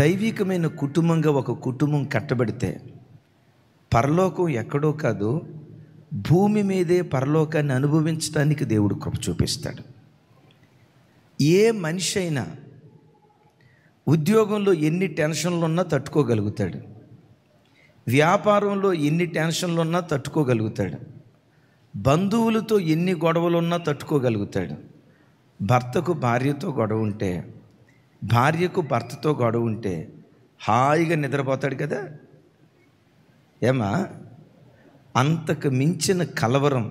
దైవికమైన కుటుంబంగా ఒక కుటుంబం కట్టబడితే పరలోకం ఎక్కడో కాదు, భూమి మీదే పరలోకాన్ని అనుభవించడానికి దేవుడు కృప చూపిస్తాడు. ఏ మనిషి అయినా ఉద్యోగంలో ఎన్ని టెన్షన్లు ఉన్నా తట్టుకోగలుగుతాడు, వ్యాపారంలో ఎన్ని టెన్షన్లు ఉన్నా తట్టుకోగలుగుతాడు, బంధువులతో ఎన్ని గొడవలు ఉన్నా తట్టుకోగలుగుతాడు. భర్తకు భార్యతో గొడవ ఉంటే, భార్యకు భర్తతో గొడవ ఉంటే హాయిగా నిద్రపోతాడు కదా. ఏమా, అంతకు మించిన కలవరం,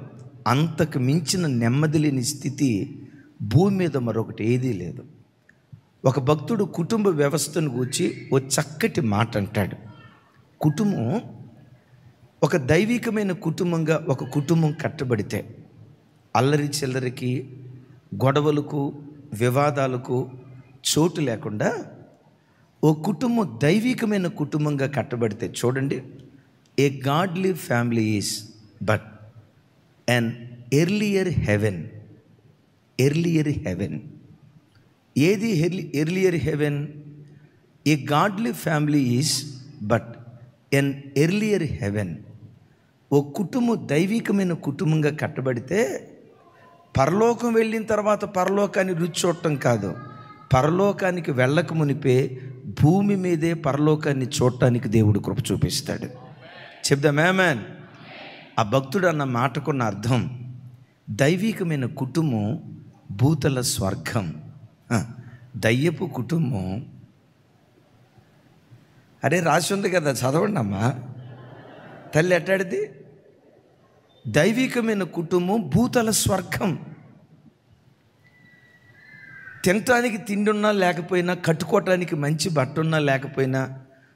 అంతకు మించిన నెమ్మది లేని స్థితి భూమి మీద మరొకటి ఏదీ లేదు. ఒక భక్తుడు కుటుంబ వ్యవస్థను గూర్చి ఓ చక్కటి మాట అంటాడు. కుటుంబం ఒక దైవికమైన కుటుంబంగా ఒక కుటుంబం కట్టబడితే అల్లరి చిల్లరికి, గొడవలకు, వివాదాలకు చోటు లేకుండా ఓ కుటుంబం దైవికమైన కుటుంబంగా కట్టబడితే, చూడండి, a godly family is but an earlier heaven. Earlier heaven ఏది? Earlier heaven. A godly family is but an earlier heaven. ఓ కుటుంబం దైవికమైన కుటుంబంగా కట్టబడితే పరలోకం వెళ్ళిన తర్వాత పరలోకాన్ని రుచి చూడటం కాదు, పరలోకానికి వెళ్ళక మునిపే భూమి మీదే పరలోకాన్ని చూడటానికి దేవుడు కృప చూపిస్తాడు. చెప్దాం ఆమేన్. ఆ భక్తుడు అన్న మాటకున్న అర్థం, దైవికమైన కుటుంబం భూతల స్వర్గం. దయ్యపు కుటుంబం, అరే రాసి ఉంది కదా, చదవండి అమ్మా. తల్లి ఎట్టాడిది? దైవికమైన కుటుంబం భూతల స్వర్గం. తినటానికి తిండి ఉన్నా లేకపోయినా, కట్టుకోవటానికి మంచి బట్ట ఉన్నా లేకపోయినా,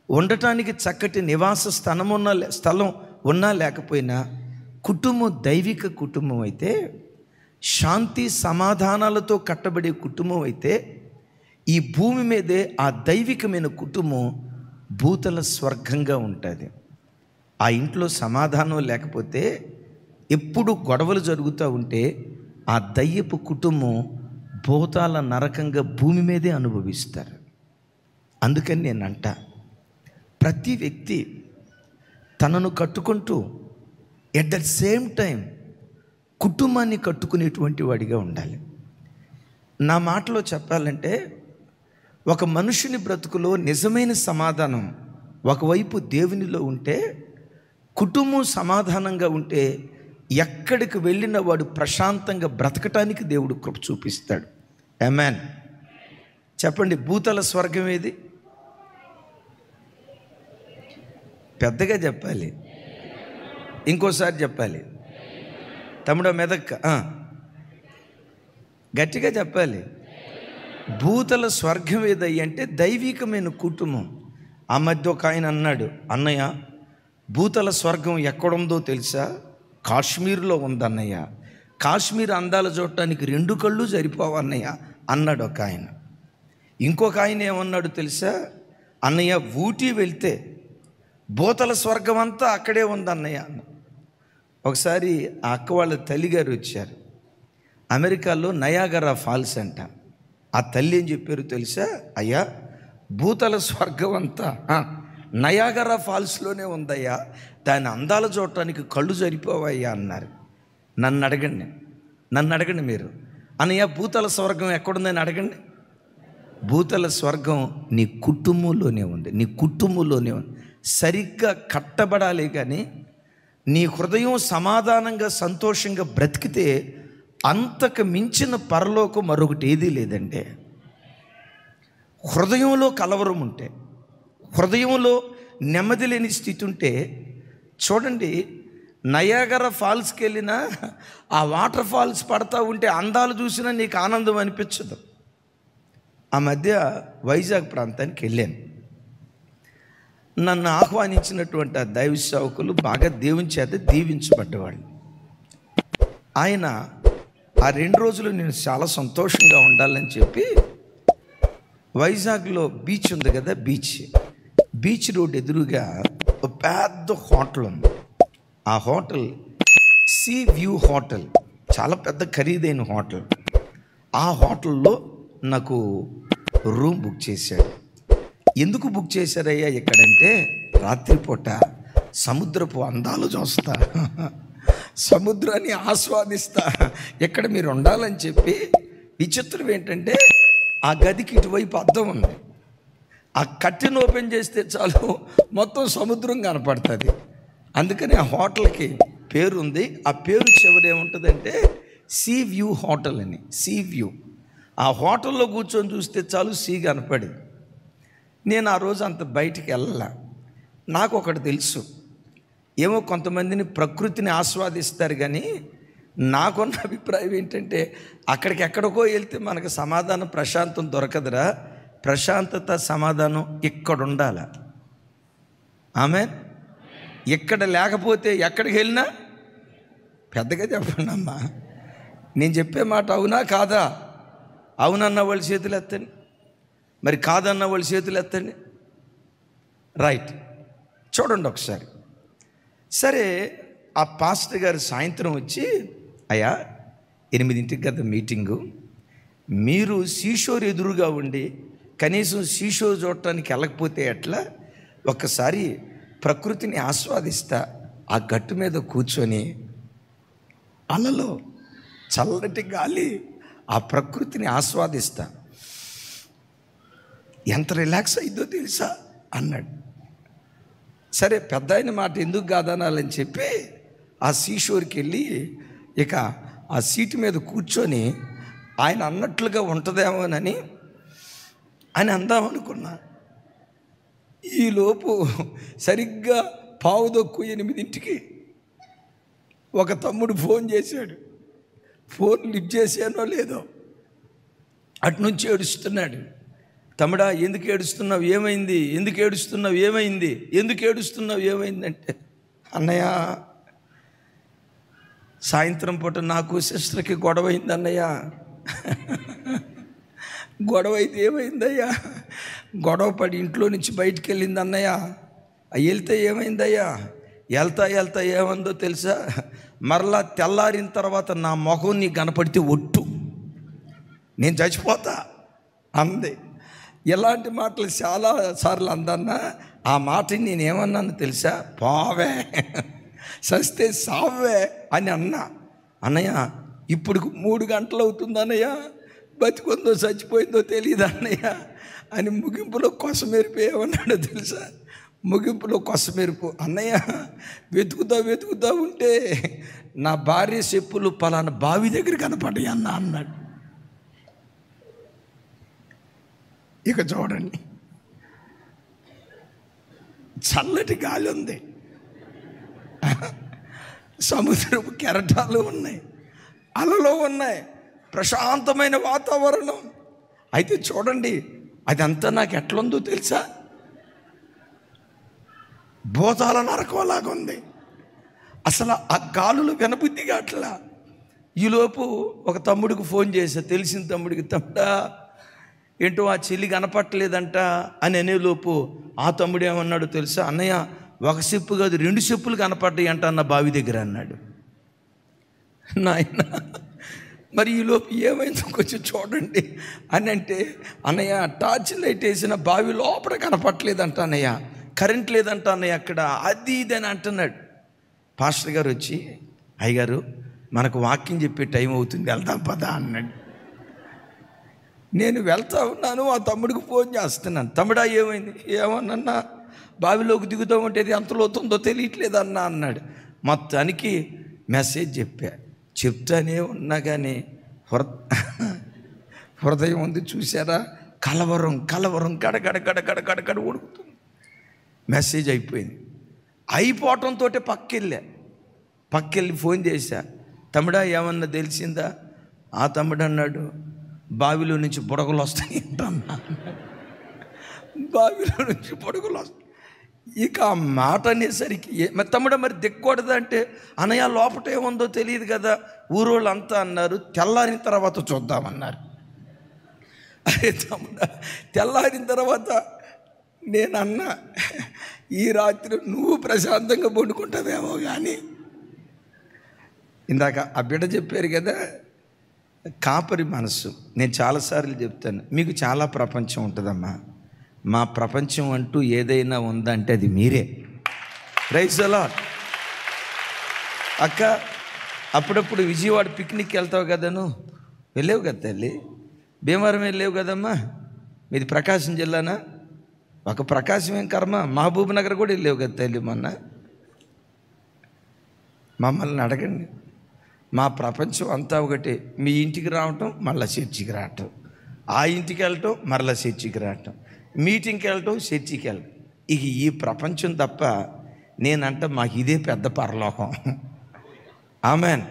ఉండటానికి చక్కటి నివాస స్థలం ఉన్నా లేకపోయినా, కుటుంబం దైవిక కుటుంబం అయితే, శాంతి సమాధానాలతో కట్టబడే కుటుంబం అయితే, ఈ భూమి మీదే ఆ దైవికమైన కుటుంబం భూతల స్వర్గంగా ఉంటుంది. ఆ ఇంట్లో సమాధానం లేకపోతే, ఎప్పుడు గొడవలు జరుగుతూ ఉంటే, ఆ దయ్యపు కుటుంబం భూతాల నరకంగా భూమి మీదే అనుభవిస్తారు. అందుకని నేనంట, ప్రతి వ్యక్తి తనను కట్టుకుంటూ ఎట్ ద సేమ్ టైం కుటుంబాన్ని కట్టుకునేటువంటి వాడిగా ఉండాలి. నా మాటలో చెప్పాలంటే, ఒక మనుషుని బ్రతుకులో నిజమైన సమాధానం ఒకవైపు దేవునిలో ఉంటే, కుటుంబం సమాధానంగా ఉంటే ఎక్కడికి వెళ్ళిన వాడు ప్రశాంతంగా బ్రతకటానికి దేవుడు కృప చూపిస్తాడు. ఆమేన్. చెప్పండి, భూతల స్వర్గం ఏది? పెద్దగా చెప్పాలి, ఇంకోసారి చెప్పాలి. తమ్ముడ మెదక్క, గట్టిగా చెప్పాలి. భూతల స్వర్గం ఏదయ్య అంటే దైవికమైన కుటుంబం. ఆ మధ్య ఒక ఆయన అన్నాడు, అన్నయ్య భూతల స్వర్గం ఎక్కడుందో తెలుసా? కాశ్మీర్లో ఉందన్నయ్య. కాశ్మీర్ అందాలు చూడటానికి 2 కళ్ళు సరిపోవన్నయ్య అన్నాడు ఒక ఆయన. ఇంకొక ఆయన ఏమన్నాడు తెలుసా? అన్నయ్య ఊటీ వెళ్తే భూతల స్వర్గం అంతా అక్కడే ఉందన్నయ్య అన్న. ఒకసారి ఆ అక్క వాళ్ళ తల్లిగారు వచ్చారు. అమెరికాలో నయాగరా ఫాల్స్ అంట. ఆ తల్లి ఏం చెప్పారు తెలుసా? అయ్యా, భూతల స్వర్గం అంతా నయాగరా ఫాల్స్లోనే ఉందయ్యా, దాని అందాలు చూడటానికి కళ్ళు సరిపోవయ్యా అన్నారు. నన్ను అడగండి మీరు, అన్నయ్య భూతల స్వర్గం ఎక్కడుందని అడగండి. భూతల స్వర్గం నీ కుటుంబంలోనే ఉంది, నీ కుటుంబంలోనే ఉంది. సరిగ్గా కట్టబడాలి. కానీ నీ హృదయం సమాధానంగా సంతోషంగా బ్రతికితే అంతకు మించిన పరలోకం మరొకటి ఏదీ లేదంటే. హృదయంలో కలవరం ఉంటే, హృదయంలో నెమ్మది లేని స్థితి ఉంటే, చూడండి, నయాగరా ఫాల్స్కి వెళ్ళినా ఆ వాటర్ ఫాల్స్ పడతా ఉంటే అందాలు చూసినా నీకు ఆనందం అనిపించదు. ఆ మధ్య వైజాగ్ ప్రాంతానికి వెళ్ళాను. నన్ను ఆహ్వానించినటువంటి ఆ దైవ సేవకులు బాగా దేవుని చేత దీవించబడ్డవాళ్ళు. ఆయన ఆ 2 రోజులు నేను చాలా సంతోషంగా ఉండాలని చెప్పి వైజాగ్లో బీచ్ ఉంది కదా, బీచ్ రోడ్ ఎదురుగా ఒక పెద్ద హోటల్ ఉంది. ఆ హోటల్ సీ వ్యూ హోటల్, చాలా పెద్ద ఖరీదైన హోటల్. ఆ హోటల్లో నాకు రూమ్ బుక్ చేశాడు. ఎందుకు బుక్ చేశారయ్యా ఇక్కడంటే, రాత్రిపూట సముద్రపు అందాలు చూస్తా, సముద్రాన్ని ఆస్వాదిస్తా, ఇక్కడ మీరు ఉండాలని చెప్పి. విచిత్రం ఏంటంటే ఆ గదికి ఇటువైపు అద్దం ఉంది. ఆ కట్టెను ఓపెన్ చేస్తే చాలు మొత్తం సముద్రం కనపడుతుంది. అందుకని ఆ హోటల్కి పేరు ఉంది. ఆ పేరు చివరి ఏముంటుందంటే సీ వ్యూ హోటల్ అని. See view. ఆ హోటల్లో కూర్చొని చూస్తే చాలు సీ కనపడి. నేను ఆ రోజు అంత బయటికి వెళ్ళాల. నాకు ఒకటి తెలుసు, ఏమో కొంతమందిని ప్రకృతిని ఆస్వాదిస్తారు, కానీ నాకున్న అభిప్రాయం ఏంటంటే అక్కడికి ఎక్కడికో వెళ్తే మనకు సమాధానం ప్రశాంతం దొరకదురా. ప్రశాంతత సమాధానం ఇక్కడ ఉండాలి. ఆమెన్. ఇక్కడ లేకపోతే ఎక్కడికి వెళ్ళినా, పెద్దగా చెప్పండి అమ్మా, నేను చెప్పే మాట అవునా కాదా? అవునన్న వాళ్ళు చేతులు ఎత్తండి, మరి కాదన్న వాళ్ళు చేతులు ఎత్తండి. రైట్, చూడండి ఒకసారి. సరే, ఆ పాస్టర్ గారు సాయంత్రం వచ్చి, అయ్యా 8ంటికి కదా మీటింగు, మీరు సీషోర్ ఎదురుగా ఉండి కనీసం సీషోర్ చూడటానికి వెళ్ళకపోతే ఎట్లా? ఒక్కసారి ప్రకృతిని ఆస్వాదిస్తా, ఆ గట్టు మీద కూర్చొని అలలో చల్లటి గాలి, ఆ ప్రకృతిని ఆస్వాదిస్తా, ఎంత రిలాక్స్ అయిందో తెలుసా అన్నాడు. సరే, పెద్ద ఆయన మాట ఎందుకు కాదనాలని చెప్పి ఆ సీషోర్కి వెళ్ళి ఇక ఆ సీటు మీద కూర్చొని ఆయన అన్నట్లుగా ఉంటుందేమోనని అని అందామనుకున్నా. ఈలోపు సరిగ్గా 8:15 ఒక తమ్ముడు ఫోన్ చేశాడు. ఫోన్ లిఫ్ట్ చేశానో లేదో, అటు నుంచి ఏడుస్తున్నాడు. తమ్ముడా, ఎందుకు ఏడుస్తున్నావు, ఏమైంది? ఎందుకు ఏడుస్తున్నావు, ఏమైంది? ఎందుకు ఏడుస్తున్నావు, ఏమైందంటే, అన్నయ్య సాయంత్రం పూట నాకు సిస్టర్కి గొడవ అయింది అన్నయ్య. గొడవ అయితే ఏమైందయ్యా? గొడవ పడి ఇంట్లో నుంచి బయటికి వెళ్ళింది అన్నయ్య. వెళ్తే ఏమైందయ్యా? వెళ్తా ఏమందో తెలుసా? మరలా తెల్లారిన తర్వాత నా మొహం నీ కనపడితే ఒట్టు, నేను చచ్చిపోతా అంది. ఇలాంటి మాటలు చాలా సార్లు అందన్నా. ఆ మాటని నేనేమన్నాను తెలుసా? పోవే, సస్తే సావే అని అన్నా. అన్నయ్య ఇప్పుడు 3 గంటలు అవుతుంది అన్నయ్య, బతికుందో చచ్చిపోయిందో తెలియదు అన్నయ్య అని ముగింపులో కొసమెరుపు ఏమన్నాడో తెలుసా? ముగింపులో కొసమెరుపు, అన్నయ్య వెతుకుతా ఉంటే నా భార్య చెప్పులు పలానా బావి దగ్గర కనపడ్డాయి అన్న అన్నాడు. ఇక చూడండి, చల్లటి గాలి ఉంది, సముద్రపు కెరటాలు ఉన్నాయి, అలలు ఉన్నాయి, ప్రశాంతమైన వాతావరణం. అయితే చూడండి, అదంతా నాకు ఎట్లుందో తెలుసా? భూతాల నరకంలాగా ఉంది. అసలు ఆ గాలులు వినబుద్ధిగా అట్లా. ఈలోపు ఒక తమ్ముడికి ఫోన్ చేశా, తెలిసిన తమ్ముడికి, తమ్ముడా ఏంటో ఆ చెల్లి కనపట్టలేదంట అని అనేలోపు ఆ తమ్ముడు ఏమన్నాడు తెలుసా? అన్నయ్య 1 చెప్పు కాదు 2 చెప్పులు కనపడ్డాయి అంట అన్న బావి దగ్గర అన్నాడు. నాయన మరి ఈలోపు ఏమైందో కొంచెం చూడండి అని అంటే, అన్నయ్య టార్చ్ లైట్ వేసిన బావి లోపల కనపట్టలేదంట అన్నయ్య, కరెంట్ లేదంట అన్నయ్య అక్కడ, అది ఇది అని అంటున్నాడు. పాస్టర్ గారు వచ్చి, అయ్యగారు మనకు వాక్యం చెప్పే టైం అవుతుంది, వెళ్దాం పదా అన్నాడు. నేను వెళ్తా ఉన్నాను, ఆ తమ్ముడికి ఫోన్ చేస్తున్నాను, తమ్ముడా ఏమైంది? ఏమన్నా బావిలోకి దిగుతూ ఉంటేది ఎంత లోతుందో తెలియట్లేదన్నా అన్నాడు. మొత్తానికి మెసేజ్ చెప్తానే ఉన్నా కానీ హృదయం ఉంది చూసారా, కలవరం గడగడ ఉడుకుతుంది. మెసేజ్ అయిపోయింది. అయిపోవటంతో పక్కెళ్ళి ఫోన్ చేశా, తమ్ముడా ఏమన్నా తెలిసిందా? ఆ తమ్ముడు అన్నాడు, బావిలో నుంచి బుడగలు వస్తాయి అంటన్నా. బావిలో నుంచి బుడగలు వస్తాయి. ఇక ఆ మాట అనేసరికి మరి తమ్ముడా మరి దిక్కకూడదు అంటే, అన్నయ్య లోపట ఏముందో తెలియదు కదా, ఊరోళ్ళు అంతా అన్నారు, తెల్లారిన తర్వాత చూద్దామన్నారు. అరే తమ్ముడా, తెల్లారిన తర్వాత నేనన్నా, ఈ రాత్రి నువ్వు ప్రశాంతంగా పండుకుంటావేమో కానీ, ఇందాక ఆ బిడ్డ చెప్పారు కదా కాపరి మనసు. నేను చాలాసార్లు చెప్తాను, మీకు చాలా ప్రపంచం ఉంటుందమ్మా, మా ప్రపంచం అంటూ ఏదైనా ఉందంటే అది మీరే. Praise the lord. అక్క, అప్పుడప్పుడు విజయవాడ పిక్నిక్ వెళ్తావు కదను, వెళ్ళావు కదా తల్లి. భీమవరం వెళ్ళావు కదమ్మా, మీది ప్రకాశం జిల్లానా? ఒక ప్రకాశం ఏం కర్మ, మహబూబ్ నగర్ కూడా వెళ్ళావు కదా తల్లి మొన్న. మమ్మల్ని అడగండి, మా ప్రపంచం అంతా ఒకటి. మీ ఇంటికి రావటం, మళ్ళీ చర్చికి రావటం, ఆ ఇంటికి వెళ్ళటం, మరలా చర్చికి రావటం, మీటింగ్కి వెళ్ళటం, చర్చికి వెళ్ళటం. ఇక ఈ ప్రపంచం తప్ప నేనంట మాకు ఇదే పెద్ద పరలోకం. ఆమెన్.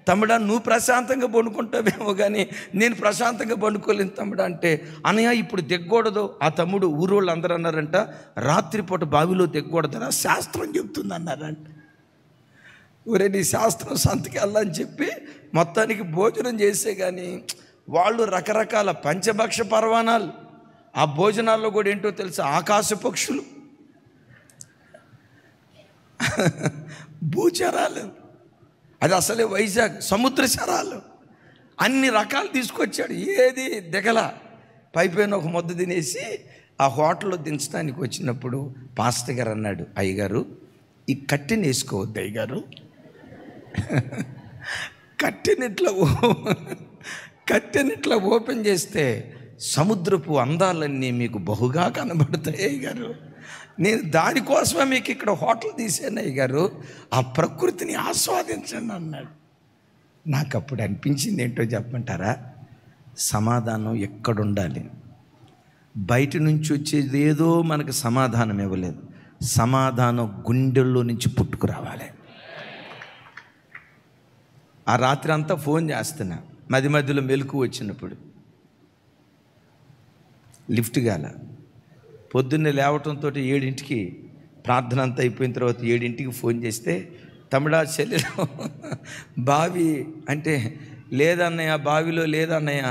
తమ్ముడా, నువ్వు ప్రశాంతంగా పండుకుంటావేమో కానీ నేను ప్రశాంతంగా పండుకోలేను తమ్ముడా అంటే, అనయ్య ఇప్పుడు దిగ్గకూడదు. ఆ తమ్ముడు ఊరోళ్ళు అందరూ అన్నారంట, రాత్రిపూట బావిలో దిగ్గకూడదరా, శాస్త్రం చెప్తుంది అన్నారంట. ఊరే నీ శాస్త్రం సంతకెళ్ళని చెప్పి మొత్తానికి భోజనం చేసే కానీ వాళ్ళు రకరకాల పంచభక్ష పర్వాణాలు. ఆ భోజనాల్లో కూడా ఏంటో తెలుసా, ఆకాశ పక్షులు, భూచరాలు, అది అసలే వైజాగ్ సముద్ర చరాలు, అన్ని రకాలు తీసుకొచ్చాడు. ఏది దిగల. పైపైన ఒక ముద్ద తినేసి ఆ హోటల్లో దించడానికి వచ్చినప్పుడు పాస్టర్ గారు అన్నాడు, అయ్యగారు ఈ కట్టెని వేసుకోవద్దు అయ్యగారు, కట్టెనిట్లా ఓపెన్ చేస్తే సముద్రపు అందాలన్నీ మీకు బహుగా కనబడతాయి అయ్యగారు. నేను దానికోసమే మీకు ఇక్కడ హోటల్ తీసాను అయ్యగారు, ఆ ప్రకృతిని ఆస్వాదించండి అన్నాడు. నాకు అప్పుడు అనిపించింది ఏంటో చెప్పమంటారా, సమాధానం ఎక్కడుండాలి. బయట నుంచి వచ్చేది ఏదో మనకు సమాధానం ఇవ్వలేదు, సమాధానం గుండెల్లో నుంచి పుట్టుకురావాలి. ఆ రాత్రి అంతా ఫోన్ చేస్తున్నా, మధ్య మధ్యలో మెలకు వచ్చినప్పుడు లిఫ్ట్ గాల. పొద్దున్నే లేవటంతో 7ంటికి ప్రార్థన అంతా అయిపోయిన తర్వాత 7ంటికి ఫోన్ చేస్తే, తమ్ముడా చెల్లెలు బావి అంటే, లేదన్నయ్య బావిలో లేదన్నయ్య,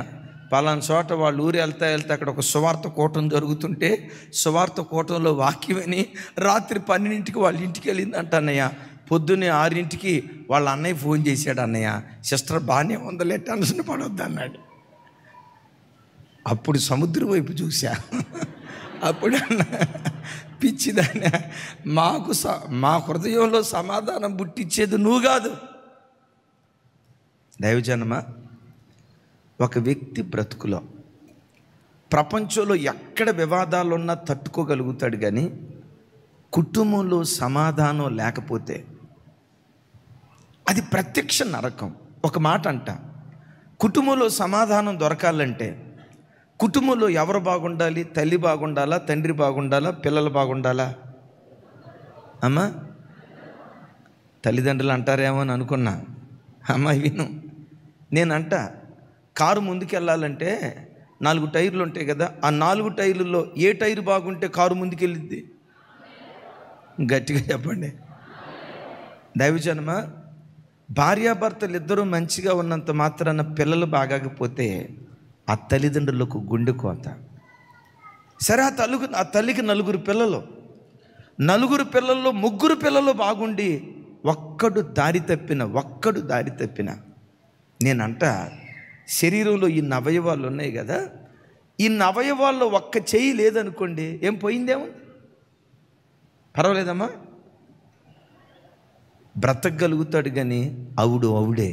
పలానా చోట వాళ్ళు ఊరు వెళ్తా అక్కడ ఒక సువార్త కూటం జరుగుతుంటే సువార్త కూటంలో వాక్యమని రాత్రి 12ంటికి వాళ్ళ ఇంటికి వెళ్ళిందంట అన్నయ్య. పొద్దున్నే 6ంటికి వాళ్ళ అన్నయ్య ఫోన్ చేశాడు, అన్నయ్య సిస్టర్ బాగానే ఉందలే, టెన్షన్ పడొద్దు అన్నాడు. అప్పుడు సముద్రం వైపు చూసా. అప్పుడు పిచ్చిదాన్ని, మా హృదయంలో సమాధానం పుట్టించేది నువ్వు కాదు. దైవజనమా, ఒక వ్యక్తి బ్రతుకులో ప్రపంచంలో ఎక్కడ వివాదాలున్నా తట్టుకోగలుగుతాడు, కానీ కుటుంబంలో సమాధానం లేకపోతే అది ప్రత్యక్ష నరకం. ఒక మాట అంట, కుటుంబంలో సమాధానం దొరకాలంటే కుటుంబంలో ఎవరు బాగుండాలి? తల్లి బాగుండాలా, తండ్రి బాగుండాలా, పిల్లలు బాగుండాలా? అమ్మా, తల్లిదండ్రులు అంటారేమో అని అనుకున్నా. అమ్మ విను, నేనంట కారు ముందుకెళ్ళాలంటే 4 టైర్లు ఉంటాయి కదా, ఆ 4 టైర్లలో ఏ టైరు బాగుంటే కారు ముందుకెళ్ళిద్ది? గట్టిగా చెప్పండి. దైవజనమ, భార్యాభర్తలు ఇద్దరూ మంచిగా ఉన్నంత మాత్రాన పిల్లలు బాగాకపోతే ఆ తల్లిదండ్రులకు గుండె కోత. సరే, ఆ తల్లికి 4 పిల్లలు, 4 పిల్లల్లో 3 పిల్లలు బాగుండి ఒక్కడు దారి తప్పిన నేనంట, శరీరంలో ఈ అవయవాలు ఉన్నాయి కదా, ఈ అవయవాల్లో ఒక్క చెయ్యి లేదనుకోండి, ఏం పోయిందేమో, పర్వాలేదమ్మా, బ్రతకగలుగుతాడు కానీ అవుడే.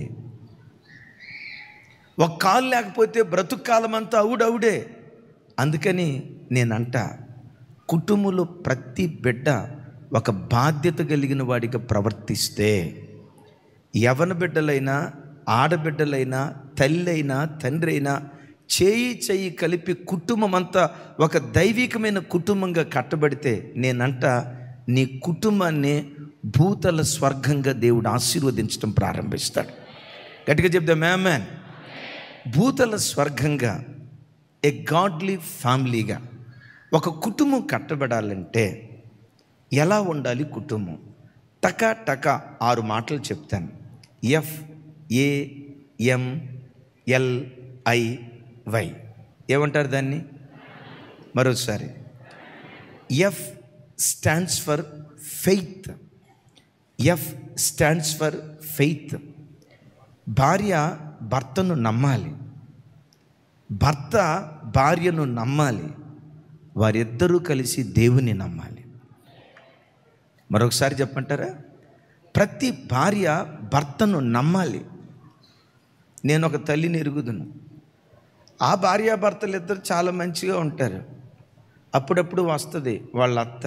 ఒక కాలు లేకపోతే బ్రతుకు కాలం అంతా అవుడే. అందుకని నేనంట, కుటుంబంలో ప్రతి బిడ్డ ఒక బాధ్యత కలిగిన వాడిగా ప్రవర్తిస్తే, యవన బిడ్డలైనా ఆడబిడ్డలైనా తల్లి అయినా తండ్రి అయినా చేయి కలిపి కుటుంబం అంతా ఒక దైవికమైన కుటుంబంగా కట్టబడితే, నేనంట నీ కుటుంబాన్ని భూతల స్వర్గంగా దేవుడు ఆశీర్వదించడం ప్రారంభిస్తాడు. గట్టిగా చెప్దాం ఆమేన్. భూతల స్వర్గంగా, ఏ గాడ్లీ ఫ్యామిలీగా ఒక కుటుంబం కట్టబడాలంటే ఎలా ఉండాలి కుటుంబం? టకా 6 మాటలు చెప్తాను. FAMLIY ఏమంటారు దాన్ని? మరోసారి, F stands for faith. F stands for faith. భార్య భర్తను నమ్మాలి, భర్త భార్యను నమ్మాలి, వారిద్దరూ కలిసి దేవుని నమ్మాలి. మరొకసారి చెప్పంటారా? ప్రతి భార్య భర్తను నమ్మాలి. నేను ఒక తల్లిని ఎరుగుదును. ఆ భార్యాభర్తలు ఇద్దరు చాలా మంచిగా ఉంటారు. అప్పుడప్పుడు వస్తుంది వాళ్ళ అత్త,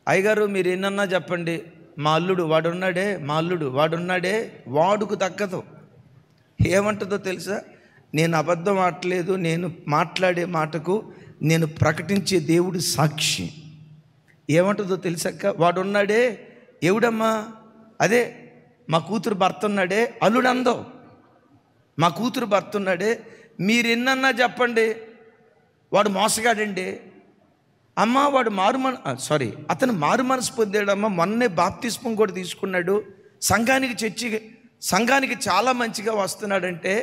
అయ్యగారు మీరు ఏమన్నా చెప్పండి, మా అల్లుడు వాడున్నాడే, మా అల్లుడు వాడున్నాడే, వాడుకు తగ్గదు. ఏమంటుందో తెలుసా? నేను అబద్ధం ఆడలేదు, నేను మాట్లాడే మాటకు నేను ప్రకటించే దేవుడు సాక్షి. ఏమంటుందో తెలుసక్క? వాడున్నాడే, ఎవడమ్మా? అదే మా కూతురు భర్త ఉన్నాడే, అల్లుడు అందో. మా కూతురు భర్త ఉన్నాడే, మీరు ఎన్నన్నా చెప్పండి, వాడు మోసగాడండి. అమ్మ వాడు అతను మారు మనసు పొందాడమ్మా, మొన్నే బాప్తిస్మం కూడా తీసుకున్నాడు, సంఘానికి చాలా మంచిగా వస్తున్నాడంటే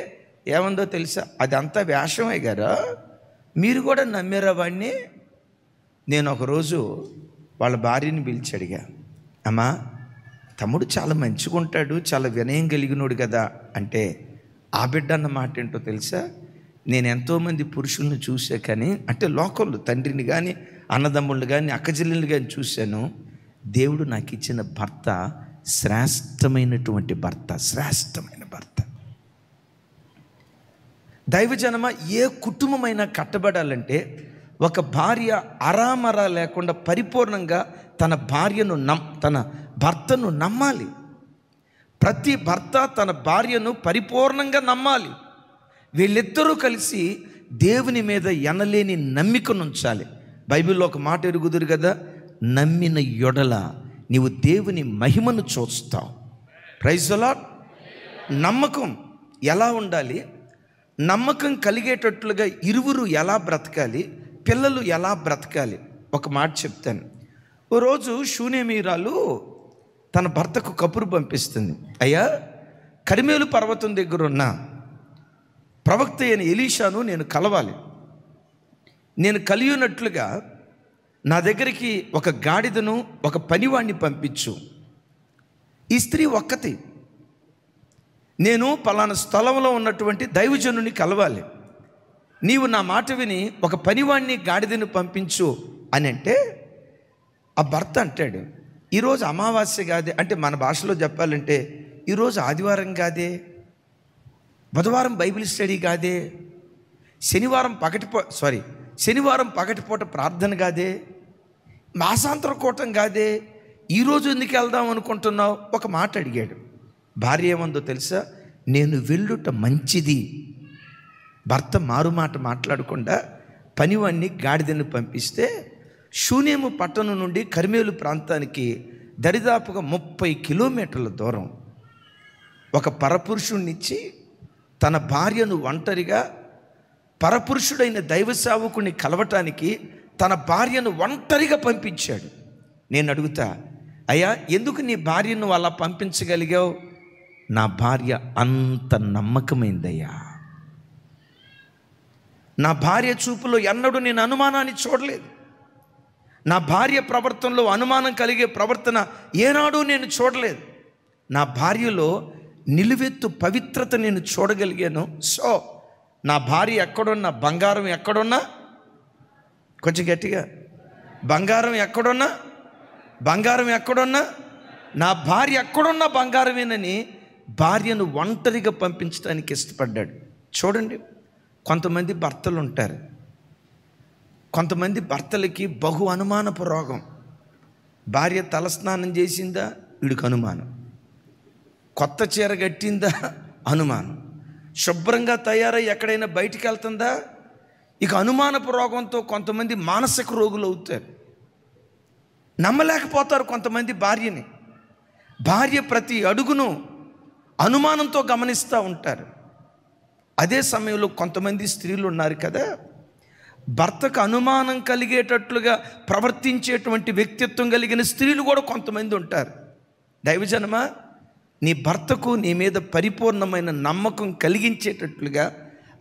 ఏమందో తెలుసా? అదంతా వేషమే గారా, మీరు కూడా నమ్మారా వాడిని? నేను ఒకరోజు వాళ్ళ భార్యని పిలిచి అడిగా, అమ్మా తమ్ముడు చాలా మంచిగా ఉంటాడు, చాలా వినయం కలిగినోడు కదా అంటే, ఆ బిడ్డ అన్న మాట ఏంటో తెలుసా? నేను ఎంతోమంది పురుషుల్ని చూసా, కానీ అంటే లోకళ్ళు తండ్రిని కానీ అన్నదమ్ముళ్ళు కానీ అక్కచెల్లెళ్ళు కానీ చూశాను. దేవుడు నాకు ఇచ్చిన భర్త శ్రేష్టమైనటువంటి భర్త, శ్రేష్టమైన భర్త. దైవజనమ, ఏ కుటుంబమైనా కట్టబడాలంటే ఒక భార్య అరామరా లేకుండా పరిపూర్ణంగా తన భర్తను నమ్మాలి. ప్రతి భర్త తన భార్యను పరిపూర్ణంగా నమ్మాలి. వీళ్ళిద్దరూ కలిసి దేవుని మీద ఎనలేని నమ్మికను ఉంచాలి. బైబిల్లో ఒక మాట ఎరుగుదురు కదా, నమ్మిన యొడల నీవు దేవుని మహిమను చూస్తావు. Praise the lord. నమ్మకం ఎలా ఉండాలి? నమ్మకం కలిగేటట్లుగా ఇరువురు ఎలా బ్రతకాలి, పిల్లలు ఎలా బ్రతకాలి? ఒక మాట చెప్తాను. ఓ రోజు షూనేమీరాలు తన భర్తకు కబురు పంపిస్తుంది, అయ్యా కర్మేలు పర్వతం దగ్గర ఉన్న ప్రవక్త అయిన ఎలీషాను నేను కలవాలి. నేను కలియునట్లుగా నా దగ్గరికి ఒక గాడిదను ఒక పనివాణ్ణి పంపించు. ఈ స్త్రీ ఒక్కతి. నేను పలానా స్థలంలో ఉన్నటువంటి దైవజనుని కలవాలి, నీవు నా మాట విని ఒక పనివాణ్ణి గాడిదను పంపించు అని అంటే, ఆ భర్త అంటాడు, ఈరోజు అమావాస్య కాదే, అంటే మన భాషలో చెప్పాలంటే ఈరోజు ఆదివారం కాదే, బుధవారం బైబిల్ స్టడీ కాదే, శనివారం పగటిపూట ప్రార్థన కాదే, మాసాంతర కూటం కాదే, ఈరోజు ఎందుకు వెళ్దాం అనుకుంటున్నావు? ఒక మాట అడిగాడు. భార్య ఏమందో తెలుసా? నేను వెళ్ళుట మంచిది. భర్త మారుమాట మాట్లాడకుండా పనివాణ్ణి గాడిదను పంపిస్తే షూనేము పట్టణం నుండి కర్మేలు ప్రాంతానికి దరిదాపుగా 30 కిలోమీటర్ల దూరం ఒక పరపురుషుణ్ణిచ్చి తన భార్యను ఒంటరిగా పరపురుషుడైన దైవ సేవకుని కలవటానికి తన భార్యను ఒంటరిగా పంపించాడు. నేను అడుగుతా, అయ్యా ఎందుకు నీ భార్యను అలా పంపించగలిగావు? నా భార్య అంత నమ్మకమైందయ్యా. నా భార్య చూపులో ఎన్నడూ నేను అనుమానాన్ని చూడలేదు. నా భార్య ప్రవర్తనలో అనుమానం కలిగే ప్రవర్తన ఏనాడూ నేను చూడలేదు. నా భార్యలో నిలువెత్తు పవిత్రత నేను చూడగలిగాను. సో నా భార్య ఎక్కడున్నా, బంగారం ఎక్కడున్నా, కొంచెం గట్టిగా, బంగారం ఎక్కడున్నా నా భార్య ఎక్కడున్నా బంగారమేనని భార్యను ఒంటరిగా పంపించడానికి ఇష్టపడ్డాడు. చూడండి, కొంతమంది భర్తలు ఉంటారు, కొంతమంది భర్తలకి బహు అనుమానపు రోగం. భార్య తలస్నానం చేసిందా, వీడికి అనుమానం. కొత్త చీర కట్టిందా, అనుమానం. శుభ్రంగా తయారై ఎక్కడైనా బయటికి వెళ్తుందా, ఇక అనుమానపు రోగంతో కొంతమంది మానసిక రోగులు అవుతారు. నమ్మలేకపోతారు కొంతమంది భార్యని. భార్య ప్రతి అడుగును అనుమానంతో గమనిస్తూ ఉంటారు. అదే సమయంలో కొంతమంది స్త్రీలు ఉన్నారు కదా, భర్తకు అనుమానం కలిగేటట్లుగా ప్రవర్తించేటువంటి వ్యక్తిత్వం కలిగిన స్త్రీలు కూడా కొంతమంది ఉంటారు. దైవజనమా, నీ భర్తకు నీ మీద పరిపూర్ణమైన నమ్మకం కలిగించేటట్లుగా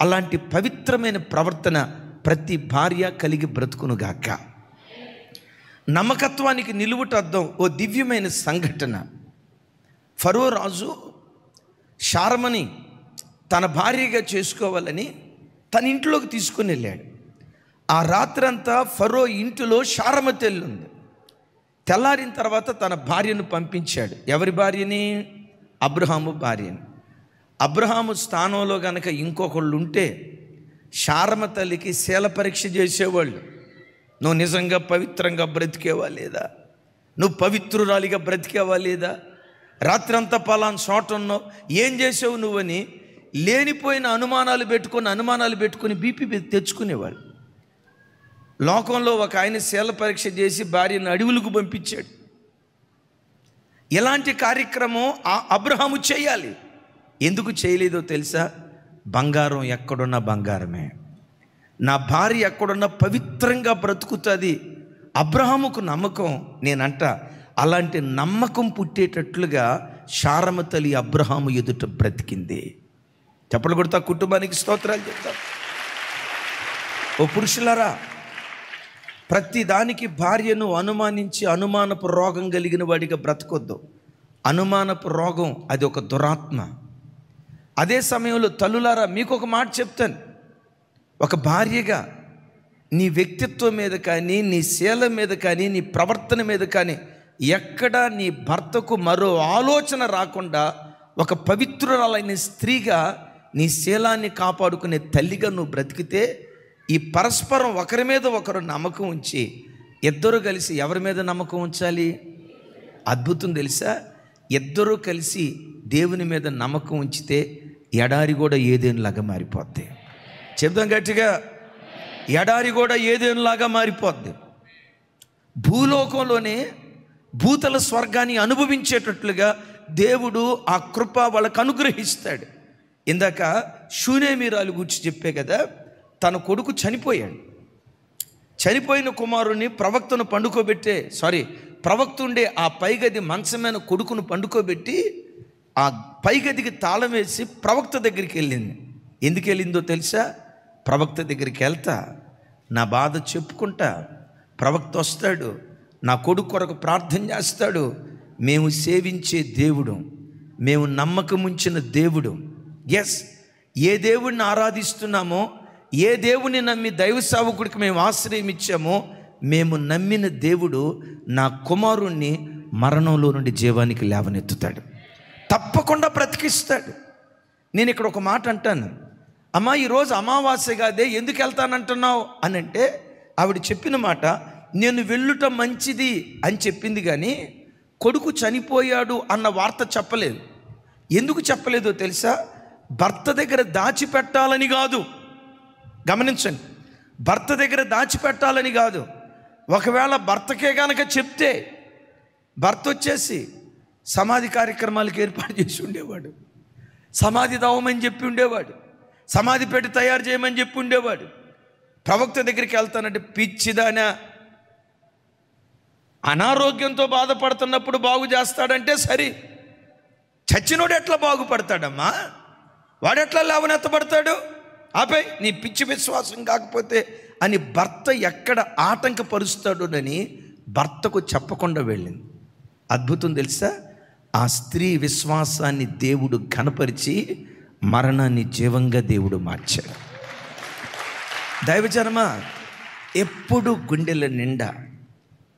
అలాంటి పవిత్రమైన ప్రవర్తన ప్రతి భార్య కలిగి బ్రతుకునుగాక. నమ్మకత్వానికి నిలువుట అర్థం ఓ దివ్యమైన సంఘటన. ఫరో రాజు శారమని తన భార్యగా చేసుకోవాలని తన ఇంట్లోకి తీసుకుని వెళ్ళాడు. ఆ రాత్రంతా ఫరో ఇంటిలో శారమతెల్లి ఉంది. తెల్లారిన తర్వాత తన భార్యను పంపించాడు. ఎవరి భార్యని? అబ్రహాము భార్యని. అబ్రహాము స్థానంలో గనక ఇంకొకళ్ళు ఉంటే శారమ తల్లికి శీల పరీక్ష చేసేవాళ్ళు. నువ్వు నిజంగా పవిత్రంగా బ్రతికేవా లేదా, నువ్వు పవిత్రురాలిగా బ్రతికేవా లేదా, రాత్రంతా పలానా చోట ఉన్నావు, ఏం చేసావు నువ్వని లేనిపోయిన అనుమానాలు పెట్టుకొని బీపీ తెచ్చుకునేవాళ్ళు. లోకంలో ఒక ఆయన శీల పరీక్ష చేసి భార్యను అడవులకు పంపించాడు. ఇలాంటి కార్యక్రమం అబ్రహాము చేయాలి. ఎందుకు చేయలేదో తెలుసా? బంగారం ఎక్కడున్నా బంగారమే, నా భార్య ఎక్కడున్నా పవిత్రంగా బ్రతుకుతుంది. అబ్రహాముకు నమ్మకం. నేనంట అలాంటి నమ్మకం పుట్టేటట్లుగా శారమ తల్లి అబ్రహాము ఎదుట బ్రతికింది. చెప్పలు కొడతా, కుటుంబానికి స్తోత్రాలు చెప్తా. ఓ పురుషులారా, ప్రతి దానికి భార్యను అనుమానించి అనుమానపు రోగం కలిగిన వాడిగా బ్రతకొద్దు. అనుమానపు రోగం అది ఒక దురాత్మ. అదే సమయంలో తల్లులారా, మీకు ఒక మాట చెప్తాను. ఒక భార్యగా నీ వ్యక్తిత్వం మీద కానీ, నీ శీల మీద కానీ, నీ ప్రవర్తన మీద కానీ ఎక్కడా నీ భర్తకు మరో ఆలోచన రాకుండా ఒక పవిత్రురాలైన స్త్రీగా నీ శీలాన్ని కాపాడుకునే తల్లిగా నువ్వు బ్రతికితే, ఈ పరస్పరం ఒకరి మీద ఒకరు నమ్మకం ఉంచి ఇద్దరు కలిసి ఎవరి మీద నమ్మకం ఉంచాలి? అద్భుతం తెలుసా? ఇద్దరూ కలిసి దేవుని మీద నమ్మకం ఉంచితే ఎడారి కూడా ఏదేనులాగా మారిపోద్ది. చెప్దాం గట్టిగా, ఎడారి కూడా ఏదేనులాగా మారిపోద్ది. భూలోకంలోనే భూతల స్వర్గాన్ని అనుభవించేటట్లుగా దేవుడు ఆ కృప వాళ్ళకు అనుగ్రహిస్తాడు. ఇందాక షూనేమీరాలు గురించి చెప్పే కదా, తన కొడుకు చనిపోయాడు. చనిపోయిన కుమారుని ప్రవక్త ఉండే ఆ పైగది మంచమైన కొడుకును పండుకోబెట్టి ఆ పైగదికి తాళం వేసి ప్రవక్త దగ్గరికి వెళ్ళింది. ఎందుకు వెళ్ళిందో తెలుసా? ప్రవక్త దగ్గరికి వెళ్తా, నా బాధ చెప్పుకుంటా, ప్రవక్త వస్తాడు, నా కొడుకు కొరకు ప్రార్థన చేస్తాడు. మేము సేవించే దేవుడు, మేము నమ్మకం ఉంచిన దేవుడు, ఎస్, ఏ దేవుడిని ఆరాధిస్తున్నామో, ఏ దేవుని నమ్మి దైవ సేవకుడికి మేము ఆశ్రయం ఇచ్చామో, మేము నమ్మిన దేవుడు నా కుమారుణ్ణి మరణంలో నుండి జీవానికి లేవనెత్తుతాడు, తప్పకుండా బ్రతికిస్తాడు. నేను ఇక్కడ ఒక మాట అంటాను, అమ్మా ఈరోజు అమావాస్య కాదే, ఎందుకు వెళ్తానంటున్నావు అని అంటే, ఆవిడ చెప్పిన మాట నేను వెళ్ళుట మంచిది అని చెప్పింది, కానీ కొడుకు చనిపోయాడు అన్న వార్త చెప్పలేదు. ఎందుకు చెప్పలేదో తెలుసా? భర్త దగ్గర దాచిపెట్టాలని కాదు. గమనించండి, భర్త దగ్గర దాచిపెట్టాలని కాదు. ఒకవేళ భర్తకే గనక చెప్తే భర్త వచ్చేసి సమాధి కార్యక్రమాలకు ఏర్పాటు చేసి ఉండేవాడు, సమాధి దవమని చెప్పి ఉండేవాడు, సమాధి పెట్టి తయారు చేయమని చెప్పి ఉండేవాడు. ప్రవక్త దగ్గరికి వెళ్తానంటే, పిచ్చిదానా, అనారోగ్యంతో బాధపడుతున్నప్పుడు బాగు చేస్తాడంటే సరే, చచ్చినోడు ఎట్లా బాగుపడతాడమ్మా? వాడెట్లా లేవనెత్తబడతాడు? ఆపై నీ పిచ్చి విశ్వాసం కాకపోతే అని భర్త ఎక్కడ ఆటంకపరుస్తాడోనని భర్తకు చెప్పకుండా వెళ్ళింది. అద్భుతం తెలుసా? ఆ స్త్రీ విశ్వాసాన్ని దేవుడు ఘనపరిచి మరణాన్ని జీవంగా దేవుడు మార్చాడు. దైవజనమా, ఎప్పుడు గుండెల నిండా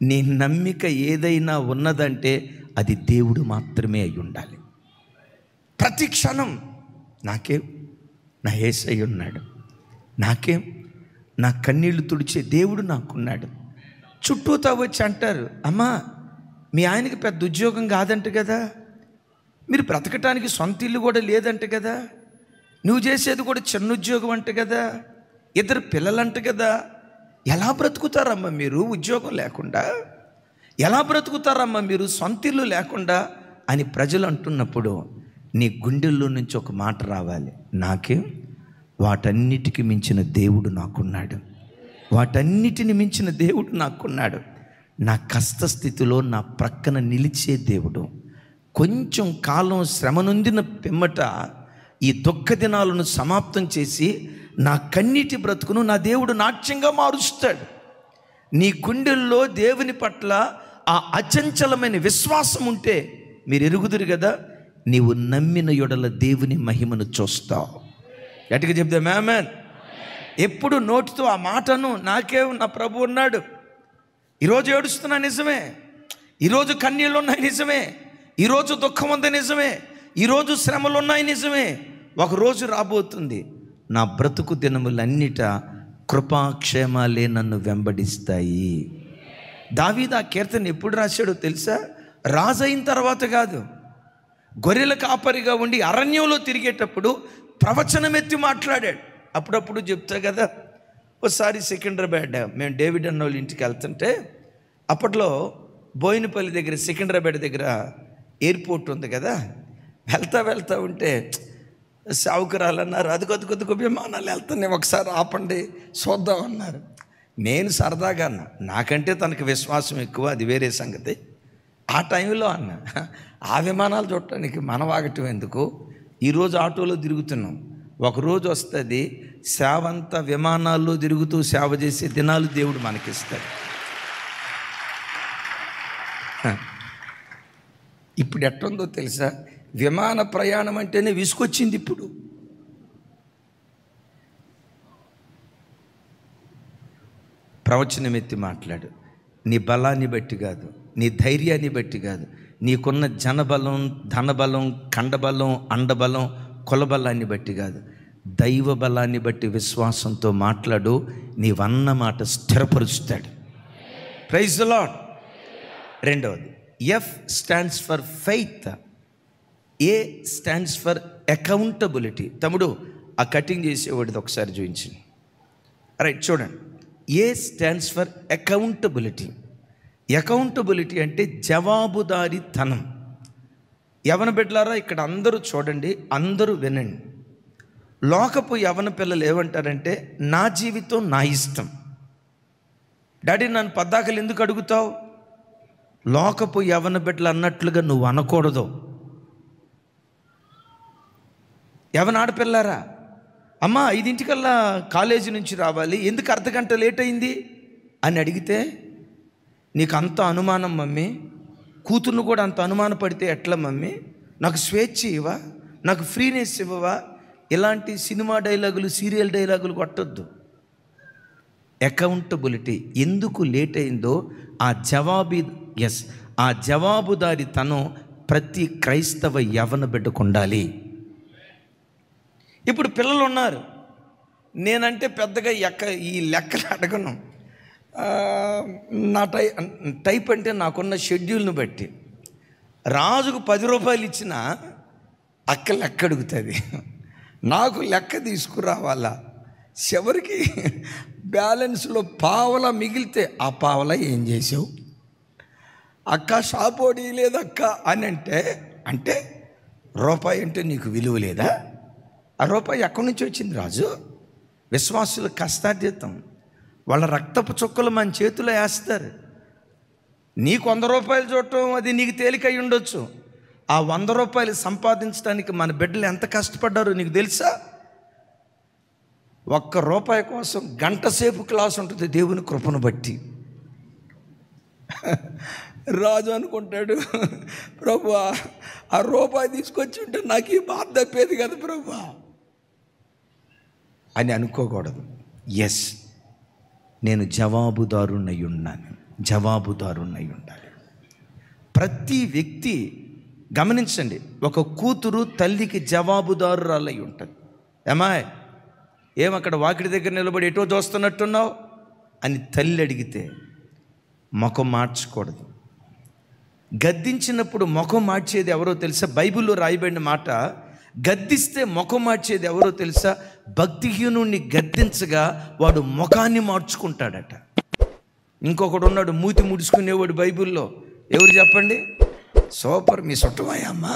నీ నమ్మిక ఏదైనా ఉన్నదంటే అది దేవుడు మాత్రమే అయి ఉండాలి. ప్రతి క్షణం నాకేం, నా యేసయ్య ఉన్నాడు, నాకేం, నా కన్నీళ్లు తుడిచే దేవుడు నాకున్నాడు. చుట్టూతా వచ్చి అంటారు, అమ్మా మీ ఆయనకి పెద్ద ఉద్యోగం కాదంట కదా, మీరు బ్రతకటానికి సొంత ఇల్లు కూడా లేదంట కదా, నువ్వు చేసేది కూడా చిన్న ఉద్యోగం అంట కదా, 2 పిల్లలంట కదా, ఎలా బ్రతుకుతారమ్మా మీరు ఉద్యోగం లేకుండా? ఎలా బ్రతుకుతారమ్మా మీరు సొంత ఇల్లు లేకుండా అని ప్రజలు అంటున్నప్పుడు నీ గుండెల్లో నుంచి ఒక మాట రావాలి, నాకేం, వాటన్నిటికి మించిన దేవుడు నాకున్నాడు, వాటన్నిటిని మించిన దేవుడు నాకున్నాడు. నా కష్టస్థితిలో నా ప్రక్కన నిలిచే దేవుడు. కొంచెం కాలం శ్రమ నొందిన పిమ్మట ఈ దుఃఖ దినాలను సమాప్తం చేసి నా కన్నీటి బ్రతుకును నా దేవుడు నాట్యంగా మారుస్తాడు. నీ గుండెల్లో దేవుని పట్ల ఆ అచంచలమైన విశ్వాసం ఉంటే మీరు ఎరుగుదురు కదా, నీవు నమ్మిన యొడల దేవుని మహిమను చూస్తావు. గట్టిగా చెప్దాం ఆమేన్. ఎప్పుడు నోటితో ఆ మాటను నాకే నా ప్రభు ఉన్నాడు. ఈరోజు ఏడుస్తున్నా నిజమే, ఈరోజు కన్నీళ్ళు ఉన్నాయి నిజమే, ఈరోజు దుఃఖం ఉంది నిజమే, ఈరోజు శ్రమలు ఉన్నాయి నిజమే. ఒకరోజు రాబోతుంది, నా బ్రతుకు దినములన్నిట కృపాక్షేమాలే నన్ను వెంబడిస్తాయి. దావీదు ఆ కీర్తన ఎప్పుడు రాశాడో తెలుసా? రాజు అయిన తర్వాత కాదు, గొర్రెల కాపరిగా ఉండి అరణ్యంలో తిరిగేటప్పుడు ప్రవచనం ఎత్తి మాట్లాడాడు. అప్పుడప్పుడు చెప్తా కదా, ఒకసారి సికింద్రాబాద్ మేము డేవిడ్ అన్న వాళ్ళ ఇంటికి వెళ్తుంటే, అప్పట్లో బోయినపల్లి దగ్గర సికింద్రాబాద్ దగ్గర ఎయిర్పోర్ట్ ఉంది కదా, వెళ్తా ఉంటే సావుకురాలు అన్నారు, అదిగొద్దుకొద్దుకు విమానాలు వెళ్తున్నాయి, ఒకసారి ఆపండి చూద్దాం అన్నారు. నేను సరదాగా అన్నా, నాకంటే తనకు విశ్వాసం ఎక్కువ, అది వేరే సంగతి. ఆ టైంలో అన్న, ఆ విమానాలు చూడటానికి మన వాగటం ఎందుకు, ఈరోజు ఆటోలో తిరుగుతున్నాం, ఒకరోజు వస్తుంది సేవ అంతా విమానాల్లో తిరుగుతూ సేవ చేసే దినాలు దేవుడు మనకిస్తాడు. ఇప్పుడు ఎట్టుందో తెలుసా? విమాన ప్రయాణం అంటేనే విసుకొచ్చింది. ఇప్పుడు ప్రవచనం ఎత్తి మాట్లాడు. నీ బలాన్ని బట్టి కాదు, నీ ధైర్యాన్ని బట్టి కాదు, నీకున్న జనబలం, ధనబలం, కండబలం, అండబలం, కులబలాన్ని బట్టి కాదు, దైవ బలాన్ని బట్టి విశ్వాసంతో మాట్లాడు. నీవన్న మాట స్థిరపరుస్తాడు. Praise the Lord. రెండవది, F stands for faith, A stands for accountability. తమ్ముడు ఆ కటింగ్ చేసేవాడిది ఒకసారి చూపించింది. రైట్, చూడండి. A stands for accountability. Accountability అంటే జవాబుదారీతనం. యవన బిడ్డలారా, ఇక్కడ అందరూ చూడండి, అందరూ వినండి. లోకపు యవన పిల్లలు ఏమంటారంటే, నా జీవితం నా ఇష్టం. డాడీ నన్ను పద్దాకలు ఎందుకు అడుగుతావు? లోకపు యవన బిడ్డలు అన్నట్లుగా నువ్వు అనకూడదు. యవన ఆడపిల్లారా, అమ్మ 5 కాలేజీ నుంచి రావాలి, ఎందుకు అర్ధగంట లేట్ అయింది అని అడిగితే, నీకు అంత అనుమానం మమ్మీ, కూతుర్ను కూడా అంత అనుమాన పడితే ఎట్లా మమ్మీ, నాకు స్వేచ్ఛ ఇవ్వవా, నాకు ఫ్రీనెస్ ఇవ్వవా? ఇలాంటి సినిమా డైలాగులు, సీరియల్ డైలాగులు కొట్టొద్దు. అకౌంటబిలిటీ. ఎందుకు లేట్ అయిందో ఆ జవాబుదారీతనం ప్రతి క్రైస్తవ యవన బిడ్డకు ఉండాలి. ఇప్పుడు పిల్లలు ఉన్నారు, నేనంటే పెద్దగా ఈ లెక్కలు అడగను. నా టైప్ అంటే నాకున్న షెడ్యూల్ని బట్టి రాజుకు 10 రూపాయలు ఇచ్చినా అక్క లెక్క అడుగుతుంది, నాకు లెక్క తీసుకురావాలా. చివరికి బ్యాలెన్స్లో పావలా మిగిలితే, ఆ పావలా ఏం చేసావు అక్క, షాపోడి లేదక్క అని అంటే రూపాయి అంటే నీకు విలువ లేదా? ఆ రూపాయి ఎక్కడి నుంచి వచ్చింది రాజు? విశ్వాసుల కష్టార్జితం, వాళ్ళ రక్తపు చుక్కలు మన చేతిలో వేస్తారు. నీకు 100 రూపాయలు చూడటం అది నీకు తేలికై ఉండొచ్చు. ఆ 100 రూపాయలు సంపాదించడానికి మన బిడ్డలు ఎంత కష్టపడ్డారో నీకు తెలుసా? 1 రూపాయి కోసం గంట సేపు క్లాస్ ఉంటుంది దేవుని కృపను బట్టి. రాజు అనుకుంటాడు, ప్రభువా ఆ రూపాయి తీసుకొచ్చి ఉంటే నాకు ఈ బాధ తప్పేది కదా ప్రభువా అని అనుకోకూడదు. ఎస్, నేను జవాబుదారునై ఉండాలి. ప్రతి వ్యక్తి గమనించండి, ఒక కూతురు తల్లికి జవాబుదారురాలై ఉంటుంది. ఏమాయ్ ఏమక్కడ వాకిడి దగ్గర నిలబడి ఎటో చూస్తున్నట్టున్నావు అని తల్లి అడిగితే ముఖం మార్చకూడదు. గద్దించినప్పుడు ముఖం మార్చేది ఎవరో తెలుసా? బైబిల్లో రాయబడిన మాట, గద్దిస్తే ముఖం మార్చేది ఎవరో తెలుసా? భక్తిహీనుణ్ణి గద్దించగా వాడు ముఖాన్ని మార్చుకుంటాడట. ఇంకొకడు ఉన్నాడు మూతి ముడుచుకునేవాడు బైబిల్లో. ఎవరు చెప్పండి? సూపర్, మీ చుట్టమయ్యమ్మా.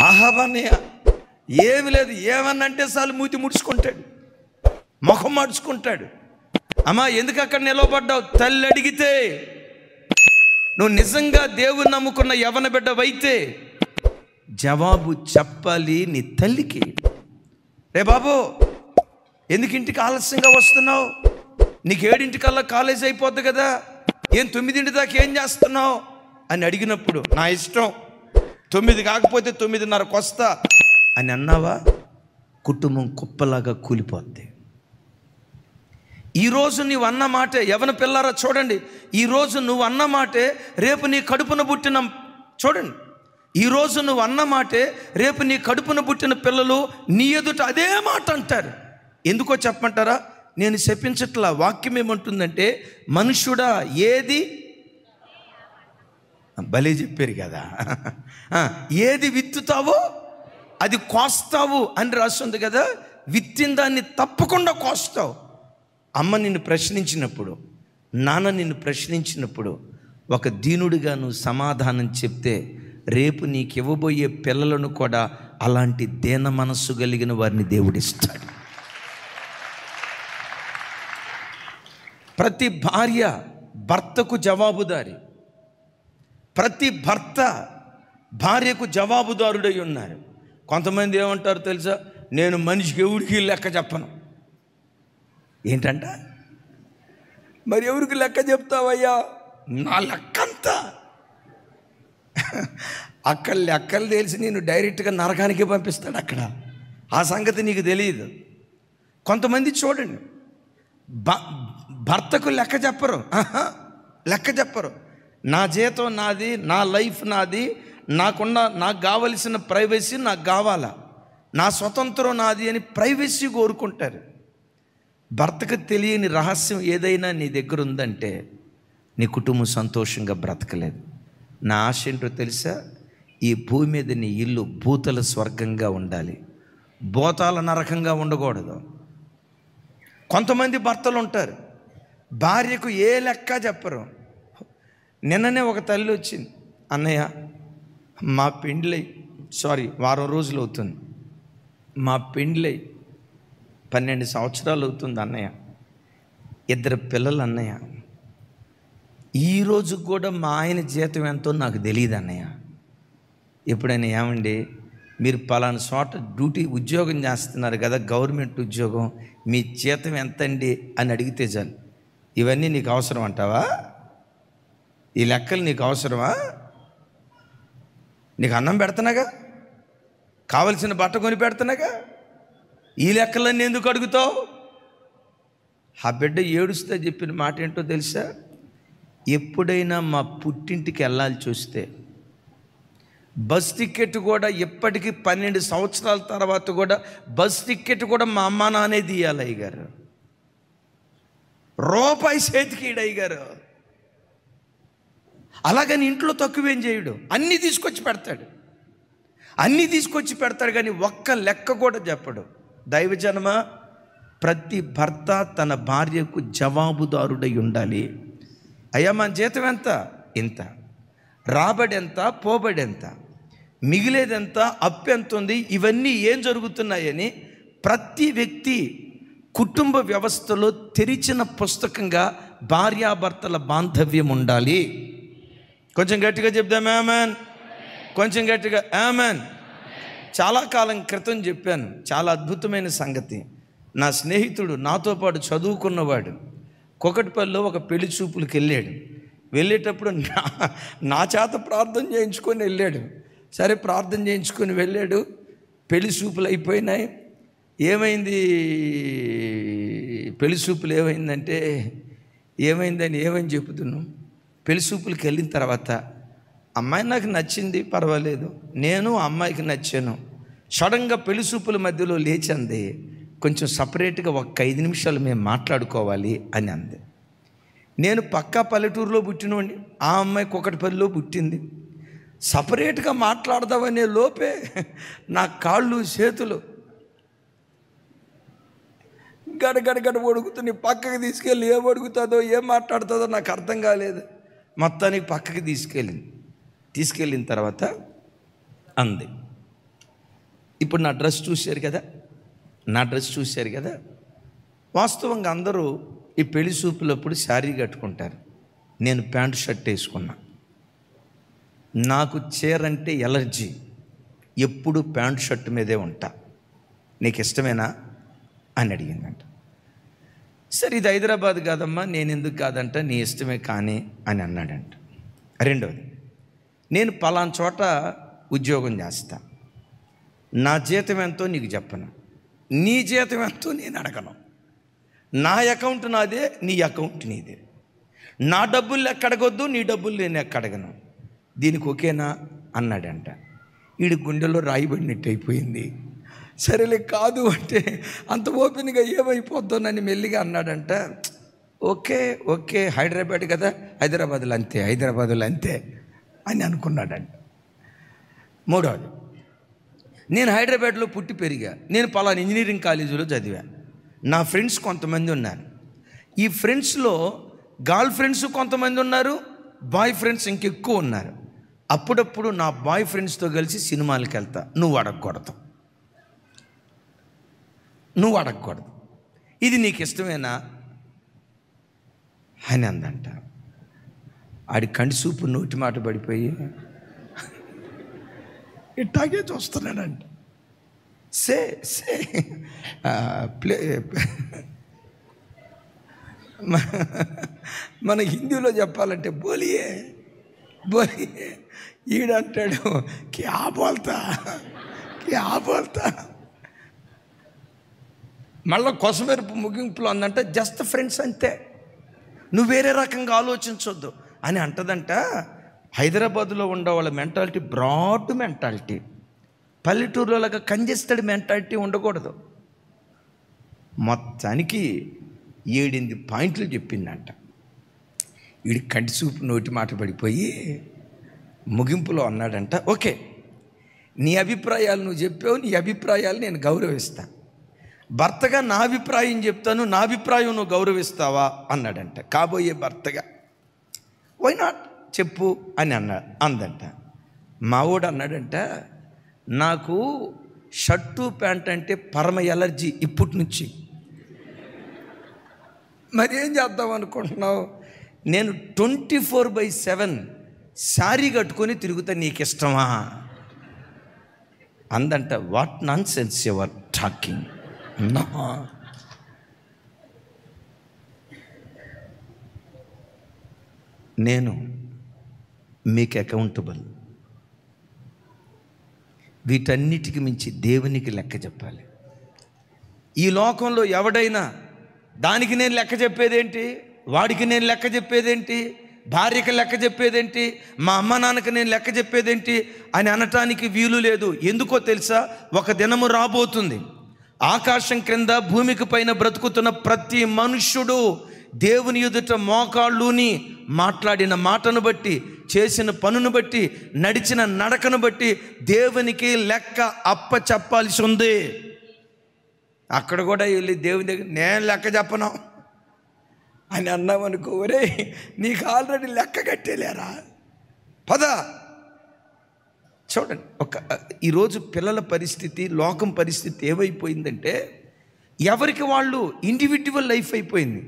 ఆహాబన్నయ్య ఏమి లేదు, ఏమన్నంటే చాలు మూతి ముడుచుకుంటాడు, ముఖం మార్చుకుంటాడు. అమ్మా ఎందుకు అక్కడ నిలవబడ్డావు? తల్లి అడిగితే, నువ్వు నిజంగా దేవుని నమ్ముకున్న యవన బిడ్డవైతే జవాబు చెప్పాలి నీ తల్లికి. రే బాబు, ఎందుకు ఇంటికి ఆలస్యంగా వస్తున్నావు? నీకు 7 కాలేజ్ అయిపోద్ది కదా, ఏం 9 దాకా ఏం చేస్తున్నావు అని అడిగినప్పుడు, నా ఇష్టం 9 కాకపోతే 9:30కి వస్తా అని అన్నావా, కుటుంబం కుప్పలాగా కూలిపోద్ది. ఈరోజు నువ్వు అన్న మాటే, యవన పిల్లారా చూడండి, ఈరోజు నువ్వు అన్న మాటే రేపు నీ కడుపున పుట్టిన, చూడండి, ఈరోజు నువ్వు అన్న మాటే రేపు నీ కడుపున పుట్టిన పిల్లలు నీ ఎదుట అదే మాట అంటారు. ఎందుకో చెప్పమంటారా? నేను చెప్పించట్లా, వాక్యం ఏమంటుందంటే, మనుషుడా ఏది, భలే చెప్పారు కదా, ఏది విత్తుతావో అది కోస్తావు అని రాస్తుంది కదా. విత్తిన దాన్ని తప్పకుండా కోస్తావు. అమ్మ నిన్ను ప్రశ్నించినప్పుడు, నాన్న నిన్ను ప్రశ్నించినప్పుడు ఒక దీనుడిగా నువ్వు సమాధానం చెప్తే రేపు నీకు ఇవ్వబోయే పిల్లలను కూడా అలాంటి దేన మనస్సు కలిగిన వారిని దేవుడిస్తాడు. ప్రతి భార్య భర్తకు జవాబుదారి, ప్రతి భర్త భార్యకు జవాబుదారుడై ఉన్నారు. కొంతమంది ఏమంటారు తెలుసా, నేను మనిషికి ఎవరికి లెక్క చెప్పను. ఏంటంట, మరి ఎవరికి లెక్క చెప్తావయ్యా? నా లెక్కంతా అక్కడ లెక్కలు తెలిసి నేను డైరెక్ట్గా నరకానికి పంపిస్తాడు అక్కడ. ఆ సంగతి నీకు తెలియదు. కొంతమంది చూడండి, భర్తకు లెక్క చెప్పరు, లెక్క చెప్పరు. నా జీతం నాది, నా లైఫ్ నాది, నాకు కావలసిన ప్రైవసీ నాకు కావాలా, నా స్వతంత్రం నాది అని ప్రైవసీ కోరుకుంటారు. భర్తకు తెలియని రహస్యం ఏదైనా నీ దగ్గర ఉందంటే నీ కుటుంబం సంతోషంగా బ్రతకలేదు. నా ఆశ ఏంటో తెలుసా? ఈ భూమి మీద నీ ఇల్లు భూతల స్వర్గంగా ఉండాలి, భూతాల నరకంగా ఉండకూడదు. కొంతమంది భర్తలు ఉంటారు, భార్యకు ఏ లెక్క చెప్పరు. నిన్ననే ఒక తల్లి వచ్చింది, అన్నయ్య మా పెండ్లై వారం రోజులు అవుతుంది, మా పెండ్లై 12 సంవత్సరాలు అవుతుంది అన్నయ్య, 2 పిల్లలు అన్నయ్య, ఈరోజు కూడా మా ఆయన జీతం ఎంతో నాకు తెలియదు అన్నయ్య. ఎప్పుడైనా ఏమండి మీరు పలానా చోట ఉద్యోగం చేస్తున్నారు కదా, గవర్నమెంట్ ఉద్యోగం, మీ జీతం ఎంతండి అని అడిగితే చాలు, ఇవన్నీ నీకు అవసరం అంటావా? ఈ లెక్కలు నీకు అవసరమా? నీకు అన్నం పెడుతున్నాగా, కావలసిన బట్ట కొని పెడుతున్నాగా, ఈ లెక్కలన్నీ ఎందుకు అడుగుతావు? ఆ బిడ్డ ఏడుస్తా చెప్పిన మాట ఏంటో తెలుసా? ఎప్పుడైనా మా పుట్టింటికి వెళ్ళాలి చూస్తే బస్ టికెట్ కూడా ఇప్పటికీ 12 సంవత్సరాల తర్వాత కూడా బస్ టికెట్ కూడా మా అమ్మ నాన్నే తీయాలి అయ్యగారు, రూపాయి చేతికి అయ్యగారు. అలాగని ఇంట్లో తక్కువేం చేయడు, అన్నీ తీసుకొచ్చి పెడతాడు కానీ ఒక్క లెక్క కూడా చెప్పడు. దైవజనమ, ప్రతి భర్త తన భార్యకు జవాబుదారుడై ఉండాలి. అయ్యా మన జీతం ఎంత, ఇంత, రాబడి ఎంత, పోబడి ఎంత, మిగిలేదెంత, అప్పు ఎంత ఉంది, ఇవన్నీ ఏం జరుగుతున్నాయని ప్రతి వ్యక్తి కుటుంబ వ్యవస్థలో తెరిచిన పుస్తకంగా భార్యాభర్తల బాంధవ్యం ఉండాలి. కొంచెం గట్టిగా చెప్దాం ఆమెన్, కొంచెం గట్టిగా ఆమెన్. చాలా కాలం క్రితం చెప్పాను, చాలా అద్భుతమైన సంగతి. నా స్నేహితుడు నాతో పాటు చదువుకున్నవాడు కొకటిపల్లిలో ఒక పెళ్లి చూపులకు వెళ్ళాడు. వెళ్ళేటప్పుడు నా చేత ప్రార్థన చేయించుకొని వెళ్ళాడు. సరే ప్రార్థన చేయించుకొని వెళ్ళాడు. పెళ్లి చూపులు అయిపోయినాయి. ఏమైంది పెళ్లి చూపులు ఏమైందంటే, ఏమైందని ఏమని చెబుతున్నాం. పెళ్లి చూపులకు వెళ్ళిన తర్వాత అమ్మాయి నాకు నచ్చింది, పర్వాలేదు, నేను అమ్మాయికి నచ్చాను. సడన్గా పెళ్లి చూపుల మధ్యలో లేచింది, కొంచెం సపరేట్గా ఒక 5 నిమిషాలు మేము మాట్లాడుకోవాలి అని అంది. నేను పక్కా పల్లెటూరులో పుట్టినోండి, ఆ అమ్మాయి కొకటిపల్లిలో పుట్టింది. సపరేట్గా మాట్లాడదామనే లోపే నా కాళ్ళు చేతులు గడగడగడ వణుకుతుంది. పక్కకి తీసుకెళ్ళి ఏం అడుగుతుందో ఏం మాట్లాడుతుందో నాకు అర్థం కాలేదు. మొత్తానికి పక్కకి తీసుకెళ్ళిన తర్వాత అంది, ఇప్పుడు నా డ్రెస్ చూశారు కదా, వాస్తవంగా అందరూ ఈ పెళ్లి చూపులప్పుడు శారీ కట్టుకుంటారు. నేను ప్యాంటు షర్ట్ వేసుకున్నా. నాకు చీర అంటే ఎలర్జీ, ఎప్పుడు ప్యాంటు షర్ట్ మీదే ఉంటా. నీకు ఇష్టమేనా అని అడిగిందంట. సరే ఇది హైదరాబాద్ కాదమ్మా, నేను ఎందుకు కాదంట, నీ ఇష్టమే కానీ అని అన్నాడంట. రెండవది, నేను పలానా చోట ఉద్యోగం చేస్తా, నా జీతం ఎంతో నీకు చెప్పను, నీ జీతం ఎంతో నేను అడగను, నా అకౌంట్ నాదే, నీ అకౌంట్ నీదే, నా డబ్బులు లెక్క అడగొద్దు, నీ డబ్బులు నేను ఎక్క అడగను, దీనికి ఓకేనా అన్నాడంట. వీడి గుండెలో రాయిబడినట్టు అయిపోయింది. సరేలే కాదు అంటే అంత ఓపెన్గా ఏమైపోతుందని మెల్లిగా అన్నాడంట. ఓకే ఓకే, హైదరాబాద్ కదా, హైదరాబాద్లో అంతే, హైదరాబాద్లో అంతే అని అనుకున్నాడంట. మూడవది, నేను హైదరాబాద్లో పుట్టి పెరిగా, నేను పలానా ఇంజనీరింగ్ కాలేజీలో చదివా, నా ఫ్రెండ్స్ కొంతమంది ఉన్నారు, ఈ ఫ్రెండ్స్లో గర్ల్ ఫ్రెండ్స్ కొంతమంది ఉన్నారు, బాయ్ ఫ్రెండ్స్ ఇంకెక్కువ ఉన్నారు. అప్పుడప్పుడు నా బాయ్ ఫ్రెండ్స్తో కలిసి సినిమాలకు వెళ్తా, నువ్వు అడగకూడదు, నువ్వు అడగకూడదు, ఇది నీకు ఇష్టమేనా అని అందంట. ఆడి కంటి చూపు నోటి మాట పడిపోయి ఇట్టాగే చూస్తున్నాడంట. సే సే ప్లే మన హిందీలో చెప్పాలంటే బోలియే బోలియే, ఈడంటాడు క్యా బోల్తా క్యా బోల్తా. మళ్ళీ కొసమెరుపు ముగింపులో అందంట, జస్ట్ ఫ్రెండ్స్ అంతే, నువ్వు వేరే రకంగా ఆలోచించొద్దు అని అంటదంట. హైదరాబాదులో ఉండే వాళ్ళ మెంటాలిటీ బ్రాడ్ మెంటాలిటీ, పల్లెటూరులోలాగా కంజెస్టెడ్ మెంటాలిటీ ఉండకూడదు. మొత్తానికి 7 పాయింట్లు చెప్పిందంట. వీడి కంటి చూపు నోటి మాట పడిపోయి ముగింపులో అన్నాడంట, ఓకే నీ అభిప్రాయాలు నువ్వు చెప్పావు, నీ అభిప్రాయాలు నేను గౌరవిస్తాను, భర్తగా నా అభిప్రాయం చెప్తాను, నా అభిప్రాయం నువ్వు గౌరవిస్తావా అన్నాడంట. కాబోయే భర్తగా వై నాట్ చెప్పు అని అందంట. మావోడు అన్నాడంట, నాకు షర్టు ప్యాంట్ అంటే పరమ ఎలర్జీ ఇప్పటి నుంచి, మరేం చేద్దాం అనుకుంటున్నావు, నేను 24/7 శారీ కట్టుకొని తిరుగుతా, నీకు ఇష్టమా అందంట. What nonsense you're talking. నేను మీకు అకౌంటబుల్, వీటన్నిటికి మించి దేవునికి లెక్క చెప్పాలి. ఈ లోకంలో ఎవడైనా దానికి నేను లెక్క చెప్పేదేంటి, వాడికి నేను లెక్క చెప్పేదేంటి, భార్యకి లెక్క చెప్పేదేంటి, మా అమ్మ నాన్నకి నేను లెక్క చెప్పేదేంటి అని అనటానికి వీలు లేదు. ఎందుకో తెలుసా, ఒక దినము రాబోతుంది, ఆకాశం క్రింద భూమికి పైన బ్రతుకుతున్న ప్రతి మనుష్యుడు దేవుని ఎదుట మోకాళ్ళుని మాట్లాడిన మాటను బట్టి, చేసిన పనును బట్టి, నడిచిన నడకను బట్టి దేవునికి లెక్క అప్ప చెప్పాల్సి ఉంది. అక్కడ కూడా వెళ్ళి దేవుని దగ్గర నేను లెక్క చెప్పను అని అన్నామనుకో, ఒరే నీకు ఆల్రెడీ లెక్క కట్టేలేరా, పద. చూడండి, ఈరోజు పిల్లల పరిస్థితి, లోకం పరిస్థితి ఏమైపోయిందంటే, ఎవరికి వాళ్ళు ఇండివిజువల్ లైఫ్ అయిపోయింది.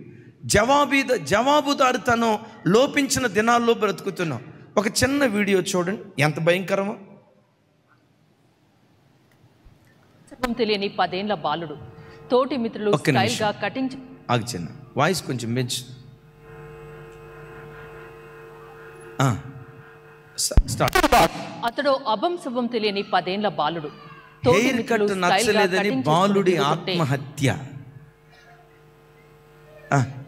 జవాబుదారితనం లోపించిన దినాల్లో బ్రతుకుతున్నాం. ఒక చిన్న వీడియో చూడండి, ఎంత భయంకరమో. తెలియని 10 ఏళ్ల బాలుడు తోటి మిత్రులు స్టైల్గా కటింగ్. చిన్న వాయిస్ కొంచెం పెంచు. అతడు అభం శుభం తెలియని 10 ఏళ్ల బాలుడు. హెయిర్ కట్ నచ్చలేదని బాలుడి ఆత్మహత్య.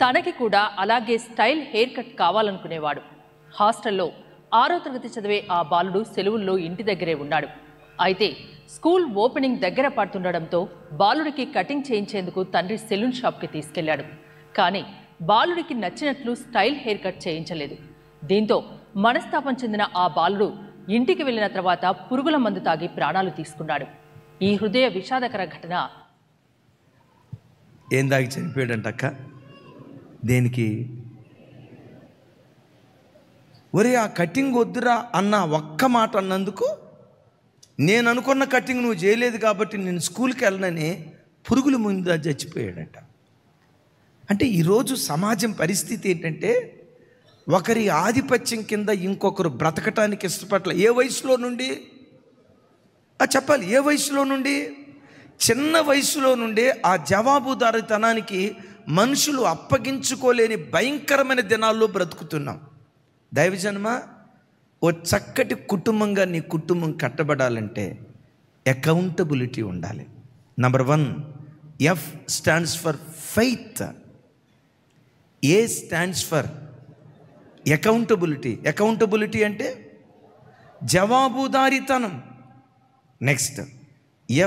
తనకి కూడా అలాగే స్టైల్ హెయిర్ కట్ కావాలనుకునేవాడు. హాస్టల్లో 6వ తరగతి చదివే ఆ బాలుడు సెలవుల్లో ఇంటి దగ్గరే ఉన్నాడు. అయితే స్కూల్ ఓపెనింగ్ దగ్గర పడుతుండడంతో బాలుడికి కటింగ్ చేయించేందుకు తండ్రి సెలూన్ షాప్కి తీసుకెళ్లాడు. కానీ బాలుడికి నచ్చినట్లు స్టైల్ హెయిర్ కట్ చేయించలేదు. దీంతో మనస్తాపం చెందిన ఆ బాలుడు ఇంటికి వెళ్లిన తర్వాత పురుగుల మందు తాగి ప్రాణాలు తీసుకున్నాడు. ఈ హృదయ విషాదకర ఘటన. ఏం దాగి చనిపోయాడంటక్క? దేనికి? ఒరే ఆ కటింగ్ వద్దురా అన్న ఒక్క మాట అన్నందుకు, నేను అనుకున్న కటింగ్ నువ్వు చేయలేదు కాబట్టి నేను స్కూల్కి వెళ్ళనని పురుగుల ముందు చచ్చిపోయాడట. అంటే ఈరోజు సమాజం పరిస్థితి ఏంటంటే, ఒకరి ఆధిపత్యం కింద ఇంకొకరు బ్రతకటానికి ఇష్టపడలే. ఏ వయసులో నుండి చెప్పాలి? ఏ వయసులో నుండి? చిన్న వయసులో నుండే ఆ జవాబుదారితనానికి మనుషులు అప్పగించుకోలేని భయంకరమైన దినాల్లో బ్రతుకుతున్నాం. దైవజన్మ, ఓ చక్కటి కుటుంబంగా నీ కుటుంబం కట్టబడాలంటే అకౌంటబిలిటీ ఉండాలి. Number 1, F stands for faith, A stands for accountability. Accountability అంటే జవాబుదారీతనం. Next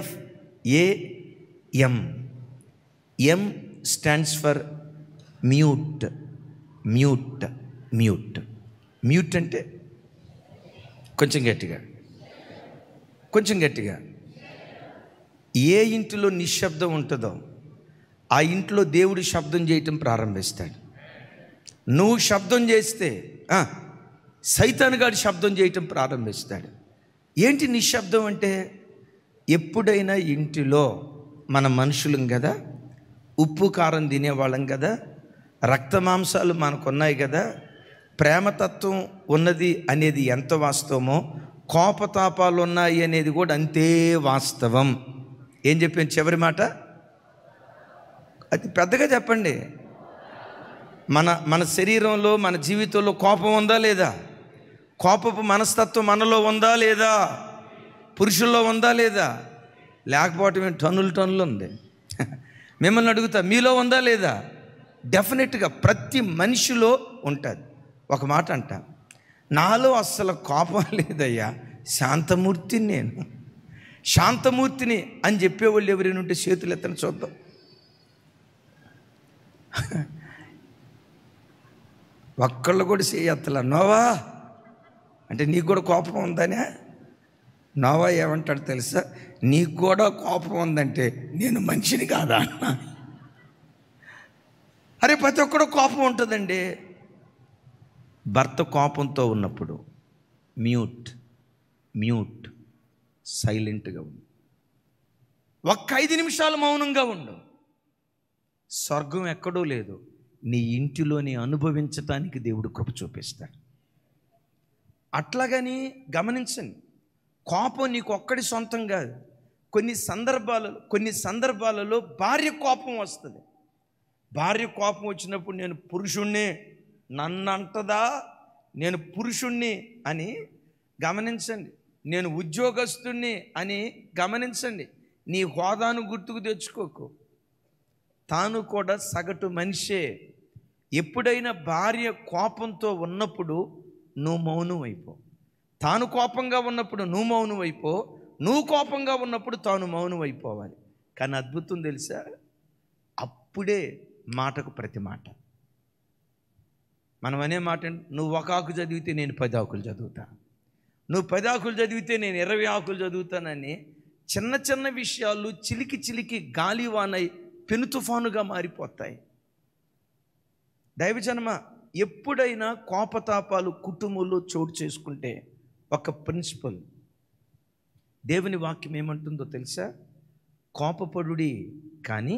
FAM, M stands for mute. Mute mute mute అంటే కొంచెం గట్టిగా, కొంచెం గట్టిగా. ఏ ఇంటిలో నిశ్శబ్దం ఉంటుందో ఆ ఇంట్లో దేవుడు శబ్దం చేయటం ప్రారంభిస్తాడు. నువ్వు శబ్దం చేస్తే సైతానుగాడు శబ్దం చేయటం ప్రారంభిస్తాడు. ఏంటి నిశ్శబ్దం అంటే? ఎప్పుడైనా ఇంటిలో మన మనుషులం కదా, ఉప్పు కారం తినేవాళ్ళం కదా, రక్త మాంసాలు మనకున్నాయి కదా, ప్రేమతత్వం ఉన్నది అనేది ఎంత వాస్తవమో కోపతాపాలు ఉన్నాయి అనేది కూడా అంతే వాస్తవం. ఏం చెప్పాను చివరి మాట? అది పెద్దగా చెప్పండి. మన శరీరంలో మన జీవితంలో కోపం ఉందా లేదా? కోపపు మనస్తత్వం మనలో ఉందా లేదా? పురుషుల్లో ఉందా లేదా? లేకపోవటం టన్నులు ఉంది. మిమ్మల్ని అడుగుతా, మీలో ఉందా లేదా? డెఫినెట్గా ప్రతి మనిషిలో ఉంటుంది. ఒక మాట అంట, నాలో అస్సలు కోపం లేదయ్యా, శాంతమూర్తిని, నేను శాంతమూర్తిని అని చెప్పేవాళ్ళు ఎవరైనా ఉంటే చేతులు ఎత్తని చూద్దాం. ఒక్కళ్ళు కూడా చేయత్తలా. నోవా అంటే నీకు కూడా కోపం ఉందనే? నోవా ఏమంటాడు తెలుసా? నీకు కూడా కోపం ఉందంటే నేను మనిషిని కాదా అన్న. అరే ప్రతి ఒక్కడు కోపం ఉంటుందండి. భర్త కోపంతో ఉన్నప్పుడు మ్యూట్ సైలెంట్గా ఉండు. ఒక్క 5 నిమిషాలు మౌనంగా ఉండు. స్వర్గం ఎక్కడో లేదు, నీ ఇంటిలోని అనుభవించటానికి దేవుడు కృప చూపిస్తాడు. అట్లాగని గమనించండి, కోపం నీకు ఒక్కడి సొంతం కాదు. కొన్ని సందర్భాలలో భార్య కోపం వస్తుంది. భార్య కోపం వచ్చినప్పుడు నేను పురుషుణ్ణి, నన్ను అంటదా, నేను పురుషుణ్ణి అని గమనించండి. నేను ఉద్యోగస్తుణ్ణి అని గమనించండి. నీ హోదాను గుర్తుకు తెచ్చుకోకు. తాను కూడా సగటు మనిషే. ఎప్పుడైనా భార్య కోపంతో ఉన్నప్పుడు నువ్వు మౌనం అయిపో. తాను కోపంగా ఉన్నప్పుడు నువ్వు మౌనం అయిపో. నువ్వు కోపంగా ఉన్నప్పుడు తాను మౌనం అయిపోవాలి. కానీ అద్భుతం తెలుసా? అప్పుడే మాటకు ప్రతి మాట. మనం అనే మాట, నువ్వు 1 ఆకు చదివితే నేను 10 ఆకులు చదువుతా, నువ్వు 10 ఆకులు చదివితే నేను 20 ఆకులు చదువుతానని చిన్న చిన్న విషయాలు చిలికి గాలివానై పెను తుఫానుగా మారిపోతాయి. దైవజనమ, ఎప్పుడైనా కోపతాపాలు కుటుంబంలో చోటు చేసుకుంటే ఒక ప్రిన్సిపల్, దేవుని వాక్యం ఏమంటుందో తెలుసా? కోపపడుడి కానీ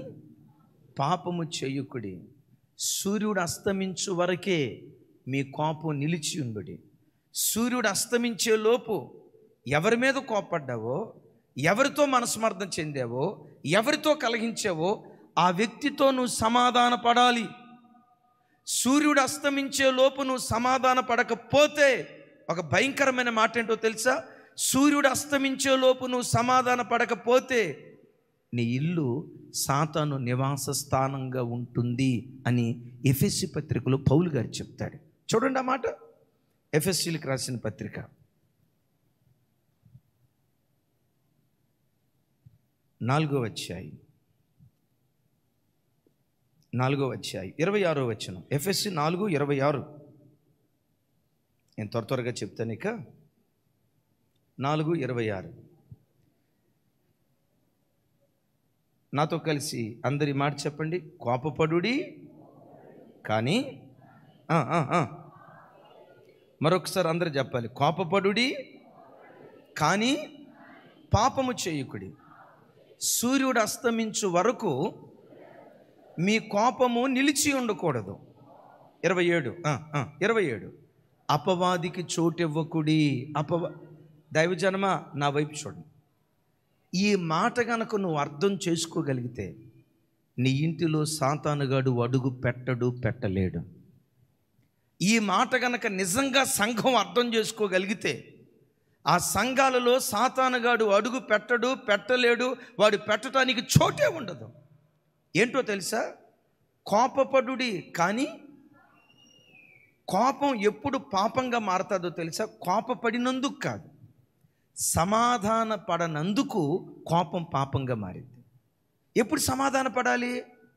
పాపము చేయుకుడి. సూర్యుడు అస్తమించు వరకే మీ కోపం నిలిచి ఉండుడి. సూర్యుడు అస్తమించే లోపు ఎవరి మీద కోపడ్డావో, ఎవరితో మనస్మర్థం చెందావో, ఎవరితో కలహించావో ఆ వ్యక్తితో నువ్వు సమాధాన పడాలి. సూర్యుడు అస్తమించే లోపు నువ్వు సమాధాన పడకపోతే, ఒక భయంకరమైన మాట ఏంటో తెలుసా? సూర్యుడు అస్తమించే లోపు నువ్వు సమాధాన పడకపోతే నీ ఇల్లు సాతాను నివాస స్థానంగా ఉంటుంది అని ఎఫెసీ పత్రికలో పౌలు గారు చెప్తాడు. చూడండి ఆ మాట, ఎఫెసీలకు రాసిన పత్రిక 4వ అధ్యాయం 26వ వచనం. ఎఫెసీ 4:26. నేను త్వరగా చెప్తాను. ఇక 4:26 నాతో కలిసి అందరి మాట చెప్పండి. కోపపడుడి కానీ, మరొకసారి అందరు చెప్పాలి. కోపపడుడి కానీ పాపము చేయకుడి. సూర్యుడు అస్తమించు వరకు మీ కోపము నిలిచి ఉండకూడదు. 27 అపవాదికి చోటివ్వకుడి. దైవజనమా, నా వైపు చూడండి. ఈ మాట కనుక నువ్వు అర్థం చేసుకోగలిగితే నీ ఇంటిలో సాతానుగాడు అడుగు పెట్టలేడు. ఈ మాట గనక నిజంగా సంఘం అర్థం చేసుకోగలిగితే ఆ సంఘాలలో సాతానుగాడు అడుగు పెట్టడు, పెట్టలేడు, వాడు పెట్టడానికి చోటే ఉండదు. ఏంటో తెలుసా? కోపపడుడి, కానీ కోపం ఎప్పుడు పాపంగా మారుతుందో తెలుసా? కోపపడినందుకు కాదు, సమాధాన పడనందుకు కోపం పాపంగా మారింది. ఎప్పుడు సమాధాన పడాలి?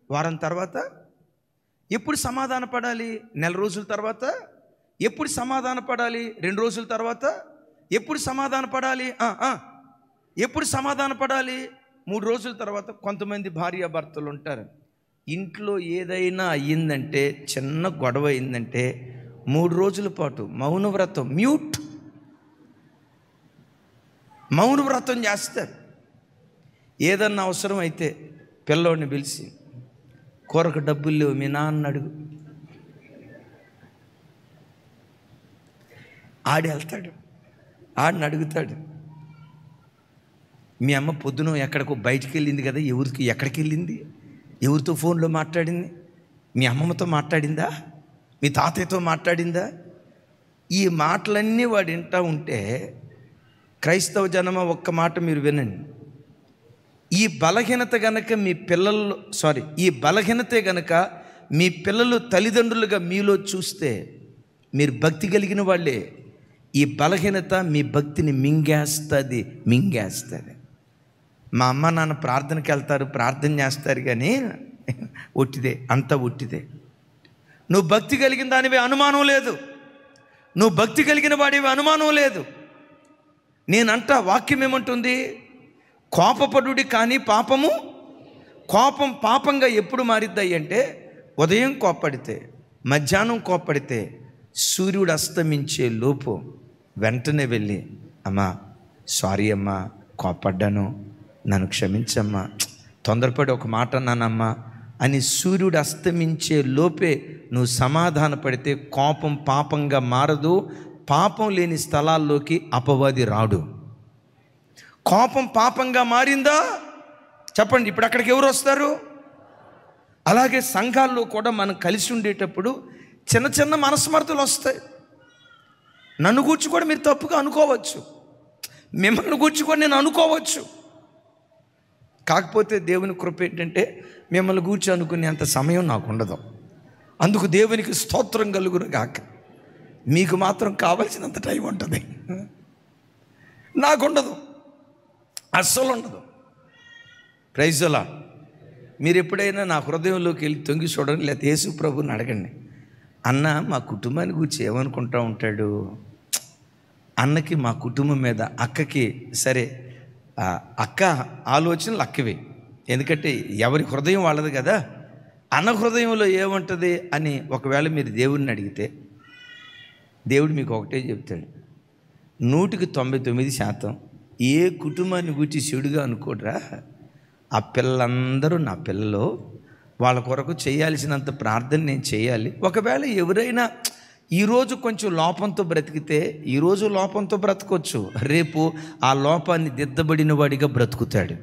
వారం తర్వాత. ఎప్పుడు సమాధాన పడాలి? నెల రోజుల తర్వాత. ఎప్పుడు సమాధాన పడాలి? 2 రోజుల తర్వాత. ఎప్పుడు సమాధాన పడాలి? ఎప్పుడు సమాధాన పడాలి? 3 రోజుల తర్వాత. కొంతమంది భార్యాభర్తలు ఉంటారు, ఇంట్లో ఏదైనా అయ్యిందంటే, చిన్న గొడవ అయిందంటే 3 రోజుల పాటు మౌనవ్రతం, మౌనవ్రతం చేస్తారు. ఏదన్నా అవసరం అయితే పిల్లోడిని పిలిచి, కూరకు డబ్బులు లేవు మీ నాన్న అడుగు, ఆడి వెళ్తాడు, ఆడిని అడుగుతాడు. మీ అమ్మ పొద్దున ఎక్కడికో బయటికి వెళ్ళింది కదా, ఎక్కడికి వెళ్ళింది? ఎవరితో ఫోన్లో మాట్లాడింది? మీ అమ్మమ్మతో మాట్లాడిందా? మీ తాతయ్యతో మాట్లాడిందా? ఈ మాటలన్నీ వాడు వింటూ ఉంటే, క్రైస్తవ జనమ ఒక్క మాట మీరు వినండి. ఈ బలహీనతే గనక మీ పిల్లలు తల్లిదండ్రులుగా మీలో చూస్తే, మీరు భక్తి కలిగిన వాళ్ళే. ఈ బలహీనత మీ భక్తిని మింగేస్తుంది. మా అమ్మ నాన్న ప్రార్థనకి వెళ్తారు, ప్రార్థన చేస్తారు, కానీ ఒట్టిదే, అంతా ఒట్టిదే. నువ్వు భక్తి కలిగిన దానివే అనుమానం లేదు, నువ్వు భక్తి కలిగిన వాడివి అనుమానం లేదు. నేనంట వాక్యం ఏమంటుంది? కోపపడుడి, కానీ కోపం పాపంగా ఎప్పుడు మారిద్దాయి అంటే, ఉదయం కోప్పడితే, మధ్యాహ్నం కోప్పడితే, సూర్యుడు అస్తమించే లోపు వెంటనే వెళ్ళి, అమ్మా సారీ అమ్మా, కోపడ్డాను, నన్ను క్షమించమ్మా, తొందరపడి ఒక మాట అన్నానమ్మా అని సూర్యుడు అస్తమించే లోపే నువ్వు సమాధాన పడితే కోపం పాపంగా మారదు. పాపం లేని స్థలాల్లోకి అపవాది రాడు. కోపం పాపంగా మారిందా? చెప్పండి, ఇప్పుడు అక్కడికి ఎవరు వస్తారు? అలాగే సంఘాల్లో కూడా మనం కలిసి ఉండేటప్పుడు చిన్న చిన్న మనస్మర్థలు వస్తాయి. నన్ను గూర్చి కూడా మీరు తప్పుగా అనుకోవచ్చు, మిమ్మల్ని గూర్చి కూడా నేను అనుకోవచ్చు. కాకపోతే దేవుని కృప ఏంటంటే, మిమ్మల్ని గూర్చి అనుకునే అంత సమయం నాకు ఉండదు. అందుకు దేవునికి స్తోత్రం కలుగును గాక. మీకు మాత్రం కావలసినంత టైం ఉంటుంది, నాకు ఉండదు, అస్సలు ఉండదు. Praise the lord. మీరు ఎప్పుడైనా నా హృదయంలోకి వెళ్ళి తొంగి చూడండి, లేకపోతే యేసు ప్రభుని అడగండి, అన్న మా కుటుంబాన్ని గురించి ఏమనుకుంటూ ఉంటాడు? అన్నకి మా కుటుంబం మీద, అక్కకి సరే అక్క ఆలోచనలు అక్కవే, ఎందుకంటే ఎవరి హృదయం వాళ్ళది కదా. అన్న హృదయంలో ఏముంటుంది అని ఒకవేళ మీరు దేవుడిని అడిగితే, దేవుడు మీకు ఒకటే చెప్తాడు, 199% ఏ కుటుంబాన్ని గురించి చెడుగా అనుకోడ్రా. ఆ పిల్లలందరూ నా పిల్లలు, వాళ్ళ కొరకు చేయాల్సినంత ప్రార్థన నేను చేయాలి. ఒకవేళ ఎవరైనా ఈరోజు కొంచెం లోపంతో బ్రతికితే, ఈరోజు లోపంతో బ్రతకొచ్చు, రేపు ఆ లోపాన్ని దిద్దబడిన వాడిగా బ్రతుకుతాడు.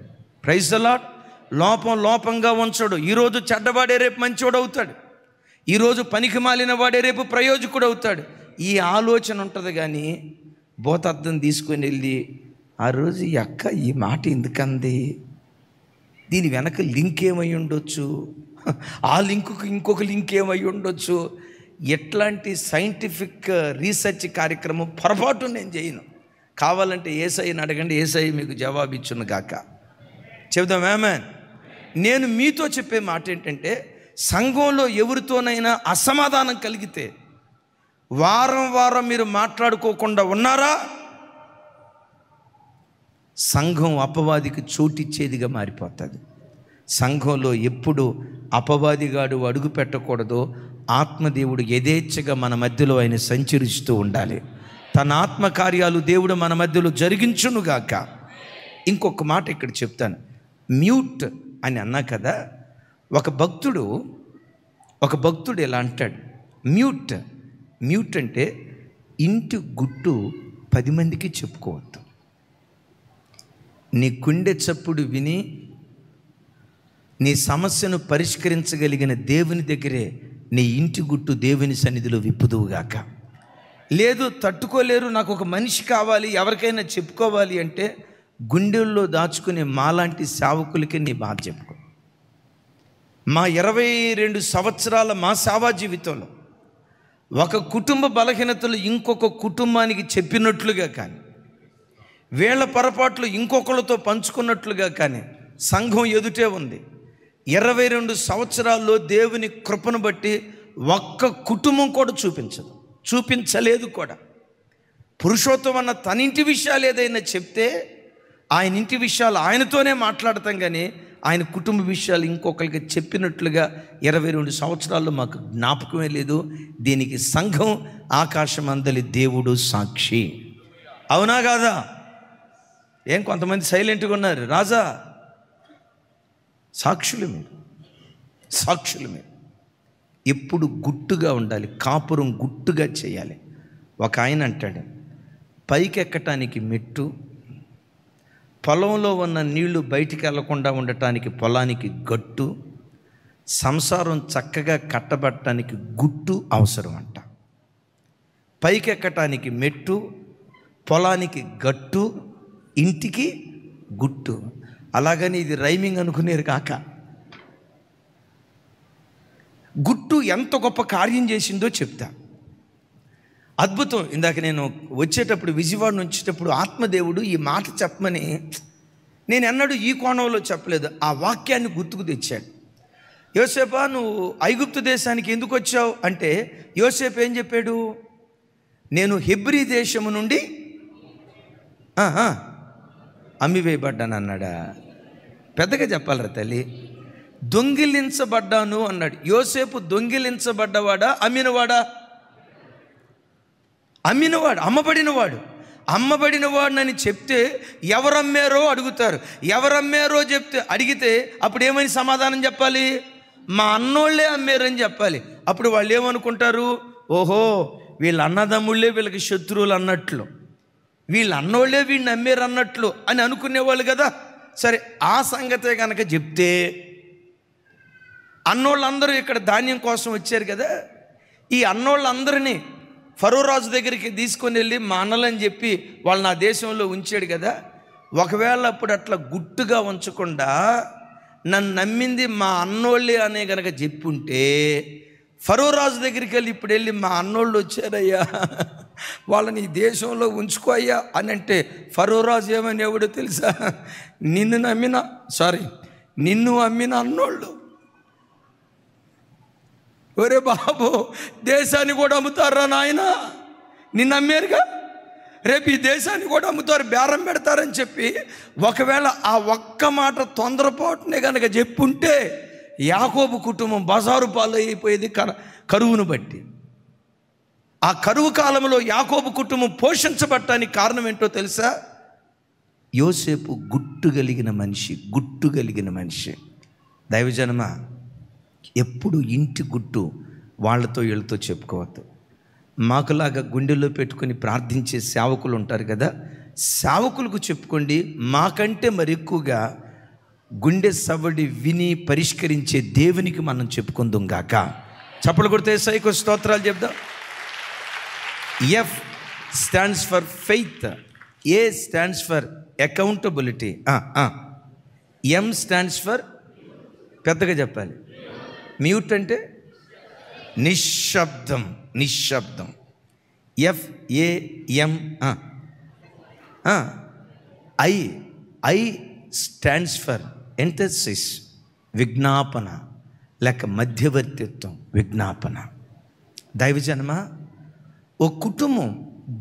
Praise the Lord. లోపంగా ఉంచడు. ఈరోజు చెడ్డవాడే రేపు మంచివాడు అవుతాడు. ఈరోజు పనికి మాలిన వాడే రేపు ప్రయోజకుడు అవుతాడు. ఈ ఆలోచన ఉంటుంది. కానీ భూతద్దం తీసుకొని వెళ్ళి, ఆ రోజు ఈ అక్క ఈ మాట ఎందుకంది, దీని వెనక లింక్ ఏమై ఉండొచ్చు, ఆ లింకుకి ఇంకొక లింక్ ఏమై ఉండొచ్చు, ఎట్లాంటి సైంటిఫిక్ రీసెర్చ్ కార్యక్రమం పొరపాటు నేను చేయను. కావాలంటే యేసయ్యని అడగండి, యేసయ్య మీకు జవాబిచ్చును గాక. చెబుదాం ఆమేన్. నేను మీతో చెప్పే మాట ఏంటంటే, సంఘంలో ఎవరితోనైనా అసమాధానం కలిగితే వారం మీరు మాట్లాడుకోకుండా ఉన్నారా, సంఘం అపవాదికి చోటిచ్చేదిగా మారిపోతుంది. సంఘంలో ఎప్పుడు అపవాదిగాడు అడుగు పెట్టకూడదో, ఆత్మదేవుడు యథేచ్ఛగా మన మధ్యలో ఆయన సంచరిస్తూ ఉండాలి. తన ఆత్మకార్యాలు దేవుడు మన మధ్యలో జరిగించునుగాక. ఇంకొక మాట ఇక్కడ చెప్తాను, మ్యూట్ అని అన్నా కదా. ఒక భక్తుడు ఇలా అంటాడు, మ్యూట్ అంటే ఇంటి గుట్టు 10 మందికి చెప్పుకోవద్దు. నీ గుండె చప్పుడు విని నీ సమస్యను పరిష్కరించగలిగిన దేవుని దగ్గరే నీ ఇంటి గుట్టు దేవుని సన్నిధిలో విప్పుదువుగాక. లేదు తట్టుకోలేరు, నాకు ఒక మనిషి కావాలి, ఎవరికైనా చెప్పుకోవాలి అంటే గుండెల్లో దాచుకునే మాలాంటి సేవకులకి నీ బాధ చెప్పుకో. మా 22 సంవత్సరాల మా సేవా జీవితంలో ఒక కుటుంబ బలహీనతలు ఇంకొక కుటుంబానికి చెప్పినట్లుగా కానీ, వీళ్ళ పొరపాట్లు ఇంకొకళ్ళతో పంచుకున్నట్లుగా కానీ సంఘం ఎదుటే ఉంది. 22 సంవత్సరాల్లో దేవుని కృపను బట్టి ఒక్క కుటుంబం కూడా చూపించలేదు కూడా. పురుషోత్తం అన్న తన ఇంటి విషయాలు ఏదైనా చెప్తే ఆయన ఇంటి విషయాలు ఆయనతోనే మాట్లాడతాం, కానీ ఆయన కుటుంబ విషయాలు ఇంకొకరికి చెప్పినట్లుగా 22 సంవత్సరాల్లో మాకు జ్ఞాపకమే లేదు. దీనికి సంఘం ఆకాశం అందలి దేవుడు సాక్షి. అవునా కాదా? ఏం కొంతమంది సైలెంట్గా ఉన్నారు? రాజా, సాక్షులు మీరు ఎప్పుడు గుట్టుగా ఉండాలి, కాపురం గుట్టుగా చేయాలి. ఒక ఆయన అంటాడు, పైకెక్కటానికి మెట్టు, పొలంలో ఉన్న నీళ్లు బయటికి వెళ్లకుండా ఉండటానికి పొలానికి గట్టు, సంసారం చక్కగా కట్టబడటానికి గుట్టు అవసరం అంట. పైకెక్కటానికి మెట్టు, పొలానికి గట్టు, ఇంటికి గుట్టు. అలాగని ఇది రైమింగ్ అనుకునేరు కాక, గుట్టు ఎంత గొప్ప కార్యం చేసిందో చెప్తా. అద్భుతం. ఇందాక నేను వచ్చేటప్పుడు, విజయవాడ నుంచి వచ్చేటప్పుడు ఆత్మదేవుడు ఈ మాట చెప్పమని నేను ఎన్నడూ ఈ కోణంలో చెప్పలేదు, ఆ వాక్యాన్ని గుర్తుకు తెచ్చాడు. యోసేపా, నువ్వు ఐగుప్తు దేశానికి ఎందుకు వచ్చావు అంటే యోసేపు ఏం చెప్పాడు? నేను హెబ్రీ దేశము నుండి అమ్మివేయబడ్డాను అన్నాడా? పెద్దగా చెప్పాలరా తల్లి. దొంగిలించబడ్డాను అన్నాడు. యోసేపు దొంగిలించబడ్డవాడా, అమ్మినవాడా? అమ్మినవాడు, అమ్మబడినవాడినని చెప్తే ఎవరమ్మారో అడుగుతారు. ఎవరమ్మారో అడిగితే అప్పుడు ఏమని సమాధానం చెప్పాలి? మా అన్నోళ్ళే అమ్మారని చెప్పాలి. అప్పుడు వాళ్ళు ఏమనుకుంటారు? ఓహో, వీళ్ళ అన్నదమ్ముళ్ళే వీళ్ళకి శత్రువులు అన్నట్లు, వీళ్ళ అన్నోళ్ళే వీడిని అమ్మారు అన్నట్లు అని అనుకునేవాళ్ళు కదా. సరే, ఆ సంగతే కనుక చెప్తే అన్నోళ్ళందరూ ఇక్కడ ధాన్యం కోసం వచ్చారు కదా, ఈ అన్నోళ్ళందరినీ ఫరో రాజు దగ్గరికి తీసుకొని వెళ్ళి మా అన్నలని చెప్పి వాళ్ళు నా దేశంలో ఉంచాడు కదా. ఒకవేళ అప్పుడు అట్లా గుట్టుగా ఉంచకుండా నన్ను నమ్మింది మా అన్నోళ్ళే అనే కనుక చెప్పుంటే ఫరో రాజు దగ్గరికి వెళ్ళి మా అన్నోళ్ళు వచ్చారయ్యా, వాళ్ళని ఈ దేశంలో ఉంచుకో అయ్యా అని అంటే ఫరో రాజు ఏమనేవాడో తెలుసా? నిన్ను అమ్మిన అన్నోళ్ళు, ఒరే బాబు, దేశాన్ని కూడా అమ్ముతారా నాయన, నిన్ను అమ్మారుగా, రేపు ఈ దేశాన్ని కూడా అమ్ముతారు, బేరం పెడతారని చెప్పి ఒకవేళ ఆ ఒక్క మాట తొందరపాటునే కనుక చెప్పుంటే యాకోబు కుటుంబం బజారు పాలు అయిపోయేది కరువును బట్టి. ఆ కరువు కాలంలో యాకోబు కుటుంబం పోషించబడటానికి కారణం ఏంటో తెలుసా? యోసేపు గుట్టు కలిగిన మనిషి. దైవజనమా, ఎప్పుడు ఇంటి గుట్టు వాళ్ళతో వీళ్ళతో చెప్పుకోవద్దు. మాకులాగా గుండెల్లో పెట్టుకుని ప్రార్థించే సేవకులు ఉంటారు కదా, సేవకులకు చెప్పుకోండి. మాకంటే మరి ఎక్కువగా గుండె సవడి విని పరిష్కరించే దేవునికి మనం చెప్పుకుందాం గాక. చప్పలు కొడితే సైకో స్తోత్రాలు చెప్దాం. F stands for faith, A stands for accountability, M stands for, పెద్దగా చెప్పాలి, మ్యూట్ అంటే నిశ్శబ్దం. FAM. I స్టాండ్స్ ఫర్ ఎంథసిస్, విజ్ఞాపన లేక మధ్యవర్తిత్వం, విజ్ఞాపన. దైవజనమ, ఓ కుటుంబం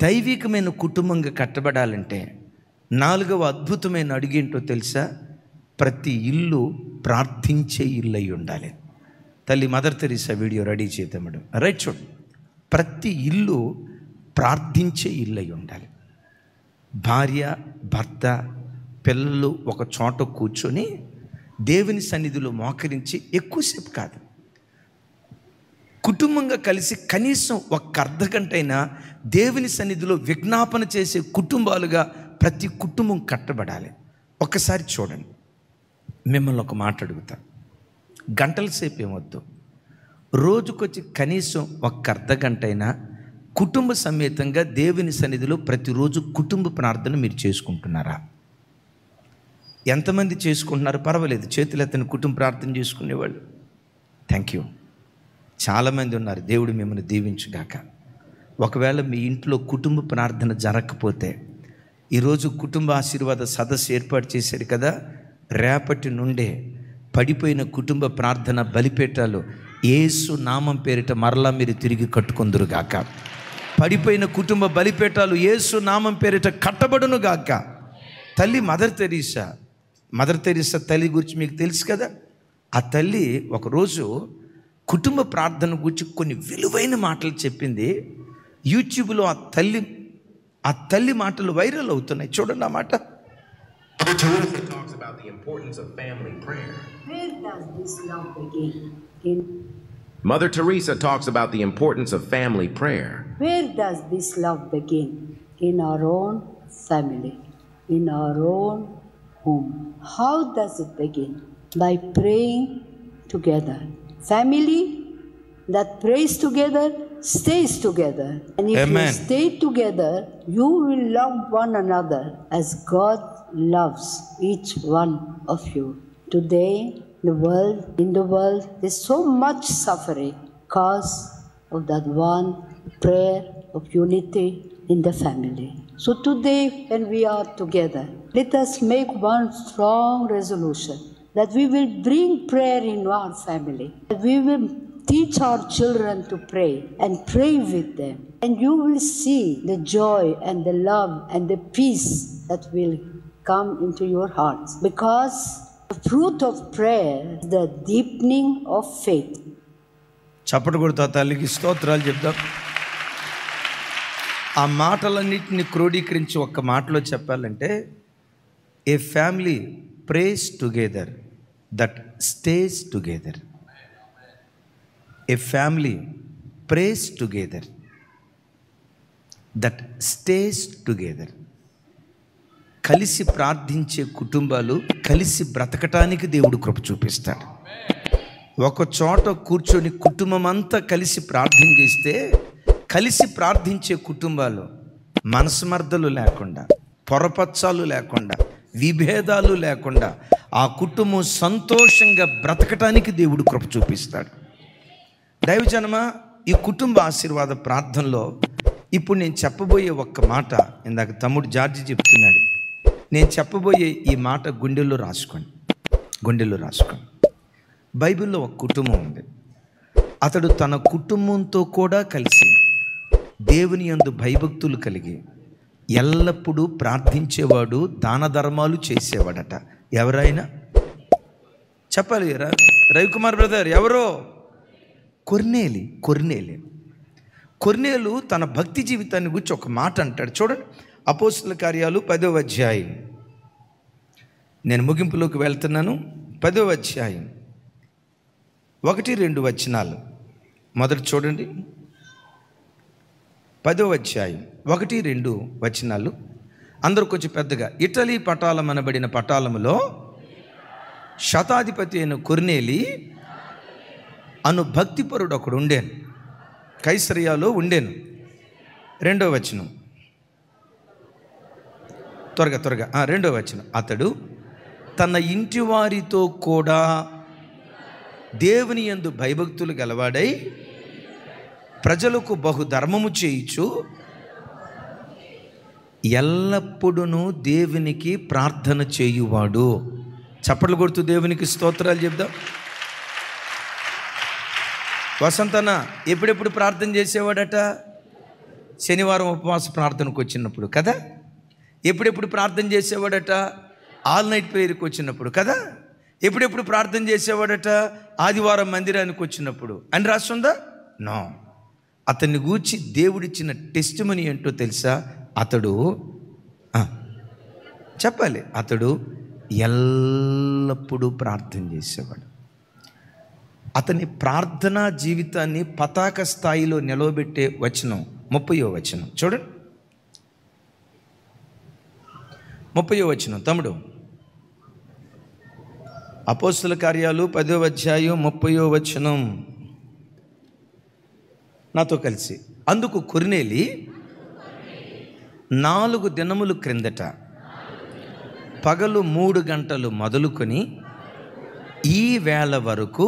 దైవికమైన కుటుంబంగా కట్టబడాలంటే 4వ అద్భుతమైన అడుగేంటో తెలుసా? ప్రతి ఇల్లు ప్రార్థించే ఇల్లు అయి ఉండాలి. తల్లి మదర్ తెరీసా వీడియో రెడీ చేద్దామడు, రైట్ చూడండి. ప్రతి ఇల్లు ప్రార్థించే ఇల్లు అయి ఉండాలి. భార్య, భర్త, పిల్లలు ఒక చోట కూర్చొని దేవుని సన్నిధిలో మోకరించి ఎక్కువసేపు కాదు, కుటుంబంగా కలిసి కనీసం ఒక అర్ధగంట అయినా దేవుని సన్నిధిలో విజ్ఞాపన చేసే కుటుంబాలుగా ప్రతి కుటుంబం కట్టబడాలి. ఒక్కసారి చూడండి, మిమ్మల్ని ఒక మాట అడుగుతా, గంటల సేపు ఏమొద్దు, రోజుకొచ్చి కనీసం ఒక్క అర్ధగంట అయినా కుటుంబ సమేతంగా దేవుని సన్నిధిలో ప్రతిరోజు కుటుంబ ప్రార్థన మీరు చేసుకుంటున్నారా? ఎంతమంది చేసుకుంటున్నారు? పర్వాలేదు, చేతులెత్తని కుటుంబ ప్రార్థన చేసుకునేవాళ్ళు. Thank you. చాలామంది ఉన్నారు. దేవుడు మిమ్మల్ని దీవించుగాక. ఒకవేళ మీ ఇంట్లో కుటుంబ ప్రార్థన జరగకపోతే ఈరోజు కుటుంబ ఆశీర్వాద సదస్సు ఏర్పాటు చేశాడు కదా, రేపటి నుండే పడిపోయిన కుటుంబ ప్రార్థన బలిపీఠాలు యేసు నామం పేరిట మరలా మీరు తిరిగి కట్టుకొందురుగాక. పడిపోయిన కుటుంబ బలిపీఠాలు యేసు నామం పేరిట కట్టబడునుగాక. తల్లి మదర్ తెరీసా తల్లి గురించి మీకు తెలుసు కదా. ఆ తల్లి ఒకరోజు కుటుంబ ప్రార్థన గురించి కొన్ని విలువైన మాటలు చెప్పింది. యూట్యూబ్లో ఆ తల్లి మాటలు వైరల్ అవుతున్నాయి. చూడండి ఆ మాట. Mother Teresa talks about the importance of family prayer. Where does this love begin? Mother Teresa talks about the importance of family prayer. Where does this love begin? In our own family, in our own home. How does it begin? By praying together. Family that prays together stays together. And if Amen. you stay together, you will love one another as God loves each one of you. Today, in the world, there's so much suffering because of that one prayer of unity in the family. So today, when we are together, let us make one strong resolution that we will bring prayer in our family, that we will teach our children to pray and pray with them, and you will see the joy and the love and the peace that will come into your hearts, because the fruit of prayer is the deepening of faith. చప్పటి కొడుతా తల్లికి స్తోత్రాలు చెప్తాం. ఆ మాటలన్నింటినీ క్రోడీకరించి ఒక్క మాటలో చెప్పాలంటే, a family prays together that stays together. A family prays together that stays together. కలిసి ప్రార్థించే కుటుంబాలు కలిసి బ్రతకటానికి దేవుడు కృప చూపిస్తాడు. ఒక చోట కూర్చొని కుటుంబం అంతా కలిసి ప్రార్థన చేస్తే, కలిసి ప్రార్థించే కుటుంబాలు మనస్మర్ధలు లేకుండా, పొరపచ్చాలు లేకుండా, విభేదాలు లేకుండా ఆ కుటుంబం సంతోషంగా బ్రతకటానికి దేవుడు కృప చూపిస్తాడు. దైవజనమా, ఈ కుటుంబ ఆశీర్వాద ప్రార్థనలో ఇప్పుడు నేను చెప్పబోయే ఒక్క మాట, ఇందాక తమ్ముడు జార్జి చెప్తున్నాడు, నేను చెప్పబోయే ఈ మాట గుండెల్లో రాసుకోండి. బైబిల్లో ఒక కుటుంబం ఉంది. అతడు తన కుటుంబంతో కూడా కలిసి దేవుని యందు భయభక్తులు కలిగి ఎల్లప్పుడూ ప్రార్థించేవాడు, దాన ధర్మాలు చేసేవాడట. ఎవరైనా చెప్పాలి. రవికుమార్ బ్రదర్ ఎవరో? కొర్నేలు తన భక్తి జీవితాన్ని గురించి ఒక మాట అంటాడు. చూడండి, అపోస్తల కార్యాలు 10వ అధ్యాయం. నేను ముగింపులోకి వెళ్తున్నాను. 10వ అధ్యాయం 1-2 వచనాలు మొదట చూడండి. 10వ అధ్యాయం 1-2 వచనాలు. అందరూ కొంచెం పెద్దగా. ఇటలీ పటాలం అనబడిన పటాలములో శతాధిపతి అయిన కొర్నేలి అను భక్తిపరుడు ఒకడు ఉండేను, కైసరియాలో ఉండేను. 2వ వచనం, త్వరగా 2వ వచనం. అతడు తన ఇంటి వారితో కూడా దేవుని యందు భయభక్తులు గలవాడై ప్రజలకు బహుధర్మము చేయుచు ఎల్లప్పుడూ దేవునికి ప్రార్థన చేయువాడు. చప్పట్లు కొడుతూ దేవునికి స్తోత్రాలు చెప్దాం. వసంతన ఎప్పుడెప్పుడు ప్రార్థన చేసేవాడట? శనివారం ఉపవాస ప్రార్థనకు వచ్చినప్పుడు కదా. ఎప్పుడెప్పుడు ప్రార్థన చేసేవాడట? ఆల్ నైట్ ప్రేయర్కి వచ్చినప్పుడు కదా. ఎప్పుడెప్పుడు ప్రార్థన చేసేవాడట? ఆదివారం మందిరానికి వచ్చినప్పుడు అని రాస్తుందా? నో. అతన్ని గూర్చి దేవుడిచ్చిన టెస్టిమనీ ఏంటో తెలుసా? అతడు చెప్పాలి, అతడు ఎల్లప్పుడూ ప్రార్థన చేసేవాడు. అతని ప్రార్థనా జీవితాన్ని పతాక స్థాయిలో నిలవబెట్టే వచనం 30వ వచనం చూడండి. 30వ వచనం తమ్ముడు. అపోస్తల కార్యాలు 10వ అధ్యాయం 30వ వచనం. నాతో కలిసి. అందుకు కొర్నేలి 4 దినములు క్రిందట పగలు 3 గంటలు మొదలుకొని ఈ వేళ వరకు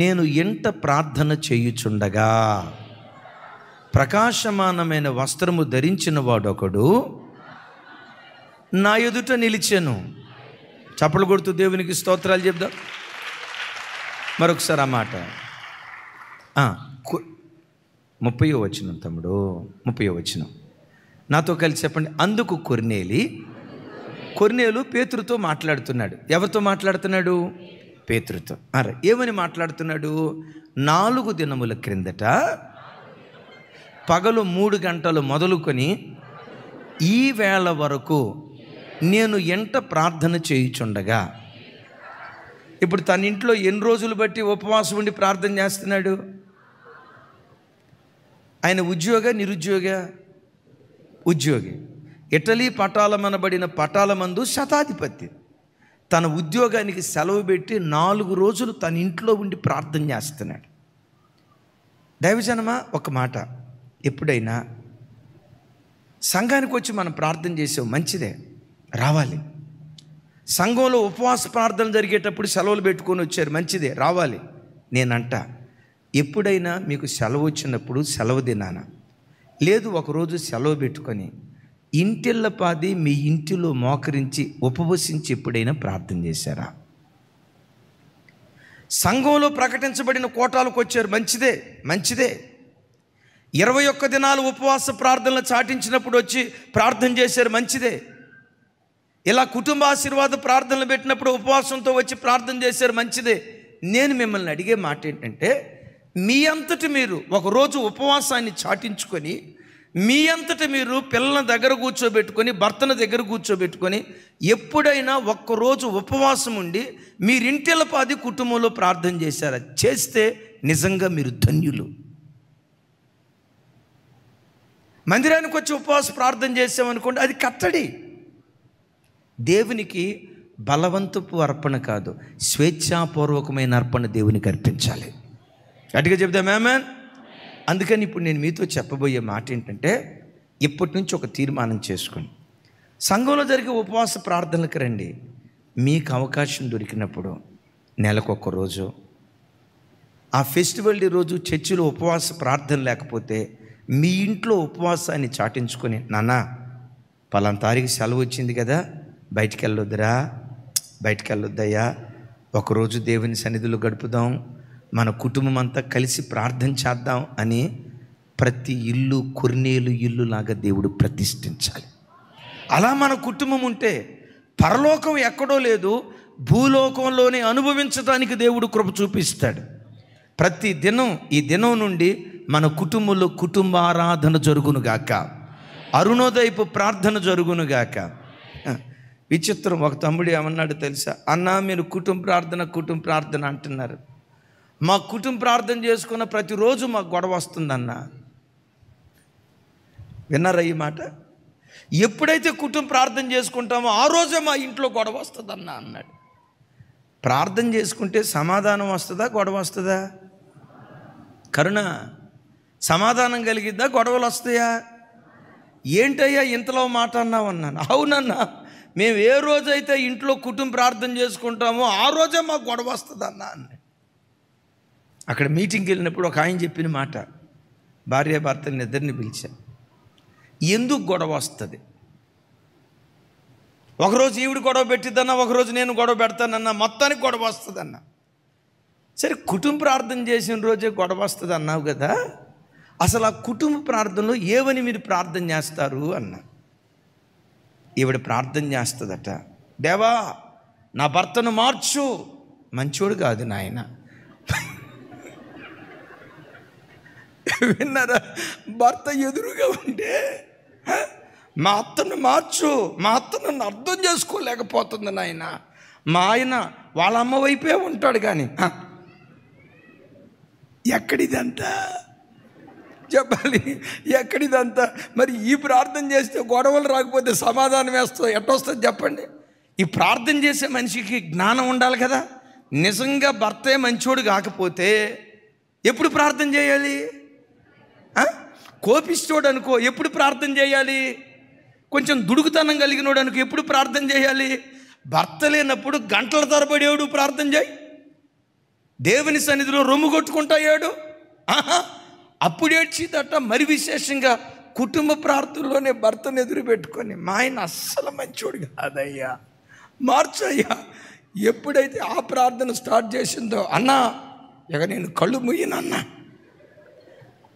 నేను ఇంట ప్రార్థన చేయుచుండగా ప్రకాశమానమైన వస్త్రము ధరించిన వాడొకడు నా ఎదుట నిలిచాను. చప్పలు కొడుతూ దేవునికి స్తోత్రాలు చెప్దాం. మరొకసారి ఆ మాట 30వ వచనం తమ్ముడు, 30వ వచనం నాతో కలిసి చెప్పండి. అందుకు కొర్నేలు పేతురుతో మాట్లాడుతున్నాడు. ఎవరితో మాట్లాడుతున్నాడు? పేతురుతో. అరే ఏమని మాట్లాడుతున్నాడు? 4 దినముల క్రిందట పగలు 3 గంటలు మొదలుకొని ఈ వేళ వరకు నేను ఎంట ప్రార్థన చేయుచుండగా. ఇప్పుడు తన ఇంట్లో ఎన్ని రోజులు బట్టి ఉపవాసం ఉండి ప్రార్థన చేస్తున్నాడు? ఆయన ఉద్యోగి. ఇటలీ పటాలమనబడిన పటాలమందు శతాధిపతి. తన ఉద్యోగానికి సెలవు పెట్టి 4 రోజులు తన ఇంట్లో ఉండి ప్రార్థన చేస్తున్నాడు. దైవజనమా, ఒక మాట, ఎప్పుడైనా సంఘానికి వచ్చి మనం ప్రార్థన చేసాం, మంచిదే, రావాలి. సంఘంలో ఉపవాస ప్రార్థన జరిగేటప్పుడు సెలవులు పెట్టుకొని వచ్చారు, మంచిదే, రావాలి. నేనంట, ఎప్పుడైనా మీకు సెలవు వచ్చినప్పుడు సెలవు దినాన లేదు, ఒకరోజు సెలవు పెట్టుకొని ఇంటిల్లపాది మీ ఇంటిలో మోకరించి ఉపవసించి ఎప్పుడైనా ప్రార్థన చేశారా? సంఘంలో ప్రకటించబడిన కోటాలకు వచ్చారు, మంచిదే. 21 దినాలు ఉపవాస ప్రార్థనలు చాటించినప్పుడు వచ్చి ప్రార్థన చేశారు, మంచిదే. ఇలా కుటుంబ ఆశీర్వాద ప్రార్థనలు పెట్టినప్పుడు ఉపవాసంతో వచ్చి ప్రార్థన చేశారు, మంచిదే. నేను మిమ్మల్ని అడిగే మాట ఏంటంటే, మీ అంతటి మీరు ఒకరోజు ఉపవాసాన్ని చాటించుకొని, మీ అంతటి మీరు పిల్లల దగ్గర కూర్చోబెట్టుకొని, భర్తన దగ్గర కూర్చోబెట్టుకొని ఎప్పుడైనా ఒక్కరోజు ఉపవాసం ఉండి మీరింటిల్లపాది కుటుంబంలో ప్రార్థన చేశారా? చేస్తే నిజంగా మీరు ధన్యులు. మందిరానికి వచ్చి ఉపవాస ప్రార్థన చేసామనుకోండి, అది కట్టడి. దేవునికి బలవంతపు అర్పణ కాదు, స్వేచ్ఛాపూర్వకమైన అర్పణ దేవునికి అర్పించాలి. గట్టిగా చెప్దాం ఆమేన్. అందుకని ఇప్పుడు నేను మీతో చెప్పబోయే మాట ఏంటంటే, ఇప్పటి నుంచి ఒక తీర్మానం చేసుకోండి. సంఘంలో జరిగే ఉపవాస ప్రార్థనలకు రండి. మీకు అవకాశం దొరికినప్పుడు నెలకొక రోజు, ఆ ఫెస్టివల్ డే రోజు చర్చిలో ఉపవాస ప్రార్థన లేకపోతే మీ ఇంట్లో ఉపవాసాన్ని చాటించుకొని, నాన్న పలానా తారీఖు సెలవు వచ్చింది కదా, బయటికి వెళ్ళొద్దయ్యా, ఒకరోజు దేవుని సన్నిధిలో గడుపుదాం, మన కుటుంబం అంతా కలిసి ప్రార్థన చేద్దాం అని ప్రతి ఇల్లు కొర్నేలు ఇల్లు లాగా దేవుడు ప్రతిష్ఠించాలి. అలా మన కుటుంబం ఉంటే పరలోకం ఎక్కడో లేదు, భూలోకంలోనే అనుభవించడానికి దేవుడు కృప చూపిస్తాడు. ప్రతి దినం, ఈ దినం నుండి మన కుటుంబంలో కుటుంబ ఆరాధన జరుగునుగాక, అరుణోదయపు ప్రార్థన జరుగునుగాక. విచిత్రం, ఒక తమ్ముడు ఏమన్నాడు తెలుసా? అన్నా, మీరు కుటుంబ ప్రార్థన అంటున్నారు, మా కుటుంబ ప్రార్థన చేసుకున్న ప్రతిరోజు మాకు గొడవ వస్తుందన్న. విన్నారా ఈ మాట? ఎప్పుడైతే కుటుంబ ప్రార్థన చేసుకుంటామో ఆ రోజే మా ఇంట్లో గొడవ వస్తుందన్న అన్నాడు. ప్రార్థన చేసుకుంటే సమాధానం వస్తుందా, గొడవ వస్తుందా? కరుణ, సమాధానం కలిగిద్దా, గొడవలు వస్తాయా? ఏంటయ్యా ఇంతలో మాట అన్నావు అన్నాను. అవునన్నా, మేము ఏ రోజైతే ఇంట్లో కుటుంబ ప్రార్థన చేసుకుంటామో ఆ రోజే మాకు గొడవ వస్తుందన్నా అన్నాడు. అక్కడ మీటింగ్కి వెళ్ళినప్పుడు ఒక ఆయన చెప్పిన మాట, భార్యాభర్తలను ఇద్దరిని పిలిచా, ఎందుకు గొడవ వస్తుంది? ఒకరోజు ఈవిడ గొడవ పెట్టిద్దన్నా, ఒకరోజు నేను గొడవ పెడతానన్నా, మొత్తానికి గొడవ వస్తుందన్నా. సరే, కుటుంబ ప్రార్థన చేసిన రోజే గొడవ వస్తుంది అన్నావు కదా, అసలు ఆ కుటుంబ ప్రార్థనలో ఏమని మీరు ప్రార్థన చేస్తారు అన్నా. ఈవిడ ప్రార్థన చేస్తుందట, దేవా నా భర్తను మార్చు. మంచోడు కాదు నాయన. విన్నారా? భర్త ఎదురుగా ఉంటే మా అత్తను మార్చు, మా అత్త నన్ను అర్థం చేసుకోలేకపోతుంది నాయన. మా ఆయన వాళ్ళ అమ్మ వైపే ఉంటాడు, కానీ ఎక్కడిదంతా చెప్పాలి, ఎక్కడిదంతా. మరి ఈ ప్రార్థన చేస్తే గొడవలు రాకపోతే సమాధానం వేస్తా ఎట్టొస్తుంది చెప్పండి? ఈ ప్రార్థన చేసే మనిషికి జ్ఞానం ఉండాలి కదా. నిజంగా భర్తే మంచోడు కాకపోతే ఎప్పుడు ప్రార్థన చేయాలి? కోపిస్తోడు అనుకో ఎప్పుడు ప్రార్థన చేయాలి? కొంచెం దుడుకుతనం కలిగినోడు అనుకో ఎప్పుడు ప్రార్థన చేయాలి? భర్త లేనప్పుడు గంటల తరబడేవాడు ప్రార్థన చేయి. దేవుని సన్నిధిలో రొమ్ము కొట్టుకుంటాయాడు, అప్పుడు ఏడ్చిదట. మరి విశేషంగా కుటుంబ ప్రార్థనలోనే భర్తను ఎదురు పెట్టుకొని, మా ఆయన అస్సలు మంచోడు కాదయ్యా, మార్చయ్యా. ఎప్పుడైతే ఆ ప్రార్థన స్టార్ట్ చేసిందో, అన్నా ఇక నేను కళ్ళు ముయ్యనన్నా,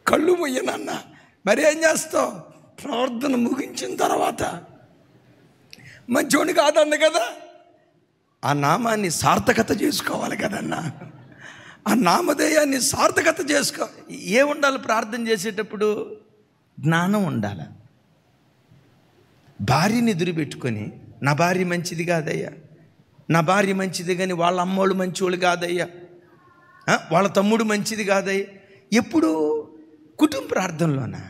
కళ్ళు ముయ్యనన్నా. మరి ఏం చేస్తావు? ప్రార్థన ముగించిన తర్వాత మంచోడు కాదన్న కదా, ఆ నామాన్ని సార్థకత చేసుకోవాలి కదన్నా, ఆ నామధేయాన్ని సార్థకత చేసుకో. ఏముండాలి ప్రార్థన చేసేటప్పుడు? జ్ఞానం ఉండాలి. భార్యని ఎదురు పెట్టుకొని, నా భార్య మంచిది కాదయ్యా, నా భార్య మంచిది కానీ వాళ్ళ అమ్మోళ్ళు మంచోళ్ళు కాదయ్యా, వాళ్ళ తమ్ముడు మంచిది కాదయ్యా. ఎప్పుడు? కుటుంబ ప్రార్థనలోనా?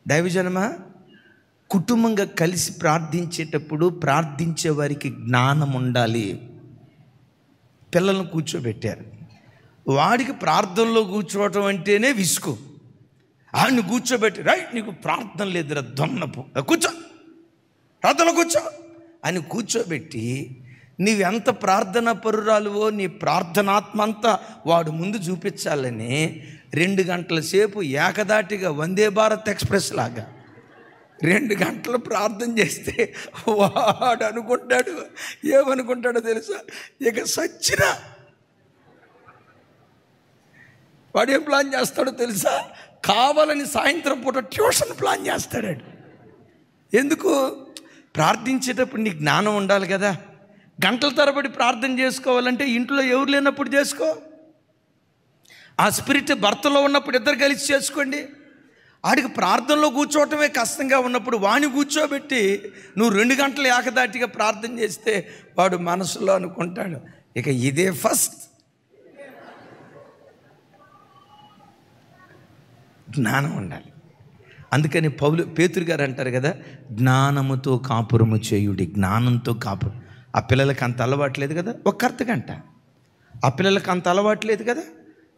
దైవజనమా, కుటుంబంగా కలిసి ప్రార్థించేటప్పుడు ప్రార్థించే వారికి జ్ఞానం ఉండాలి. పిల్లలను కూర్చోబెట్టారు, వాడికి ప్రార్థనలో కూర్చోవటం అంటేనే విసుగు. ఆడిని కూర్చోబెట్టి, రైట్ నీకు ప్రార్థన లేదురా దొన్నపు, కూర్చో, ప్రార్థన కూర్చో అని కూర్చోబెట్టి, నీవెంత ప్రార్థన పరురాలువో నీ ప్రార్థనాత్మ అంతా వాడు ముందు చూపించాలని 2 గంటల సేపు ఏకదాటిగా వందే భారత్ ఎక్స్ప్రెస్ లాగా 2 గంటలు ప్రార్థన చేస్తే వాడు అనుకుంటాడు, ఏమనుకుంటాడో తెలుసా? ఇక సచ్చినా వాడు ఏం ప్లాన్ చేస్తాడో తెలుసా? కావాలని సాయంత్రం పూట ట్యూషన్ ప్లాన్ చేస్తాడు. ఎందుకు? ప్రార్థించేటప్పుడు నీకు జ్ఞానం ఉండాలి కదా. గంటల తరబడి ప్రార్థన చేసుకోవాలంటే ఇంట్లో ఎవరు లేనప్పుడు చేసుకో. ఆ స్పిరిట్ భర్తలో ఉన్నప్పుడు ఇద్దరు కలిసి చేసుకోండి. ఆడికి ప్రార్థనలో కూర్చోవటమే కష్టంగా ఉన్నప్పుడు వాణ్ణి కూర్చోబెట్టి నువ్వు 2 గంటలు ఏకదాటిగా ప్రార్థన చేస్తే వాడు మనసులో అనుకుంటాడు, ఇక ఇదే ఫస్ట్. జ్ఞానం ఉండాలి. అందుకని పేతురు గారు అంటారు కదా, జ్ఞానముతో కాపురము చేయుడి. జ్ఞానంతో కాపురం. ఆ పిల్లలకి అంత అలవాట్లేదు కదా, ఒక అర్ధగంట. ఆ పిల్లలకి అంత అలవాట్లేదు కదా,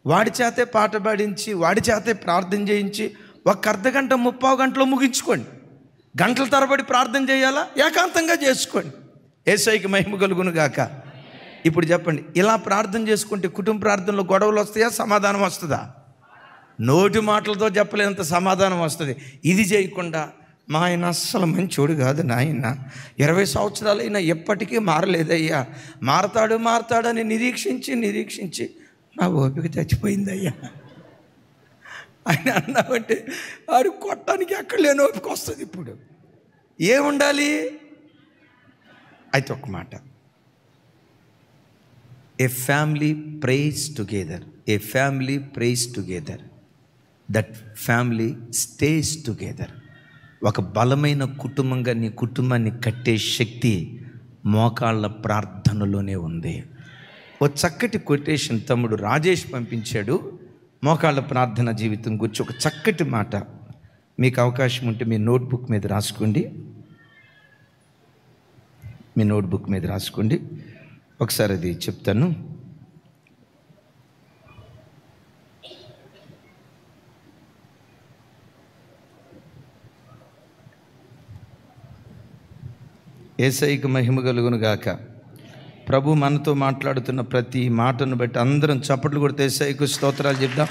వాడి చేతే పాట పాడించి, వాడి చేతే ప్రార్థన చేయించి ఒక అర్ధగంట 30 గంటలో ముగించుకోండి. గంటల తరబడి ప్రార్థన చేయాలా? ఏకాంతంగా చేసుకోండి. యేసయ్యకి మహిమ కలుగును గాక. ఇప్పుడు చెప్పండి, ఇలా ప్రార్థన చేసుకుంటే కుటుంబ ప్రార్థనలో గొడవలు వస్తాయా, సమాధానం వస్తుందా? నోటి మాటలతో చెప్పలేనంత సమాధానం వస్తుంది. ఇది చేయకుండా, మా ఆయన అస్సలు మంచోడు కాదు నాయన, 20 సంవత్సరాలైనా ఎప్పటికీ మారలేదయ్యా, మారతాడని నిరీక్షించి నా ఓపిక చచ్చిపోయిందయ్యా ఆయన అన్నామంటే వాడు కొట్టడానికి ఎక్కడ లేని ఓపిక వస్తుంది. ఇప్పుడు ఏముండాలి? అయితే ఒక మాట, a family prays together, a family prays together, that family stays together. ఒక బలమైన కుటుంబంగా నీ కుటుంబాన్ని కట్టే శక్తి మోకాళ్ళ ప్రార్థనలోనే ఉంది. ఓ చక్కటి కొటేషన్ తమ్ముడు రాజేష్ పంపించాడు మోకాళ్ళ ప్రార్థన జీవితం గురించి. ఒక చక్కటి మాట, మీకు అవకాశం ఉంటే మీ నోట్బుక్ మీద రాసుకోండి, మీ నోట్బుక్ మీద రాసుకోండి. ఒకసారి అది చెప్తాను. యేసయ్యకి మహిమ కలుగును గాక. ప్రభు మనతో మాట్లాడుతున్న ప్రతి మాటను బట్టి అందరం చప్పట్లు కొడితే యేసయ్యకు స్తోత్రాలు చెప్దాం.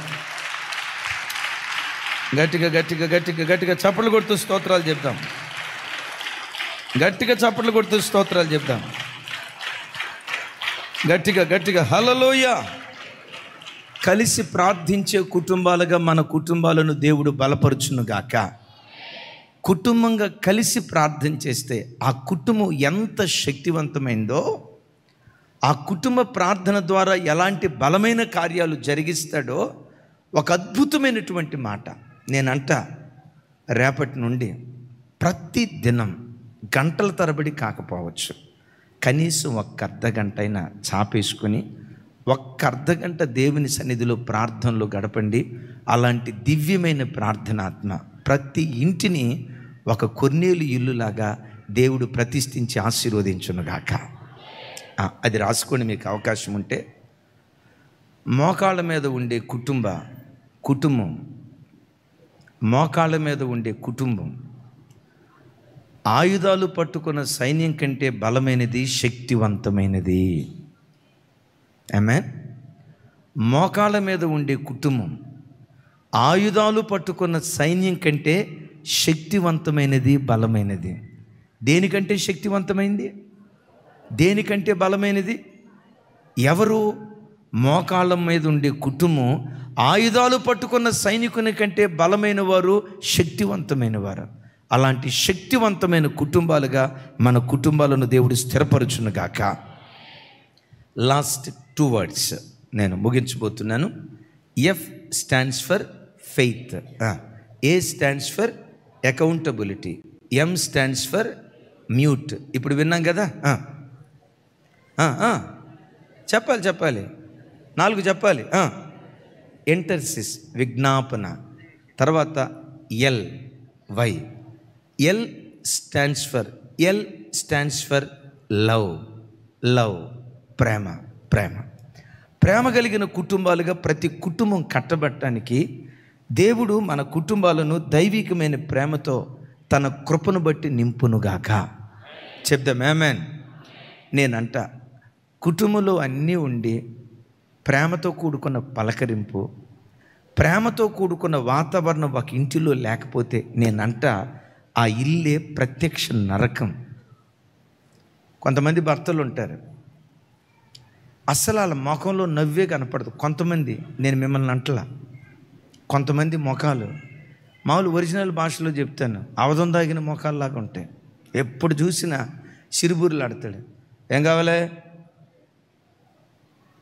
గట్టిగా గట్టిగా గట్టిగా గట్టిగా చప్పట్లు కొడుతూ స్తోత్రాలు చెప్దాం. గట్టిగా చప్పట్లు కొడుతూ స్తోత్రాలు చెప్దాం. గట్టిగా గట్టిగా హల్లెలూయా. కలిసి ప్రార్థించే కుటుంబాలుగా మన కుటుంబాలను దేవుడు బలపరుచును గాక. కుటుంబంగా కలిసి ప్రార్థన చేస్తే ఆ కుటుంబం ఎంత శక్తివంతమైందో, ఆ కుటుంబ ప్రార్థన ద్వారా ఎలాంటి బలమైన కార్యాలు జరిగిస్తాడో ఒక అద్భుతమైనటువంటి మాట నేనంట. రేపటి నుండి ప్రతి దినం గంటల తరబడి కాకపోవచ్చు, కనీసం ఒక్క అర్ధగంట అయినా చాపేసుకొని ఒక్క అర్ధగంట దేవుని సన్నిధిలో ప్రార్థనలో గడపండి. అలాంటి దివ్యమైన ప్రార్థనాత్మ ప్రతి ఇంటిని ఒక కొర్నేలు ఇల్లులాగా దేవుడు ప్రతిష్ఠించి ఆశీర్వదించునుగాక. అది రాసుకోండి మీకు అవకాశం ఉంటే. మోకాళ్ళ మీద ఉండే కుటుంబం మోకాళ్ళ మీద ఉండే కుటుంబం ఆయుధాలు పట్టుకున్న సైన్యం కంటే బలమైనది, శక్తివంతమైనది. ఆమేన్. మోకాళ్ళ మీద ఉండే కుటుంబం ఆయుధాలు పట్టుకున్న సైన్యం కంటే శక్తివంతమైనది, బలమైనది. దేనికంటే శక్తివంతమైంది? దేనికంటే బలమైనది? ఎవరు? మోకాళ్ళ మీద ఉండే కుటుంబం ఆయుధాలు పట్టుకున్న సైనికుని కంటే బలమైన వారు, శక్తివంతమైన వారు. అలాంటి శక్తివంతమైన కుటుంబాలుగా మన కుటుంబాలను దేవుడు స్థిరపరచునుగాక. లాస్ట్ 2 words నేను ముగించబోతున్నాను. F stands for faith, A stands for accountability, M stands for mute. ఇప్పుడు విన్నాం కదా. చెప్పాలి 4 చెప్పాలి. ఎంటర్సిస్, విజ్ఞాపన. తర్వాత L, Y. L stands for love, ప్రేమ కలిగిన కుటుంబాలుగా ప్రతి కుటుంబం కట్టబట్టడానికి దేవుడు మన కుటుంబాలను దైవికమైన ప్రేమతో తన కృపను బట్టి నింపునుగాక. చెప్దాం ఆమేన్. నేనంట కుటుంబంలో అన్నీ ఉండి ప్రేమతో కూడుకున్న పలకరింపు, ప్రేమతో కూడుకున్న వాతావరణం ఒక ఇంటిలో లేకపోతే నేనంట ఆ ఇల్లే ప్రత్యక్ష నరకం. కొంతమంది భర్తలు ఉంటారు, అస్సలు వాళ్ళ ముఖంలో నవ్వే కనపడదు. కొంతమంది, నేను మిమ్మల్ని అంటలా, కొంతమంది ముఖాలు మామూలు ఒరిజినల్ భాషలో చెప్తాను, అవధం దాగిన ముఖాల్లాగా ఉంటాయి. ఎప్పుడు చూసినా సిరుబూరులు ఆడతాడు. ఏం కావాలి?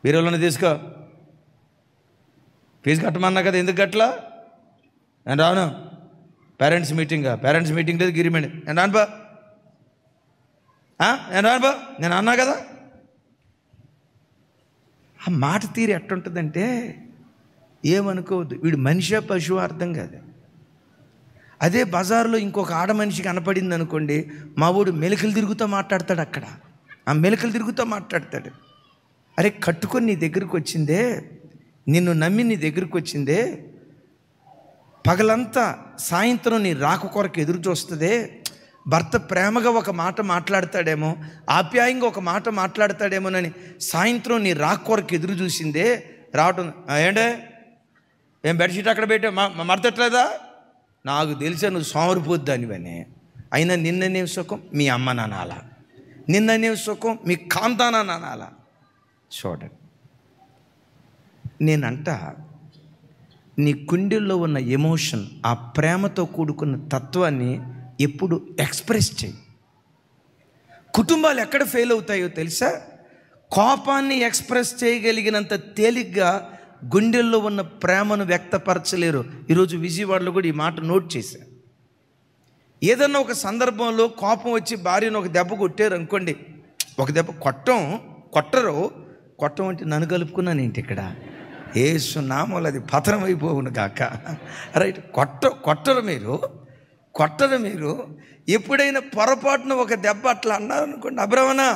వీరోళ్ళని తీసుకో, ఫీజు కట్టమన్నా కదా, ఎందుకు కట్టలా? నేను రాను. పేరెంట్స్ మీటింగ్ లేదు, గిరిమెంట్. నేను రానుబా, నేను అన్నా కదా. ఆ మాట తీరు ఎట్టుంటుందంటే ఏమనుకోవద్దు, వీడు మనిషి పశువు అర్థం కాదు. అదే బజార్లో ఇంకొక ఆడ మనిషి కనపడింది అనుకోండి, మా ఊడు మెలికలు తిరుగుతూ మాట్లాడతాడు. అక్కడ ఆ మెలికలు తిరుగుతూ మాట్లాడతాడు. అరే కట్టుకొని నీ దగ్గరికి వచ్చిందే, నిన్ను నమ్మి నీ దగ్గరికి వచ్చిందే, పగలంతా సాయంత్రం నీ రాక కొరకు ఎదురు చూస్తుందే. భర్త ప్రేమగా ఒక మాట మాట్లాడతాడేమో, ఆప్యాయంగా ఒక మాట మాట్లాడతాడేమోనని సాయంత్రం నీ రాక కొరకు ఎదురు చూసిందే. రావటం ఏంటే, ఏం బెడ్షీట్ అక్కడ పెట్టా మడతట్లేదా? నాకు తెలిసా నువ్వు సోమరిపోద్దానివని. అయినా నిన్ననే సుఖం మీ అమ్మ నానాలా, నిన్ననే సుఖం మీ కాంతానా నానాలా. చూడండి, నేనంట నీ కుండెల్లో ఉన్న ఎమోషన్, ఆ ప్రేమతో కూడుకున్న తత్వాన్ని ఎప్పుడు ఎక్స్ప్రెస్ చేయి. కుటుంబాలు ఎక్కడ ఫెయిల్ అవుతాయో తెలుసా? కోపాన్ని ఎక్స్ప్రెస్ చేయగలిగినంత తేలిగ్గా గుండెల్లో ఉన్న ప్రేమను వ్యక్తపరచలేరు. ఈరోజు విజయవాడలో కూడా ఈ మాట నోట్ చేశాను. ఏదన్నా ఒక సందర్భంలో కోపం వచ్చి భార్యను ఒక దెబ్బ కొట్టారు అనుకోండి, ఒక దెబ్బ కొట్టం అంటే నన్ను కలుపుకున్నాను ఏంటి ఇక్కడ, యేసు నామములో అది పతనం అయిపోవును కాక. రైట్, కొట్టరు మీరు. ఎప్పుడైనా పొరపాటున ఒక దెబ్బ అట్లా అన్నారనుకోండి, అబ్రమనా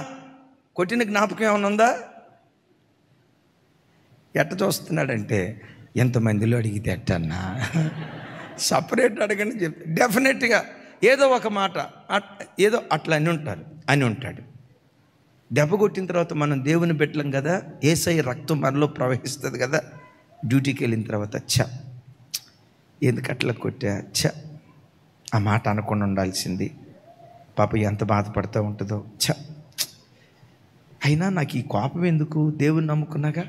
కొట్టిన జ్ఞాపకం ఏమైనా ఉందా? ఎట్ట చూస్తున్నాడంటే, ఎంతమందిలో అడిగితే ఎట్టన్నా, సపరేట్ అడగండి చెప్తే డెఫినెట్గా ఏదో ఒక మాట ఏదో అట్లా అని ఉంటాడు. దెబ్బ కొట్టిన తర్వాత మనం దేవుని బిడ్డలం కదా, యేసయ్య రక్తం మనలో ప్రవహిస్తుంది కదా. డ్యూటీకి వెళ్ళిన తర్వాత ఎందుకు అట్లా కొట్టా, ఆ మాట అనకుండా ఉండాల్సింది, పాప ఎంత బాధపడుతూ ఉంటుందో, అయినా నాకు ఈ కోపం ఎందుకు, దేవుని నమ్ముకున్నాగా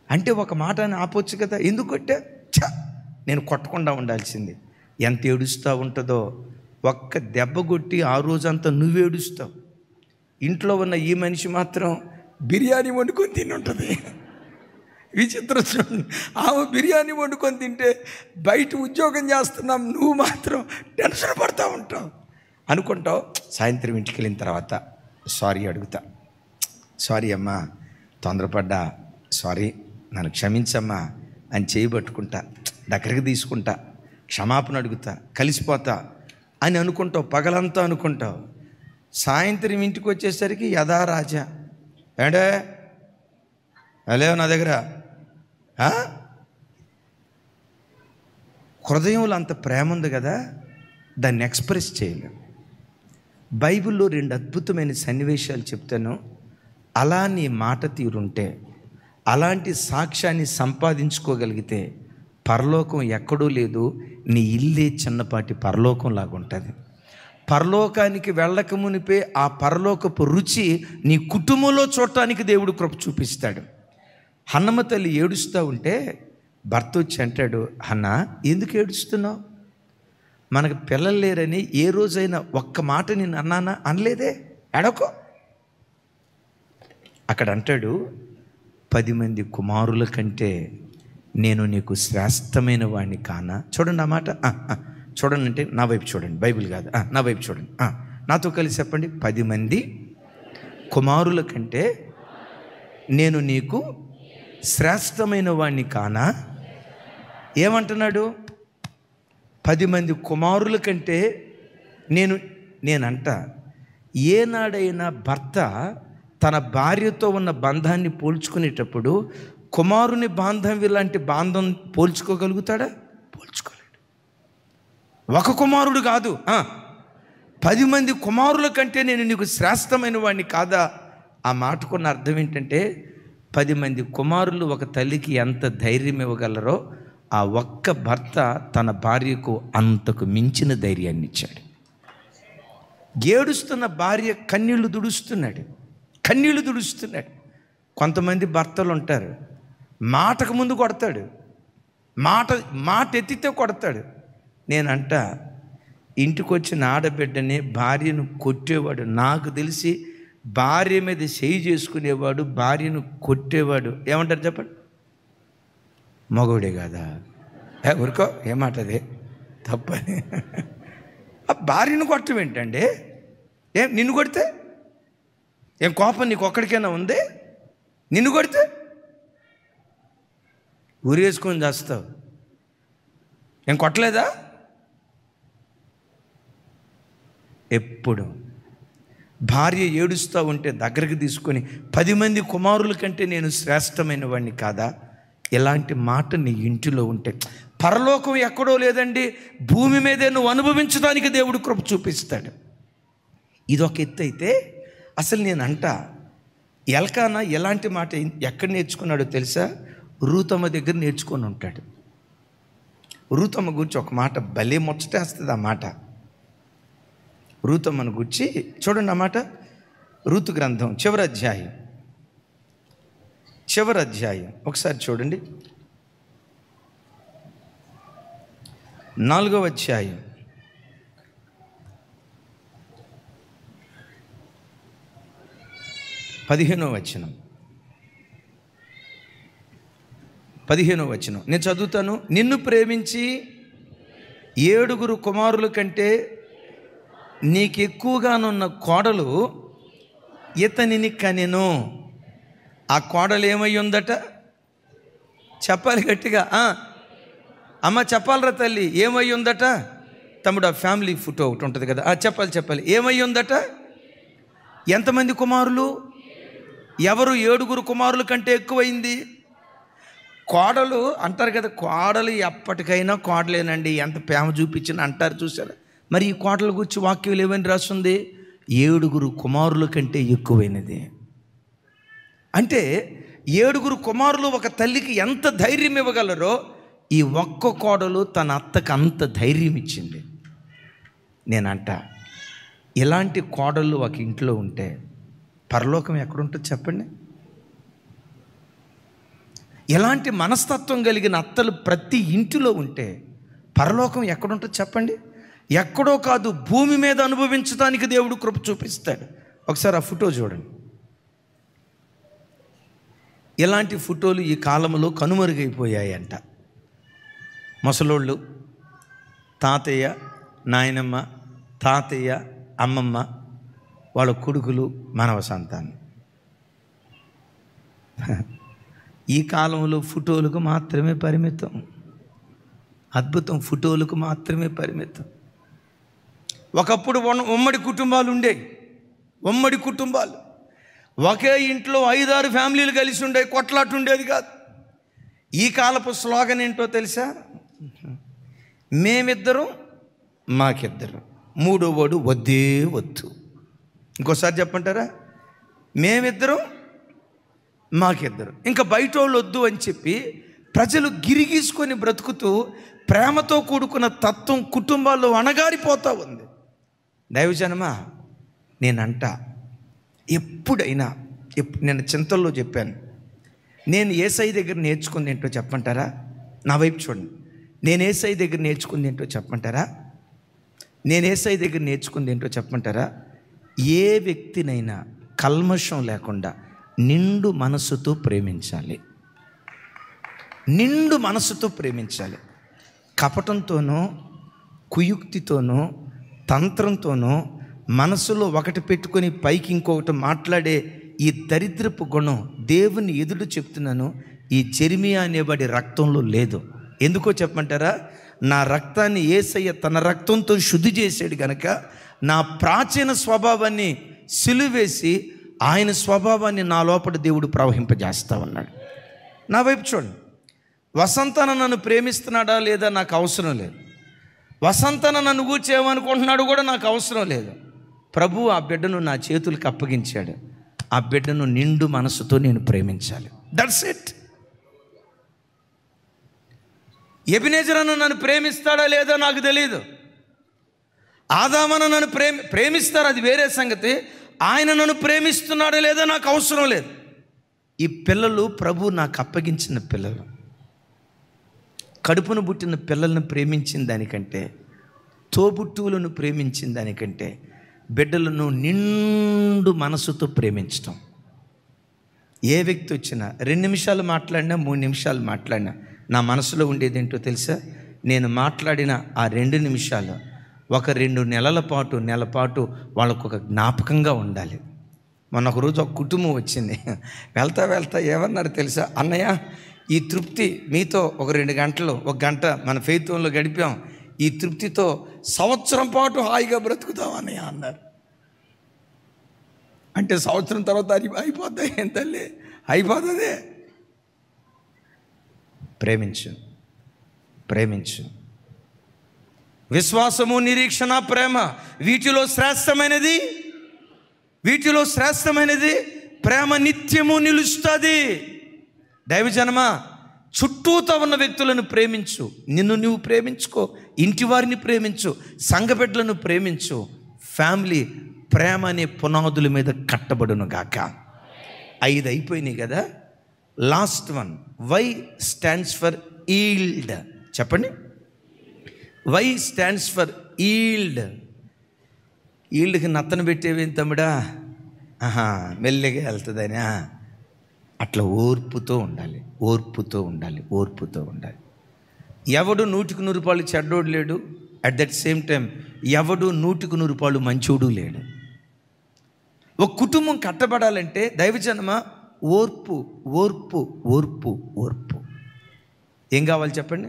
అంటే ఒక మాట అని ఆపొచ్చు కదా. ఎందుకు కొట్టా, నేను కొట్టకుండా ఉండాల్సింది. ఎంత ఏడుస్తూ ఉంటుందో, ఒక్క దెబ్బ కొట్టి ఆ రోజంతా నువ్వేడుస్తావు. ఇంట్లో ఉన్న ఈ మనిషి మాత్రం బిర్యానీ వండుకొని తిని ఉంటుంది. విచిత్రం చూడండి, ఆమె బిర్యానీ వండుకొని తింటే బయట ఉద్యోగం చేస్తున్నాం, నువ్వు మాత్రం టెన్షన్ పడుతూ ఉంటావు. అనుకుంటావు, సాయంత్రం ఇంటికి వెళ్ళిన తర్వాత సారీ అడుగుతా, సారీ అమ్మా తొందరపడ్డా, సారీ నన్ను క్షమించమ్మా అని చేయబట్టుకుంటా, దగ్గరికి తీసుకుంటా, క్షమాపణ అడుగుతా, కలిసిపోతా అని అనుకుంటావు. పగలంతా అనుకుంటావు. సాయంత్రం ఇంటికి వచ్చేసరికి యథా రాజా, ఏంటే లేవు నా దగ్గర, హృదయంలో అంత ప్రేమ ఉంది కదా, దాన్ని ఎక్స్ప్రెస్ చేయలేం. బైబిల్లో 2 అద్భుతమైన సన్నివేశాలు చెప్తాను. అలా నీ మాట తీరుంటే, అలాంటి సాక్ష్యాన్ని సంపాదించుకోగలిగితే పరలోకం ఎక్కడూ లేదు, నీ ఇల్లే చిన్నపాటి పరలోకం లాగా ఉంటుంది. పరలోకానికి వెళ్ళక మునిపే ఆ పరలోకపు రుచి నీ కుటుంబంలో చూడటానికి దేవుడు కృప చూపిస్తాడు. హన్నమ్మ తల్లి ఏడుస్తూ ఉంటే భర్త వచ్చి అంటాడు, అన్న ఎందుకు ఏడుస్తున్నావు? మనకు పిల్లలు లేరని ఏ రోజైనా ఒక్క మాట నేను అన్నానా? అనలేదే, ఎడకో. అక్కడ అంటాడు, 10 మంది కుమారుల కంటే నేను నీకు శ్రేష్టమైన వాడిని కానా? చూడండి ఆ మాట, చూడండి అంటే నా వైపు చూడండి, బైబిల్ కాదు, నా వైపు చూడండి, నాతో కలిసి చెప్పండి. 10 మంది కుమారుల కంటే నేను నీకు శ్రేష్టమైన వాడిని కానా? ఏమంటున్నాడు? 10 మంది కుమారుల కంటే నేనంట. ఏనాడైనా భర్త తన భార్యతో ఉన్న బంధాన్ని పోల్చుకునేటప్పుడు కుమారుని బాంధవ్యం లాంటి బాంధం పోల్చుకోగలుగుతాడా? పోల్చుకోలేడు. ఒక కుమారుడు కాదు, 10 మంది కుమారుల కంటే నేను నీకు శ్రేష్టమైన వాడిని కాదా? ఆ మాటకున్న అర్థం ఏంటంటే 10 మంది కుమారులు ఒక తల్లికి ఎంత ధైర్యం ఇవ్వగలరో ఆ ఒక్క భర్త తన భార్యకు అంతకు మించిన ధైర్యాన్ని ఇచ్చాడు. ఏడుస్తున్న భార్య కన్నీళ్లు దుడుస్తున్నాడు. కొంతమంది భర్తలు ఉంటారు, మాటకు ముందు కొడతాడు, మాట ఎత్తితే కొడతాడు. నేనంట, ఇంటికి వచ్చిన ఆడబిడ్డని భార్యను కొట్టేవాడు, నాకు తెలిసి భార్య మీద చేయి చేసుకునేవాడు, భార్యను కొట్టేవాడు ఏమంటారు చెప్పండి? మగవుడే కాదా? ఊరుకో, ఏమాటది తప్పని. ఆ భార్యను కొట్టం ఏంటండి? నిన్ను కొడితే ఏం కోపం నీకు ఒక్కడికైనా ఉంది? నిన్ను కొడితే ఊరేసుకొని చేస్తావు, ఏం కొట్టలేదా? ఎప్పుడు భార్య ఏడుస్తూ ఉంటే దగ్గరికి తీసుకొని 10 మంది కుమారుల కంటే నేను శ్రేష్టమైన వాడిని కాదా? ఇలాంటి మాట నీ ఇంటిలో ఉంటే పరలోకం ఎక్కడో లేదండి, భూమి మీదే నువ్వు అనుభవించడానికి దేవుడు కృప చూపిస్తాడు. ఇదొక ఎత్తు అయితే, అసలు నేనంట ఎల్కానా ఎలాంటి మాట ఎక్కడ నేర్చుకున్నాడో తెలుసా? రూతమ్మ దగ్గర నేర్చుకొని ఉంటాడు. రూతమ్మ గురించి ఒక మాట భలే ముచ్చటేస్తుంది. ఆ మాట రూతమ్మను గురించి చూడండి. ఆ మాట రూతు గ్రంథం చివరి అధ్యాయం ఒకసారి చూడండి. 4వ అధ్యాయం 15వ వచనం నేను చదువుతాను. నిన్ను ప్రేమించి 7 కుమారుల కంటే నీకెక్కువగానున్న కోడలు ఇతనిని కనెను. ఆ కోడలు ఏమై ఉందట? చెప్పాలి గట్టిగా, అమ్మ చెప్పాలరా తల్లి, ఏమై ఉందట? తమ్ముడు ఆ ఫ్యామిలీ ఫోటో ఒకటి ఉంటుంది కదా, చెప్పాలి. ఏమై ఉందట? ఎంతమంది కుమారులు? ఎవరు? 7 కుమారుల కంటే ఎక్కువైంది. కోడలు అంటారు కదా, కోడలు ఎప్పటికైనా కోడలేనండి, ఎంత ప్రేమ చూపించిన అంటారు, చూసారా? మరి ఈ కోడల గురించి వాక్యం ఏమని రాస్తుంది? 7 కుమారుల కంటే ఎక్కువైనది. అంటే 7 కుమారులు ఒక తల్లికి ఎంత ధైర్యం ఇవ్వగలరో ఈ ఒక్క కోడలు తన అత్తకు అంత ధైర్యం ఇచ్చింది. నేనంట ఇలాంటి కోడళ్ళు ఒక ఇంట్లో ఉంటే పరలోకం ఎక్కడుంటుంది చెప్పండి? ఎలాంటి మనస్తత్వం కలిగిన అత్తలు ప్రతి ఇంటిలో ఉంటే పరలోకం ఎక్కడుంటుంది చెప్పండి? ఎక్కడో కాదు, భూమి మీద అనుభవించడానికి దేవుడు కృప చూపిస్తాడు. ఒకసారి ఆ ఫోటో చూడండి. ఇలాంటి ఫోటోలు ఈ కాలంలో కనుమరుగైపోయాయంట. ముసలోళ్ళు, తాతయ్య, నాయనమ్మ, తాతయ్య, అమ్మమ్మ, వాళ్ళ కొడుకులు, మానవ సంతానం. ఈ కాలంలో ఫోటోలకు మాత్రమే పరిమితం. అద్భుతం, ఫోటోలకు మాత్రమే పరిమితం. ఒకప్పుడు ఉమ్మడి కుటుంబాలు ఉండేవి. ఉమ్మడి కుటుంబాలు ఒకే ఇంట్లో 5-6 ఫ్యామిలీలు కలిసి ఉండే, కొట్లాట ఉండేది కాదు. ఈ కాలపు స్లోగన్ ఏంటో తెలుసా? మేమిద్దరం మాకిద్దరం, మూడో వాడు వద్దే వద్దు. ఇంకోసారి చెప్పంటారా? మేమిద్దరం మాకిద్దరం, ఇంకా బయట వాళ్ళు వద్దు అని చెప్పి ప్రజలు గిరిగీసుకొని బ్రతుకుతూ ప్రేమతో కూడుకున్న తత్వం కుటుంబాల్లో అణగారిపోతూ ఉంది. దైవజనమా, నేనంట ఎప్పుడైనా నేను చింతల్లో చెప్పాను, నేను యేసయ్య దగ్గర నేర్చుకుంది ఏంటో చెప్పంటారా? నా వైపు చూడండి. నేను యేసయ్య దగ్గర నేర్చుకుంది ఏంటో చెప్పంటారా? నేను యేసయ్య దగ్గర నేర్చుకుంది ఏంటో చెప్పంటారా? ఏ వ్యక్తినైనా కల్మషం లేకుండా నిండు మనసుతో ప్రేమించాలి. నిండు మనసుతో ప్రేమించాలి. కపటంతోనో కుయుక్తితోనో తంత్రంతోనో మనసులో ఒకటి పెట్టుకొని పైకి ఇంకొకటి మాట్లాడే ఈ దరిద్రపు గుణం దేవుని ఎదుడు చెప్తున్నాను, ఈ జెరెమీయా అనేవాడి రక్తంలో లేదు. ఎందుకో చెప్పమంటారా? నా రక్తాన్ని యేసయ్య తన రక్తంతో శుద్ధి చేసాడు గనక నా ప్రాచీన స్వభావాన్ని సిలువేసి ఆయన స్వభావాన్ని నా లోపల దేవుడు ప్రవహింపజేస్తా ఉన్నాడు. నా వైపు చూడండి. వసంతన నన్ను ప్రేమిస్తున్నాడా లేదా నాకు అవసరం లేదు. వసంతన నన్ను కూర్చేయమనుకుంటున్నాడు కూడా నాకు అవసరం లేదు. ప్రభు ఆ బిడ్డను నా చేతులకు అప్పగించాడు. ఆ బిడ్డను నిండు మనసుతో నేను ప్రేమించాలి. That's it. ఎబినేజరను నన్ను ప్రేమిస్తాడా లేదా నాకు తెలియదు. ఆదామను నన్ను ప్రేమిస్తారు, అది వేరే సంగతి. ఆయన నన్ను ప్రేమిస్తున్నాడా లేదా నాకు అవసరం లేదు. ఈ పిల్లలు ప్రభు నాకు అప్పగించిన పిల్లలు. కడుపును పుట్టిన పిల్లలను ప్రేమించిన దానికంటే, తోబుట్టువులను ప్రేమించిన దానికంటే బిడ్డలను నిండు మనసుతో ప్రేమించటం. ఏ వ్యక్తి వచ్చినా 2 నిమిషాలు మాట్లాడినా 3 నిమిషాలు మాట్లాడినా నా మనసులో ఉండేది ఏంటో తెలుసా? నేను మాట్లాడిన ఆ 2 నిమిషాలు ఒక 2 నెలల పాటు, నెల పాటు వాళ్ళకు ఒక జ్ఞాపకంగా ఉండాలి. మొన్న ఒకరోజు ఒక కుటుంబం వచ్చింది. వెళ్తా వెళ్తా ఏమన్నారు తెలుసా? అన్నయ్య, ఈ తృప్తి మీతో ఒక 2 గంటలు, 1 గంట మన ఫెయిత్లో గడిపాం, ఈ తృప్తితో సంవత్సరం పాటు హాయిగా బ్రతుకుతాం అన్నయ్య అన్నారు. అంటే సంవత్సరం తర్వాత అయిపోద్దా? ఏం తల్లి, అయిపోతుంది. ప్రేమించు, ప్రేమించు. విశ్వాసము, నిరీక్షణ, ప్రేమ, వీటిలో శ్రేష్టమైనది ప్రేమ. నిత్యము నిలుస్తుంది. దైవజనమా, చుట్టూతో ఉన్న వ్యక్తులను ప్రేమించు. నిన్ను నువ్వు ప్రేమించుకో, ఇంటి వారిని ప్రేమించు, సంఘ బిడ్డలను ప్రేమించు. ఫ్యామిలీ ప్రేమ అనే పునాదుల మీద కట్టబడును గాక. 5 అయిపోయినాయి కదా. Last one, Y stands for yield. చెప్పండి. Y stands for yield. ఈల్డ్కి నత్తను పెట్టేవేం తమ్ముడా? మెల్లగా వెళ్తుందని. అట్లా ఓర్పుతో ఉండాలి. ఎవడు 100కి 100 రూపాయలు చెడ్డోడు లేడు. అట్ దట్ సేమ్ టైం ఎవడు 100కి 100 రూపాయలు మంచోడు లేడు. ఒక కుటుంబం కట్టబడాలంటే దైవజనమ ఓర్పు. ఏం కావాలి చెప్పండి?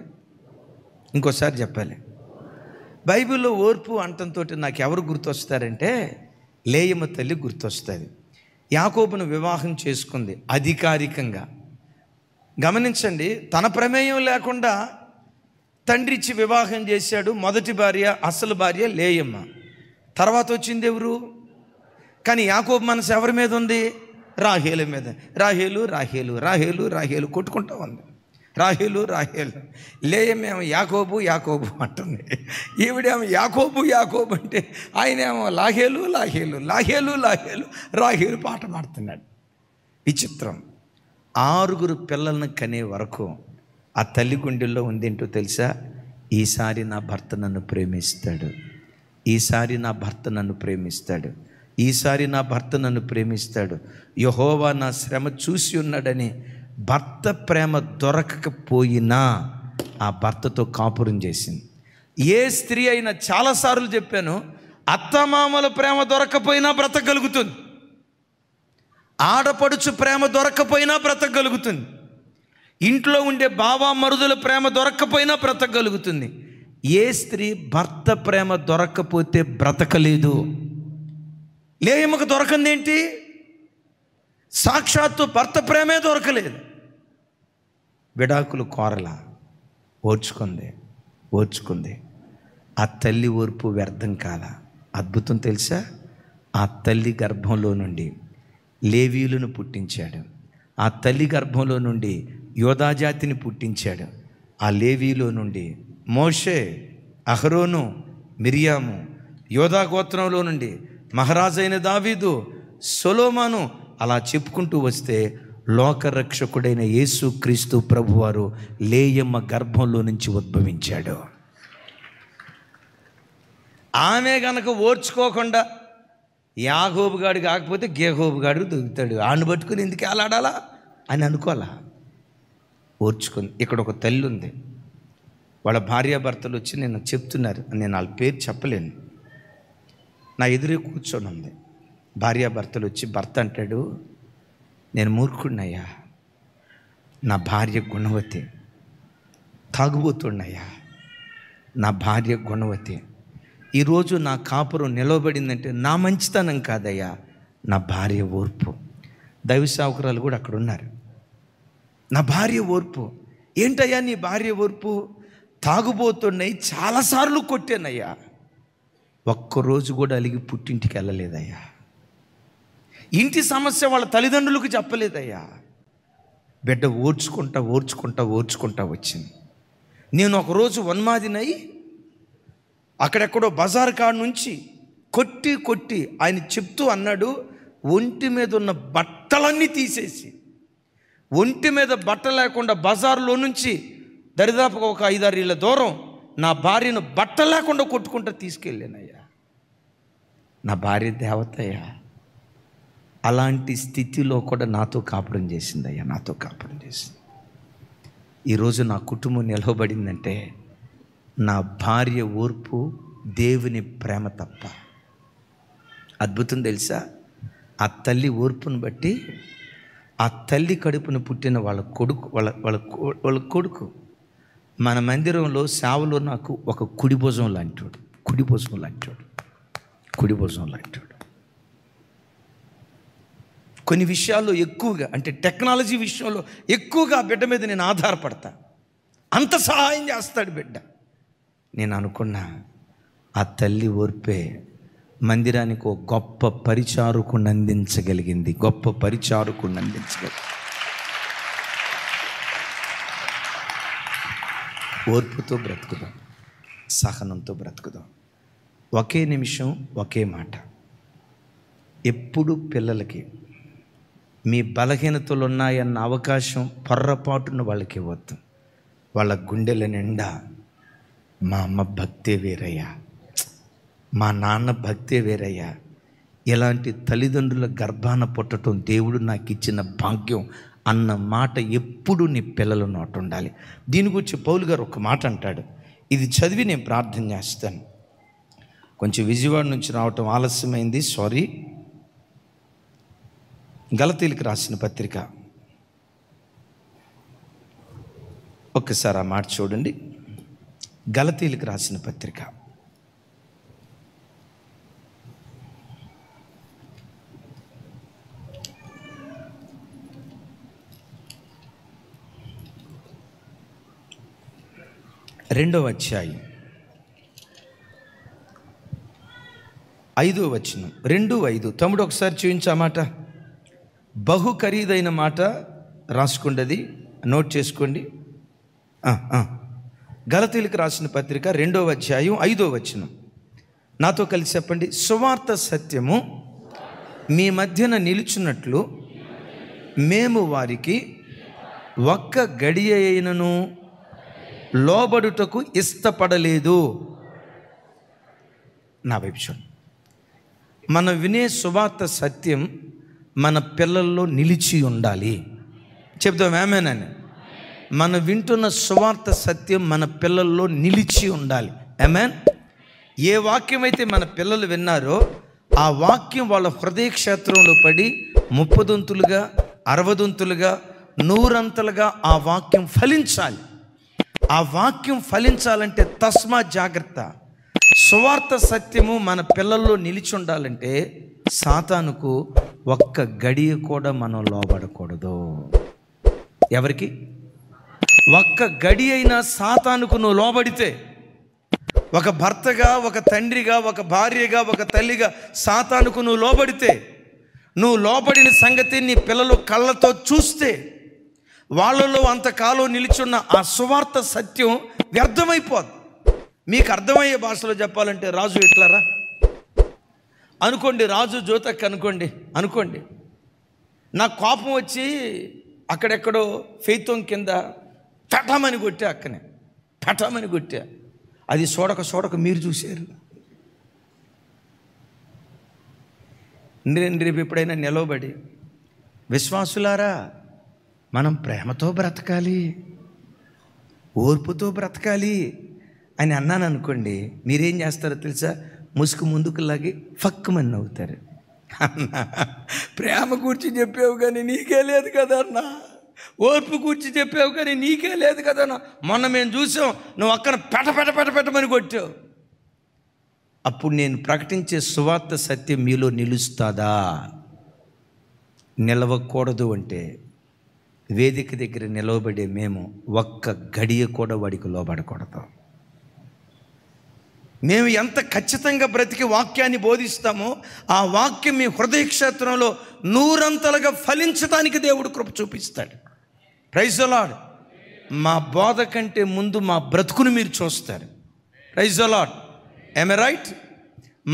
ఇంకోసారి చెప్పాలి. బైబిల్లో ఓర్పు అంటంతో నాకు ఎవరు గుర్తొస్తారంటే లేయమ్మ తల్లి గుర్తొస్తుంది. యాకోబును వివాహం చేసుకుంది అధికారికంగా. గమనించండి, తన ప్రమేయం లేకుండా తండ్రి ఇచ్చి వివాహం చేశాడు. మొదటి భార్య, అసలు భార్య లేయమ్మ. తర్వాత వచ్చింది ఎవరు? కానీ యాకోబు మనసు ఎవరి మీద ఉంది? రాహేలు మీద. రాహేలు కొట్టుకుంటా ఉంది. రాహేలు. లేయమేమో యాకోబు అంటుంది. ఈవిడేమో యాకోబు అంటే ఆయనేమో లాహేలు రాహేలు పాట పాడుతున్నాడు. విచిత్రం. 6 పిల్లలను కనే వరకు ఆ తల్లి గుండెల్లో ఉందేంటో తెలుసా? ఈసారి నా భర్త నన్ను ప్రేమిస్తాడు. యెహోవా నా శ్రమ చూసి ఉన్నాడని భర్త ప్రేమ దొరకకపోయినా ఆ భర్తతో కాపురం చేసింది. ఏ స్త్రీ అయినా, చాలాసార్లు చెప్పాను, అత్తమామల ప్రేమ దొరకకపోయినా బ్రతకగలుగుతుంది. ఆడపడుచు ప్రేమ దొరక్కపోయినా బ్రతకగలుగుతుంది. ఇంట్లో ఉండే బావ మరుదుల ప్రేమ దొరక్కపోయినా బ్రతకగలుగుతుంది. ఏ స్త్రీ భర్త ప్రేమ దొరక్కపోతే బ్రతకలేదు. లేయమ్మకు దొరకంది ఏంటి? సాక్షాత్తు భర్త ప్రేమే దొరకలేదు. విడాకులు కోరలా, ఓర్చుకుంది. ఓర్చుకుంది. ఆ తల్లి ఓర్పు వ్యర్థం కాల. అద్భుతం తెలుసా? ఆ తల్లి గర్భంలో నుండి లేవీయులను పుట్టించాడు. ఆ తల్లి గర్భంలో నుండి యోధాజాతిని పుట్టించాడు. ఆ లేవీలో నుండి మోషే, అహరోను, మిరియాము, యోధా గోత్రంలో నుండి మహారాజైన దావీదు, సొలొమోను, అలా చెప్పుకుంటూ వస్తే లోకరక్షకుడైన యేసుక్రీస్తు ప్రభువారు లేయమ్మ గర్భంలో నుంచి ఉద్భవించాడు. ఆమె గనక ఓర్చుకోకుండా యాగోబుగాడు కాకపోతే గేహోబుగాడు దొరుకుతాడు, ఆను పట్టుకుని ఎందుకు ఆలాడాలా అని అనుకోవాలా. ఓర్చుకుంది. ఇక్కడ ఒక తల్లి ఉంది, వాళ్ళ భార్యాభర్తలు వచ్చి నేను చెప్తున్నారు, నేను వాళ్ళ పేరు చెప్పలేను, నా ఎదురే కూర్చొని ఉంది. భార్యాభర్తలు వచ్చి భర్త అంటాడు, నేను మూర్ఖుడినయ్యా, నా భార్య గుణవతి, తాగుబోతున్నయ్యా, నా భార్య గుణవతి, ఈరోజు నా కాపురం నిలవబడిందంటే నా మంచితనం కాదయ్యా, నా భార్య ఓర్పు. దైవ సేవకురాలు కూడా అక్కడ ఉన్నారు. నా భార్య ఓర్పు. ఏంటయ్యా నీ భార్య ఓర్పు? తాగుబోతున్నాయి, చాలాసార్లు కొట్టానయ్యా, ఒక్కరోజు కూడా అలిగి పుట్టింటికి వెళ్ళలేదయ్యా, ఇంటి సమస్య వాళ్ళ తల్లిదండ్రులకు చెప్పలేదయ్యా. బిడ్డ ఓర్చుకుంటా ఓర్చుకుంటా ఓర్చుకుంటా వచ్చింది. నేను ఒకరోజు ఉన్మాదినై అక్కడెక్కడో బజార్ కాడ నుంచి కొట్టి కొట్టి ఆయన చెప్తూ అన్నాడు, ఒంటి మీద ఉన్న బట్టలన్నీ తీసేసి, ఒంటి మీద బట్ట లేకుండా బజార్లో నుంచి దరిదాపుగా ఒక 5-6 ఇళ్ళ దూరం నా భార్యను బట్ట లేకుండా కొట్టుకుంటూ తీసుకెళ్ళానయ్యా. నా భార్య దేవతయ్యా. అలాంటి స్థితిలో కూడా నాతో కాపురం చేసిందయ్యా, నాతో కాపురం చేసింది. ఈరోజు నా కుటుంబం నిలవబడిందంటే నా భార్య ఓర్పు, దేవుని ప్రేమ తప్ప. అద్భుతం తెలుసా? ఆ తల్లి ఓర్పును బట్టి ఆ తల్లి కడుపును పుట్టిన వాళ్ళ కొడుకు మన మందిరంలో సేవలో నాకు ఒక కుడి భుజం లాంటివాడు, కుడి భుజం లాంటివాడు, కుడి భుజం లాంటివాడు. కొన్ని విషయాల్లో ఎక్కువగా, అంటే టెక్నాలజీ విషయంలో ఎక్కువగా ఆ బిడ్డ మీద నేను ఆధారపడతా. అంత సహాయం చేస్తాడు బిడ్డ. నేను అనుకున్నా ఆ తల్లి ఓర్పే మందిరానికి ఒక గొప్ప పరిచారకుని అందించగలిగింది, గొప్ప పరిచారకుని అందించగలిగింది. ఓర్పుతో బ్రతుకుదాం, సహనంతో బ్రతుకుదాం. ఒకే నిమిషం ఒకే మాట. ఎప్పుడు పిల్లలకి మీ బలహీనతలు ఉన్నాయన్న అవకాశం పొర్రపాటున వాళ్ళకి ఇవ్వద్దు. వాళ్ళ గుండెల నిండా మా అమ్మ భక్తే వేరయ్యా, మా నాన్న భక్తే వేరయ్యా, ఇలాంటి తల్లిదండ్రుల గర్భాన పుట్టడం దేవుడు నాకు ఇచ్చిన భాగ్యం అన్న మాట ఎప్పుడు నీ పిల్లల నోట ఉండాలి. దీని గురించి పౌలు గారు ఒక మాట అంటాడు, ఇది చదివి నేను ప్రార్థన చేస్తాను. కొంచెం విజయవాడ నుంచి రావటం ఆలస్యమైంది, సారీ. గలతీలకు రాసిన పత్రిక ఒక్కసారి ఆ మాట చూడండి. గలతీలకు రాసిన పత్రిక 2వ అధ్యాయం 5వ వచనం, 2:5. తమ్ముడు ఒకసారి చూపించా మాట. బహు ఖరీదైన మాట, రాసుకోండి, నోట్ చేసుకోండి. గలతీలకు రాసిన పత్రిక 2వ అధ్యాయం 5వ వచనం. నాతో కలిసి చెప్పండి. సువార్త సత్యము మీ మధ్యన నిలుచున్నట్లు మేము వారికి ఒక్క గడియ అయినను లోబడుటకు ఇష్టపడలేదు. నా వైపు చూడండి. మనం వినే సువార్త సత్యం మన పిల్లల్లో నిలిచి ఉండాలి. చెప్తాం ఆమేన్. మనం వింటున్న సువార్త సత్యం మన పిల్లల్లో నిలిచి ఉండాలి. ఆమేన్. ఏ వాక్యం అయితే మన పిల్లలు విన్నారో ఆ వాక్యం వాళ్ళ హృదయ క్షేత్రంలో పడి 30 60 100 ఆ వాక్యం ఫలించాలి. ఆ వాక్యం ఫలించాలంటే తస్మా జాగ్రత్త. సువార్త సత్యము మన పిల్లల్లో నిలిచి ఉండాలంటే సాతానుకు ఒక్క గడియ కూడా మనం లోబడకూడదు. ఎవరికి? ఒక్క గడి అయినా సాతానుకు నువ్వు లోబడితే ఒక భర్తగా, ఒక తండ్రిగా, ఒక భార్యగా, ఒక తల్లిగా సాతానుకు నువ్వు లోబడితే, నువ్వు లోబడిన సంగతి నీ పిల్లలు కళ్ళతో చూస్తే, వాళ్ళలో అంతకాలం నిలిచున్న ఆ సువార్త సత్యం వ్యర్థమైపోదు. మీకు అర్థమయ్యే భాషలో చెప్పాలంటే, రాజు ఇట్లారా అనుకోండి, రాజు జ్యోతక్ అనుకోండి నాకు కోపం వచ్చి అక్కడెక్కడో ఫెయితోం కింద పటామని కొట్టా. అది చూడక మీరు చూశారు. నేను రేపు ఎప్పుడైనా నిలవబడి, విశ్వాసులారా మనం ప్రేమతో బ్రతకాలి, ఓర్పుతో బ్రతకాలి అని అన్నాను అనుకోండి, మీరేం చేస్తారో తెలుసా? ముసుగు ముందుకు లాగి ఫక్కుమని నవ్వుతారు. అన్నా, ప్రేమ గురించి చెప్పావు కానీ నీకే లేదు కదా అన్న, ఓర్పు గురించి చెప్పావు కానీ నీకే లేదు కదా అన్న. మొన్న మేము చూసాం, నువ్వు అక్కడ పెట్టమని కొట్టావు. అప్పుడు నేను ప్రకటించే సువార్త సత్యం మీలో నిలుస్తుందా? నిలవకూడదు అంటే వేదిక దగ్గర నిలవబడే మేము ఒక్క గడియ కూడా వాడికి లోబడకూడదు. మేము ఎంత ఖచ్చితంగా బ్రతికి వాక్యాన్ని బోధిస్తామో ఆ వాక్యం మీ హృదయ క్షేత్రంలో 100 ఫలించడానికి దేవుడు కృప చూపిస్తాడు. Praise the lord. మా బోధ కంటే ముందు మా బ్రతుకును మీరు చూస్తారు. Praise the lord. am I right?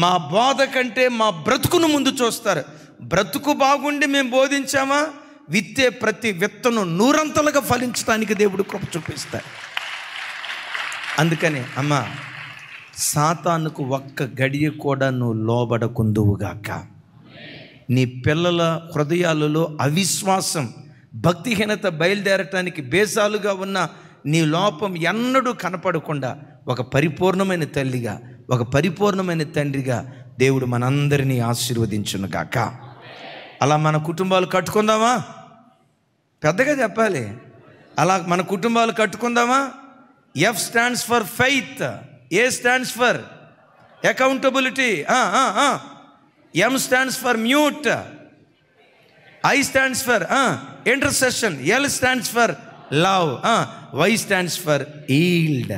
మా బోధ కంటే మా బ్రతుకును ముందు చూస్తారు. బ్రతుకు బాగుండి మేము బోధించామా, విత్తే ప్రతి విత్తనం 100 ఫలించడానికి దేవుడు కృప చూపిస్తాడు. అందుకని అమ్మా, సాతానుకు ఒక్క గడియ కూడా నువ్వు లోబడకుందువుగాక. నీ పిల్లల హృదయాలలో అవిశ్వాసం, భక్తిహీనత బయలుదేరటానికి బేసాలుగా ఉన్న నీ లోపం ఎన్నడూ కనపడకుండా ఒక పరిపూర్ణమైన తల్లిగా, ఒక పరిపూర్ణమైన తండ్రిగా దేవుడు మనందరినీ ఆశీర్వదించునుగాక. అలా మన కుటుంబాలు కట్టుకుందామా? పెద్దగా చెప్పాలి. అలా మన కుటుంబాలు కట్టుకుందామా? F stands for faith, A stands for accountability, M stands for mute, I stands for intercession, L stands for love, Y stands for yield.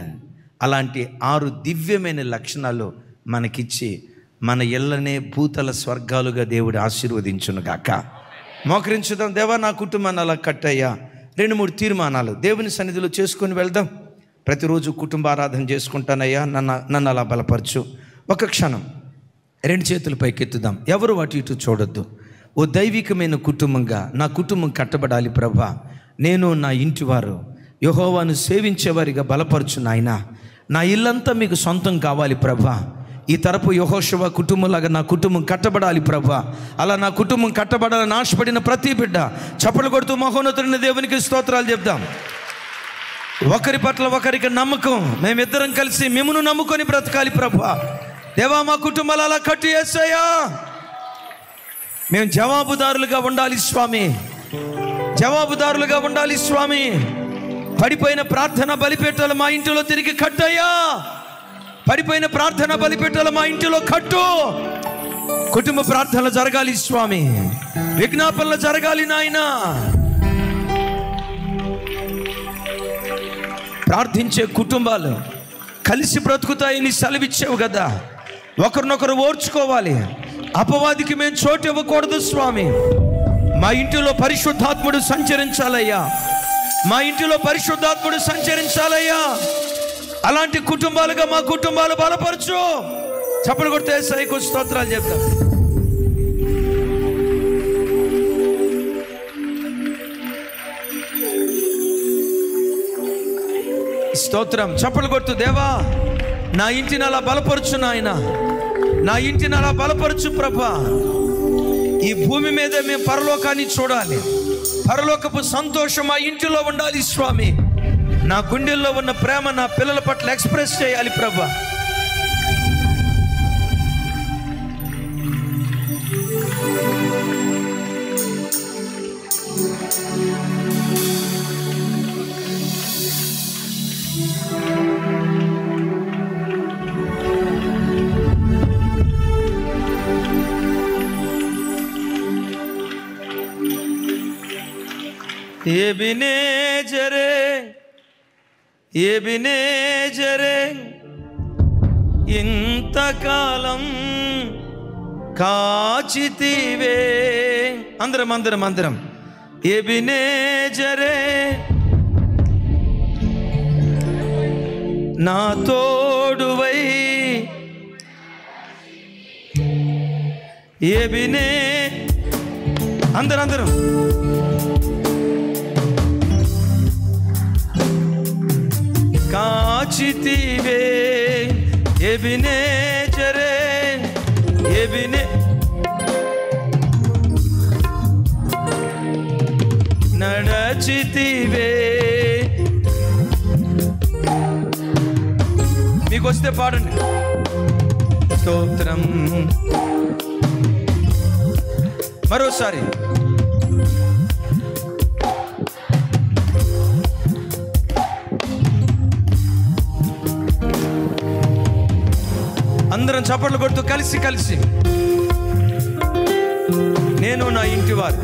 అలాంటి 6 దివ్యమైన లక్షణాలు మనకిచ్చి మన ఇళ్ళనే భూతల స్వర్గాలుగా దేవుడు ఆశీర్వదించునుగాక. మోకరించుదాం. దేవా, నా కుటుంబాన్ని అలా కట్టయ్యా. 2-3 తీర్మానాలు దేవుని సన్నిధిలో చేసుకొని వెళ్దాం. ప్రతిరోజు కుటుంబ ఆరాధన చేసుకుంటానయ్యా, నన్ను అలా బలపరచు. ఒక క్షణం 2 చేతులు పైకెత్తుదాం. ఎవరు అటు ఇటు చూడొద్దు. ఓ దైవికమైన కుటుంబంగా నా కుటుంబం కట్టబడాలి ప్రభా. నేను నా ఇంటివారు యెహోవాను సేవించేవారిగా బలపరచు నాయనా. నా ఇల్లంతా మీకు సొంతం కావాలి ప్రభా. ఈ తరపు యెహోషువ కుటుంబంలాగా నా కుటుంబం కట్టబడాలి ప్రభా. అలా నా కుటుంబం కట్టబడాలని ఆశపడిన ప్రతి బిడ్డ చప్పలు కొడుతూ మహోన్నతుడైన దేవునికి స్తోత్రాలు చెప్దాం. ఒకరి పట్ల ఒకరికి నమ్మకం, మేమిద్దరం కలిసి మిమ్మును నమ్ముకొని బ్రతకాలి ప్రభా. దేవా, మా కుటుంబాలు అలా కట్టు యేసయ్యా. మేము జవాబుదారులుగా ఉండాలి స్వామి, జవాబుదారులుగా ఉండాలి స్వామి. పడిపోయిన ప్రార్థన బలిపీఠాలు మా ఇంటిలో తిరిగి కట్టయ్యా. పడిపోయిన ప్రార్థన బలిపీఠాలు మా ఇంటిలో కట్టు. కుటుంబ ప్రార్థనలు జరగాలి స్వామి, విజ్ఞాపనలు జరగాలి నాయనా. ప్రార్థించే కుటుంబాలు కలిసి బ్రతుకుతాయని సెలవిచ్చావు కదా. ఒకరినొకరు ఓర్చుకోవాలి. అపవాదికి మేము చోటు ఇవ్వకూడదు స్వామి. మా ఇంటిలో పరిశుద్ధాత్ముడు సంచరించాలయ్యా. మా ఇంటిలో పరిశుద్ధాత్ముడు సంచరించాలయ్యా. అలాంటి కుటుంబాలుగా మా కుటుంబాలు బలపరచు. చప్పలు కొడితే యేసయ్యకు స్తోత్రాలు చెప్తాం. స్తోత్రం. చప్పలు కొడుతూ, దేవా, నా ఇంటిని అలా బలపరచు నాయన, నా ఇంటిని అలా బలపరచు ప్రభా. ఈ భూమి మీద మేము పరలోకాన్ని చూడాలి. పరలోకపు సంతోషం మా ఇంటిలో ఉండాలి స్వామి. నా గుండెల్లో ఉన్న ప్రేమ నా పిల్లల పట్ల ఎక్స్ప్రెస్ చేయాలి ప్రభా. ఎబినేజరే, ఎబినేజరే, ఇంతకాలం కాచితివే. అందరం ఎబినేజరే నా తోడువై, ఎబినే అందరం కాచితివే, ఎబినేజరే ఎబినే నడచితివే. మీకు వస్తే పాడండి. స్తోత్రం. మరోసారి అందరం చప్పట్లు కొడుతూ కలిసి నేను నా ఇంటి వారు.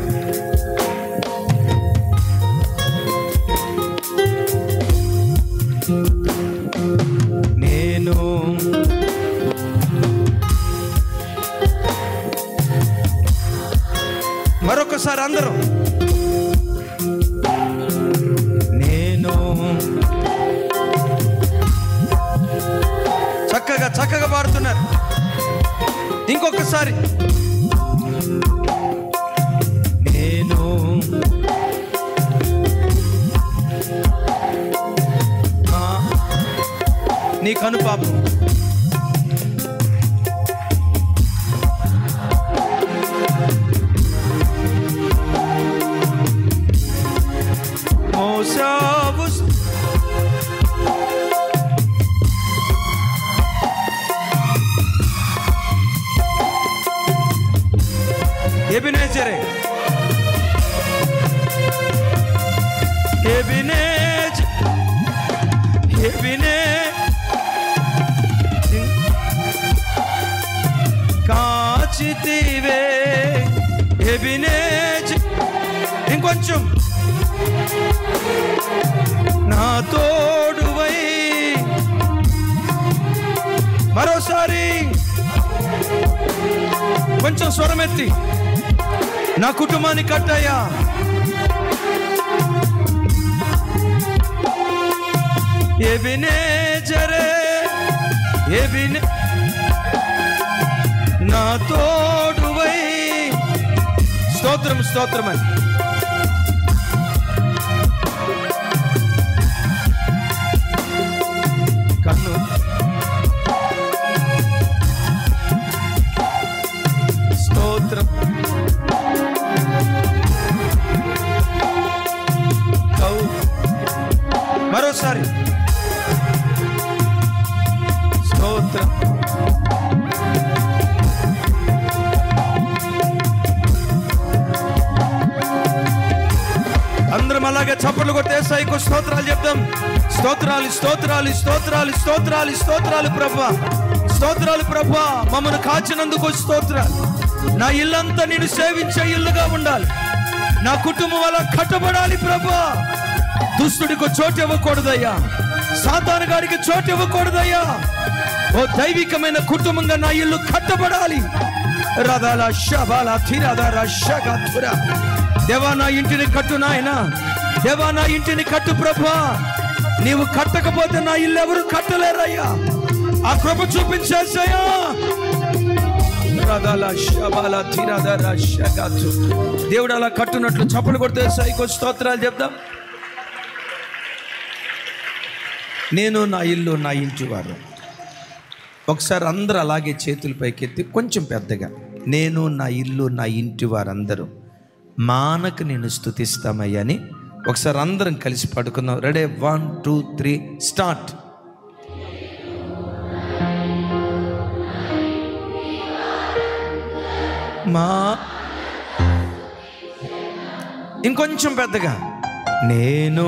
నేను మరొకసారి అందరం నేను చక్కగా పాడుతున్నారు. ఇంకొకసారి నేను నీ కనుపాపం మోసావు. ఎబినేజరే కాచితివే, ఎబినేజ్ ఇంకొంచెం నా తోడువై. మరోసారి కొంచెం స్వరమెత్తి, నా కుటుంబాన్ని కట్టయ్యా. ఎబినేజరే ఎబినే నా తోడువై. స్తోత్రం అని కన్ను స్తోత్రం. మరోసారి స్తోత్రం. అందరం అలాగే చప్పట్లు కొట్టేసాయికు స్తోత్రాలు చెప్తాం. స్తోత్రాలు ప్రభువా, స్తోత్రాలు ప్రభువా, మమ్మల్ని కాచినందుకు స్తోత్రాలు. నా ఇల్లంతా నేను సేవించే ఇల్లుగా ఉండాలి. నా కుటుంబం అలా కట్టబడాలి ప్రభువా. దుష్టుడికి చోటు ఇవ్వకూడదయ్యా, సాతాను గారికి చోటు ఇవ్వకూడదయ్యా. ఓ దైవికమైన కుటుంబంగా నా ఇల్లు కట్టబడాలి. రదాల శబాల థిరదర శగతుర. దేవా నా ఇంటిని కట్టు నాయనా, దేవా నా ఇంటిని కట్టు ప్రభువా. నీవు కట్టకపోతే నా ఇల్లు ఎవరు కట్టలేరయ్యా. ఆ కృప చూపించేసయ్యా. రదాల శబాల థిరదర శగతు. దేవుడు అలా కట్టునట్లు చప్పలు కొడితే సైకో స్తోత్రాలు చెప్దాం. నేను నా ఇల్లు నా ఇంటి వారు. ఒకసారి అందరూ అలాగే చేతులు పైకెత్తి కొంచెం పెద్దగా, నేను నా ఇల్లు నా ఇంటి వారందరూ మానక నేను స్తుతిస్తామయ్యా అని ఒకసారి అందరం కలిసి పడుకుందాం. Ready, 1 2 3 start. ఇంకొంచెం పెద్దగా, నేను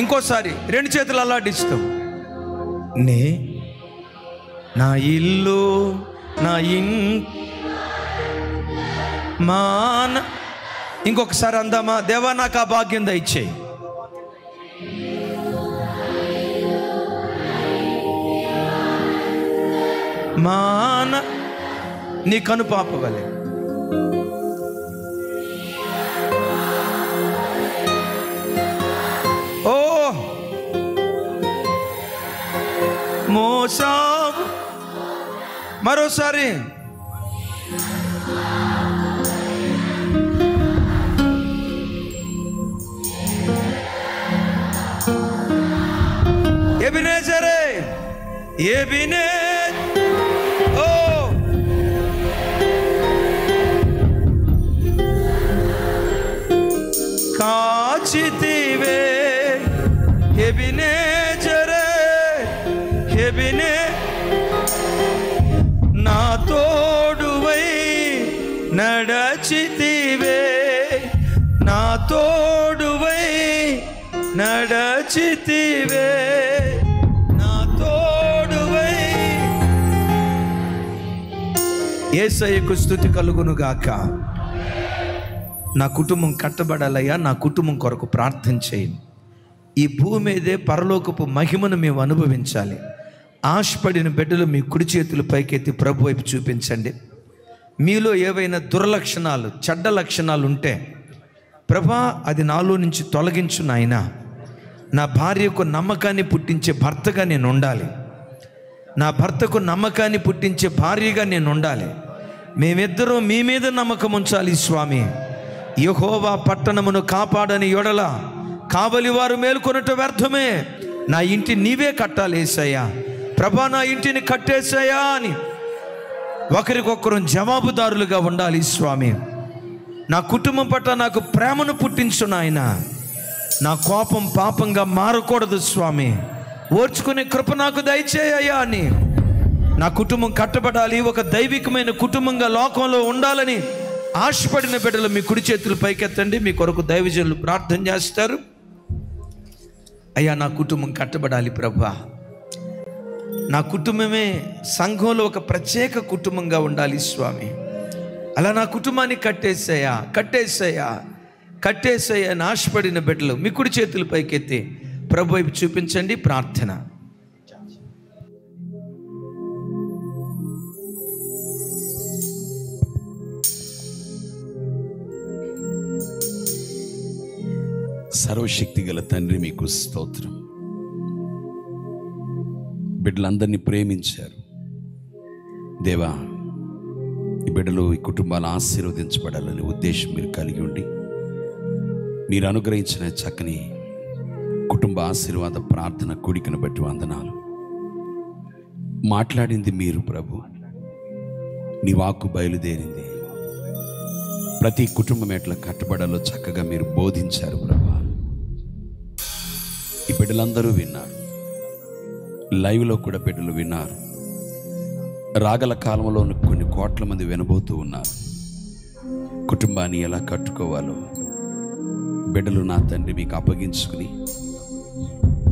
ఇంకోసారి 2 చేతులు అల్లాడిస్తాం. నా ఇల్లు నా మాన. ఇంకొకసారి అందామా? దేవా నాకు ఆ భాగ్యం దయచేయి. మాన నీ కనుపాప వలె ఓ మోసావు. మరోసారి ఎబినేజరే ఎబినే ఓ కాచితివే ఎబినేజరే ఎబినే నా తోడువై నడచితివే నా తోడువై నడచితివే నా తోడువై. యేసయ్యకు స్తుతి కలుగును గాక. నా కుటుంబం కట్టబడాలయ్యా, నా కుటుంబం కొరకు ప్రార్థన చేయండి. ఈ భూమి మీదే పరలోకపు మహిమను మేము అనుభవించాలి. ఆశపడిన బిడ్డలు మీ కుడి చేతులు పైకెత్తి ప్రభు వైపు చూపించండి. మీలో ఏవైనా దుర్లక్షణాలు, చెడ్డ లక్షణాలు ఉంటే ప్రభా అది నాలో నుంచి తొలగించు నాయనా. నా భార్యకు నమ్మకాన్ని పుట్టించే భర్తగా నేను ఉండాలి. నా భర్తకు నమ్మకాన్ని పుట్టించే భార్యగా నేను ఉండాలి. మేమిద్దరం మీ మీద నమ్మకం ఉంచాలి స్వామి. యెహోవా పట్టణమును కాపాడని యొడల కావలి వారు మేల్కొనట వ్యర్థమే. నా ఇంటి నీవే కట్టాలి యేసయ్యా. ప్రభా నా ఇంటిని కట్టేసాయా అని ఒకరికొకరు జవాబుదారులుగా ఉండాలి స్వామి. నా కుటుంబం పట్ల నాకు ప్రేమను పుట్టించు నాయన. నా కోపం పాపంగా మారకూడదు స్వామి. ఓర్చుకునే కృప నాకు దయచేయ్యా అని నా కుటుంబం కట్టబడాలి, ఒక దైవికమైన కుటుంబంగా లోకంలో ఉండాలని ఆశపడిన బిడ్డలు మీ కుడి చేతులు పైకెత్తండి. మీ కొరకు దైవజనులు ప్రార్థన చేస్తారు. అయ్యా నా కుటుంబం కట్టబడాలి ప్రభా. నా కుటుంబమే సంఘంలో ఒక ప్రత్యేక కుటుంబంగా ఉండాలి స్వామి. అలా నా కుటుంబాన్ని కట్టేసాయా కట్టేసాయా కట్టేసాయా అని ఆశపడిన బిడ్డలు మీ కుడి చేతులు పైకెత్తి ప్రభు వైపు చూపించండి. ప్రార్థన. సర్వశక్తి గల తండ్రి మీకు స్తోత్రం. బిడ్డలందరినీ ప్రేమించారు దేవా. ఈ బిడ్డలు, ఈ కుటుంబాలు ఆశీర్వదించబడాలనే ఉద్దేశం మీరు కలిగి ఉండి మీరు అనుగ్రహించిన చక్కని కుటుంబ ఆశీర్వాద ప్రార్థన కూడికను బట్టి వందనాలు. మాట్లాడింది మీరు ప్రభు, నీ వాక్కు బయలుదేరింది. ప్రతి కుటుంబం ఎట్లా కట్టబడాలో చక్కగా మీరు బోధించారు ప్రభు. ఈ బిడ్డలందరూ విన్నారు, లైవ్లో కూడా బిడ్డలు విన్నారు. రాగల కాలంలో కొన్ని కోట్ల మంది వినబోతూ ఉన్నారు. కుటుంబాన్ని ఎలా కట్టుకోవాలో బిడ్డలు నా తండ్రి మీకు అప్పగించుకుని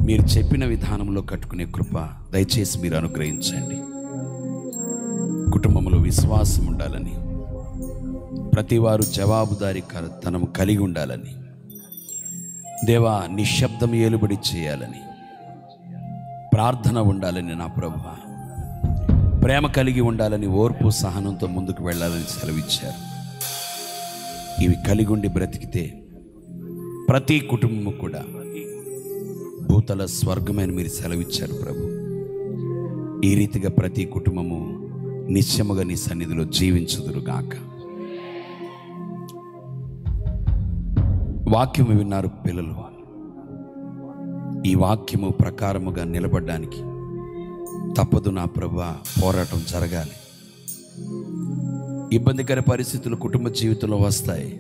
మీరు చెప్పిన విధానంలో కట్టుకునే కృప దయచేసి మీరు అనుగ్రహించండి. కుటుంబంలో విశ్వాసం ఉండాలని, ప్రతివారు జవాబుదారీతనం కలిగి ఉండాలని, దేవా నిశ్శబ్దం ఏలుబడి చేయాలని, ప్రార్థన ఉండాలని, నా ప్రభువా ప్రేమ కలిగి ఉండాలని, ఓర్పు సహనంతో ముందుకు వెళ్ళాలని సెలవిచ్చారు. ఇవి కలిగి ఉండి బ్రతికితే ప్రతి కుటుంబము కూడా భూతల స్వర్గమైన మీరు సెలవిచ్చారు ప్రభు. ఈ రీతిగా ప్రతి కుటుంబము నిశ్చయముగా నీ సన్నిధిలో జీవించుదురుగాక. వాక్యము విన్నారు పిల్లలు. ఈ వాక్యము ప్రకారముగా నిలబడడానికి తప్పదు నా ప్రభువా, పోరాటం జరగాలి. ఇబ్బందికర పరిస్థితులు కుటుంబ జీవితంలో వస్తాయి.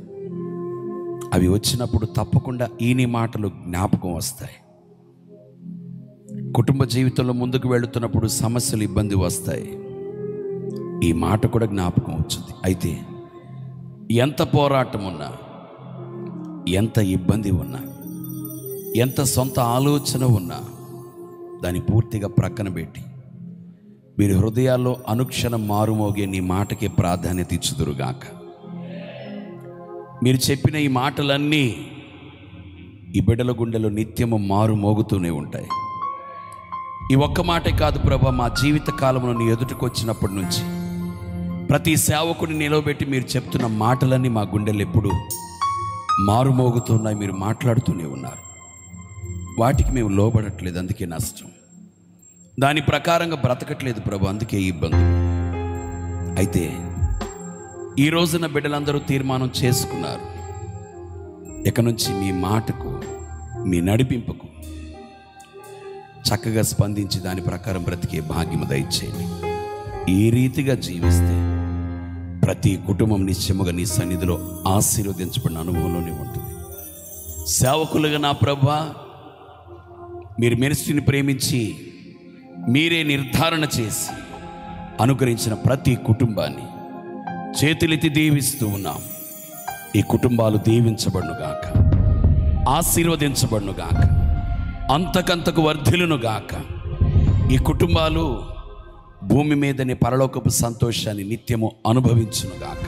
అవి వచ్చినప్పుడు తప్పకుండా ఈని మాటలు జ్ఞాపకం వస్తాయి. కుటుంబ జీవితంలో ముందుకు వెళుతున్నప్పుడు సమస్యలు, ఇబ్బంది వస్తాయి. ఈ మాట కూడా జ్ఞాపకం వచ్చింది. అయితే ఎంత పోరాటం ఉన్నా, ఎంత ఇబ్బంది ఉన్నా, ఎంత సొంత ఆలోచన ఉన్నా దాన్ని పూర్తిగా ప్రక్కన పెట్టి మీరు హృదయాల్లో అనుక్షణం మారుమోగే నీ మాటకే ప్రాధాన్యత ఇచ్చుదురుగాక. మీరు చెప్పిన ఈ మాటలన్నీ ఈ బిడ్డల గుండెలో నిత్యము మారు మోగుతూనే ఉంటాయి. ఈ ఒక్క మాటే కాదు ప్రభా, మా జీవిత కాలంలో నీ ఎదుటికి వచ్చినప్పటి నుంచి ప్రతి సేవకుడిని నిలవబెట్టి మీరు చెప్తున్న మాటలన్నీ మా గుండెలు ఎప్పుడు మారుమోగుతున్నాయి. మీరు మాట్లాడుతూనే ఉన్నారు. వాటికి మేము లోబడట్లేదు, అందుకే నష్టం. దాని ప్రకారంగా బ్రతకట్లేదు ప్రభు, అందుకే ఈ ఇబ్బంది. అయితే ఈ రోజున బిడ్డలందరూ తీర్మానం చేసుకున్నారు, ఇక నుంచి మీ మాటకు, మీ నడిపింపుకు చక్కగా స్పందించి దాని ప్రకారం బ్రతికే భాగ్యము దయచేయండి. ఈ రీతిగా జీవిస్తే ప్రతి కుటుంబం నిశ్చయముగా నీ సన్నిధిలో ఆశీర్వదించబడిన అనుభవంలోనే ఉంటుంది. సేవకులుగా నా ప్రభా, మీరు మినిస్ట్రీని ప్రేమించి మీరే నిర్ధారణ చేసి అనుగ్రహించిన ప్రతి కుటుంబాన్ని చేతులెత్తి దీవిస్తూ ఉన్నాం. ఈ కుటుంబాలు దీవించబడునుగాక, ఆశీర్వదించబడునుగాక, అంతకంతకు వర్ధిల్లునుగాక. ఈ కుటుంబాలు భూమి మీదనే పరలోకపు సంతోషాన్ని నిత్యము అనుభవించునుగాక.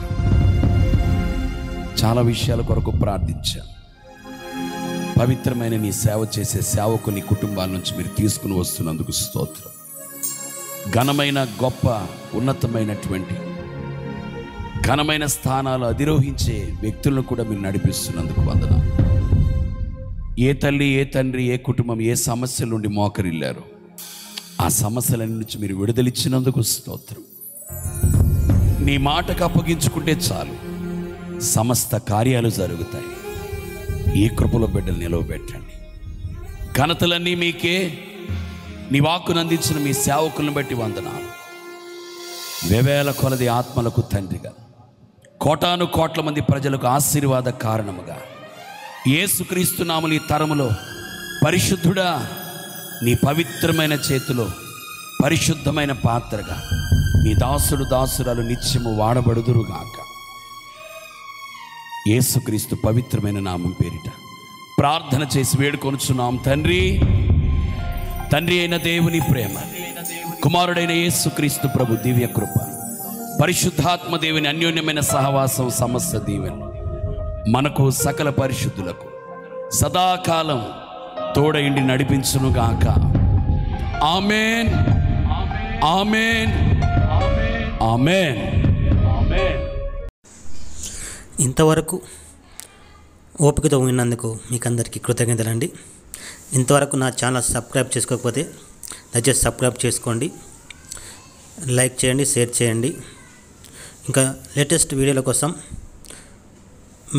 చాలా విషయాల కొరకు ప్రార్థించాను. పవిత్రమైన నీ సేవ చేసే సేవకుని కుటుంబాల నుంచి మీరు తీసుకుని వస్తున్నందుకు స్తోత్రం. ఘనమైన, గొప్ప, ఉన్నతమైనటువంటి ఘనమైన స్థానాలు అధిరోహించే వ్యక్తులను కూడా మీరు నడిపిస్తున్నందుకు వందనాలు. ఏ తల్లి, ఏ తండ్రి, ఏ కుటుంబం ఏ సమస్యల నుండి మోకరిల్లారో ఆ సమస్యలన్నిటి నుంచి మీరు విడుదలిచ్చినందుకు స్తోత్రం. నీ మాటకు అప్పగించుకుంటే చాలు, సమస్త కార్యాలు జరుగుతాయి. ఈ కృపలో బిడ్డలు నిలవబెట్టండి. ఘనతలన్నీ మీకే. నీ వాక్కును అందించిన మీ సేవకులను బట్టి వందనాలు. వేవేల కొలది ఆత్మలకు తండ్రిగా, కోటాను కోట్ల మంది ప్రజలకు ఆశీర్వాద కారణముగా యేసుక్రీస్తు నామమున ఈ తరములో పరిశుద్ధుడా, నీ పవిత్రమైన చేతిలో పరిశుద్ధమైన పాత్రగా నీ దాసుడు దాసురాలు నిత్యము వాడబడుదురుగాక. యేసుక్రీస్తు పవిత్రమైన నామం పేరిట ప్రార్థన చేసి వేడుకొనుచున్నాం తండ్రి. తండ్రి అయిన దేవుని ప్రేమ, కుమారుడైన యేసుక్రీస్తు ప్రభు దివ్య కృప, పరిశుద్ధాత్మ దేవుని అన్యోన్యమైన సహవాసం, సమస్త దీవెన మనకు సకల పరిశుద్ధులకు సదాకాలం తోడయిండి నడిపించునుగాక. ఆమేన్, ఆమేన్, ఆమేన్. ఇంతవరకు ఓపికతో విన్నందుకు మీకు అందరికీ కృతజ్ఞతలండి. ఇంతవరకు నా ఛానల్ సబ్స్క్రైబ్ చేసుకోకపోతే దయచేసి సబ్స్క్రైబ్ చేసుకోండి, లైక్ చేయండి, షేర్ చేయండి. ఇంకా లేటెస్ట్ వీడియోల కోసం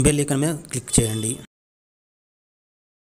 బెల్ ఐకాన్ మీద క్లిక్ చేయండి.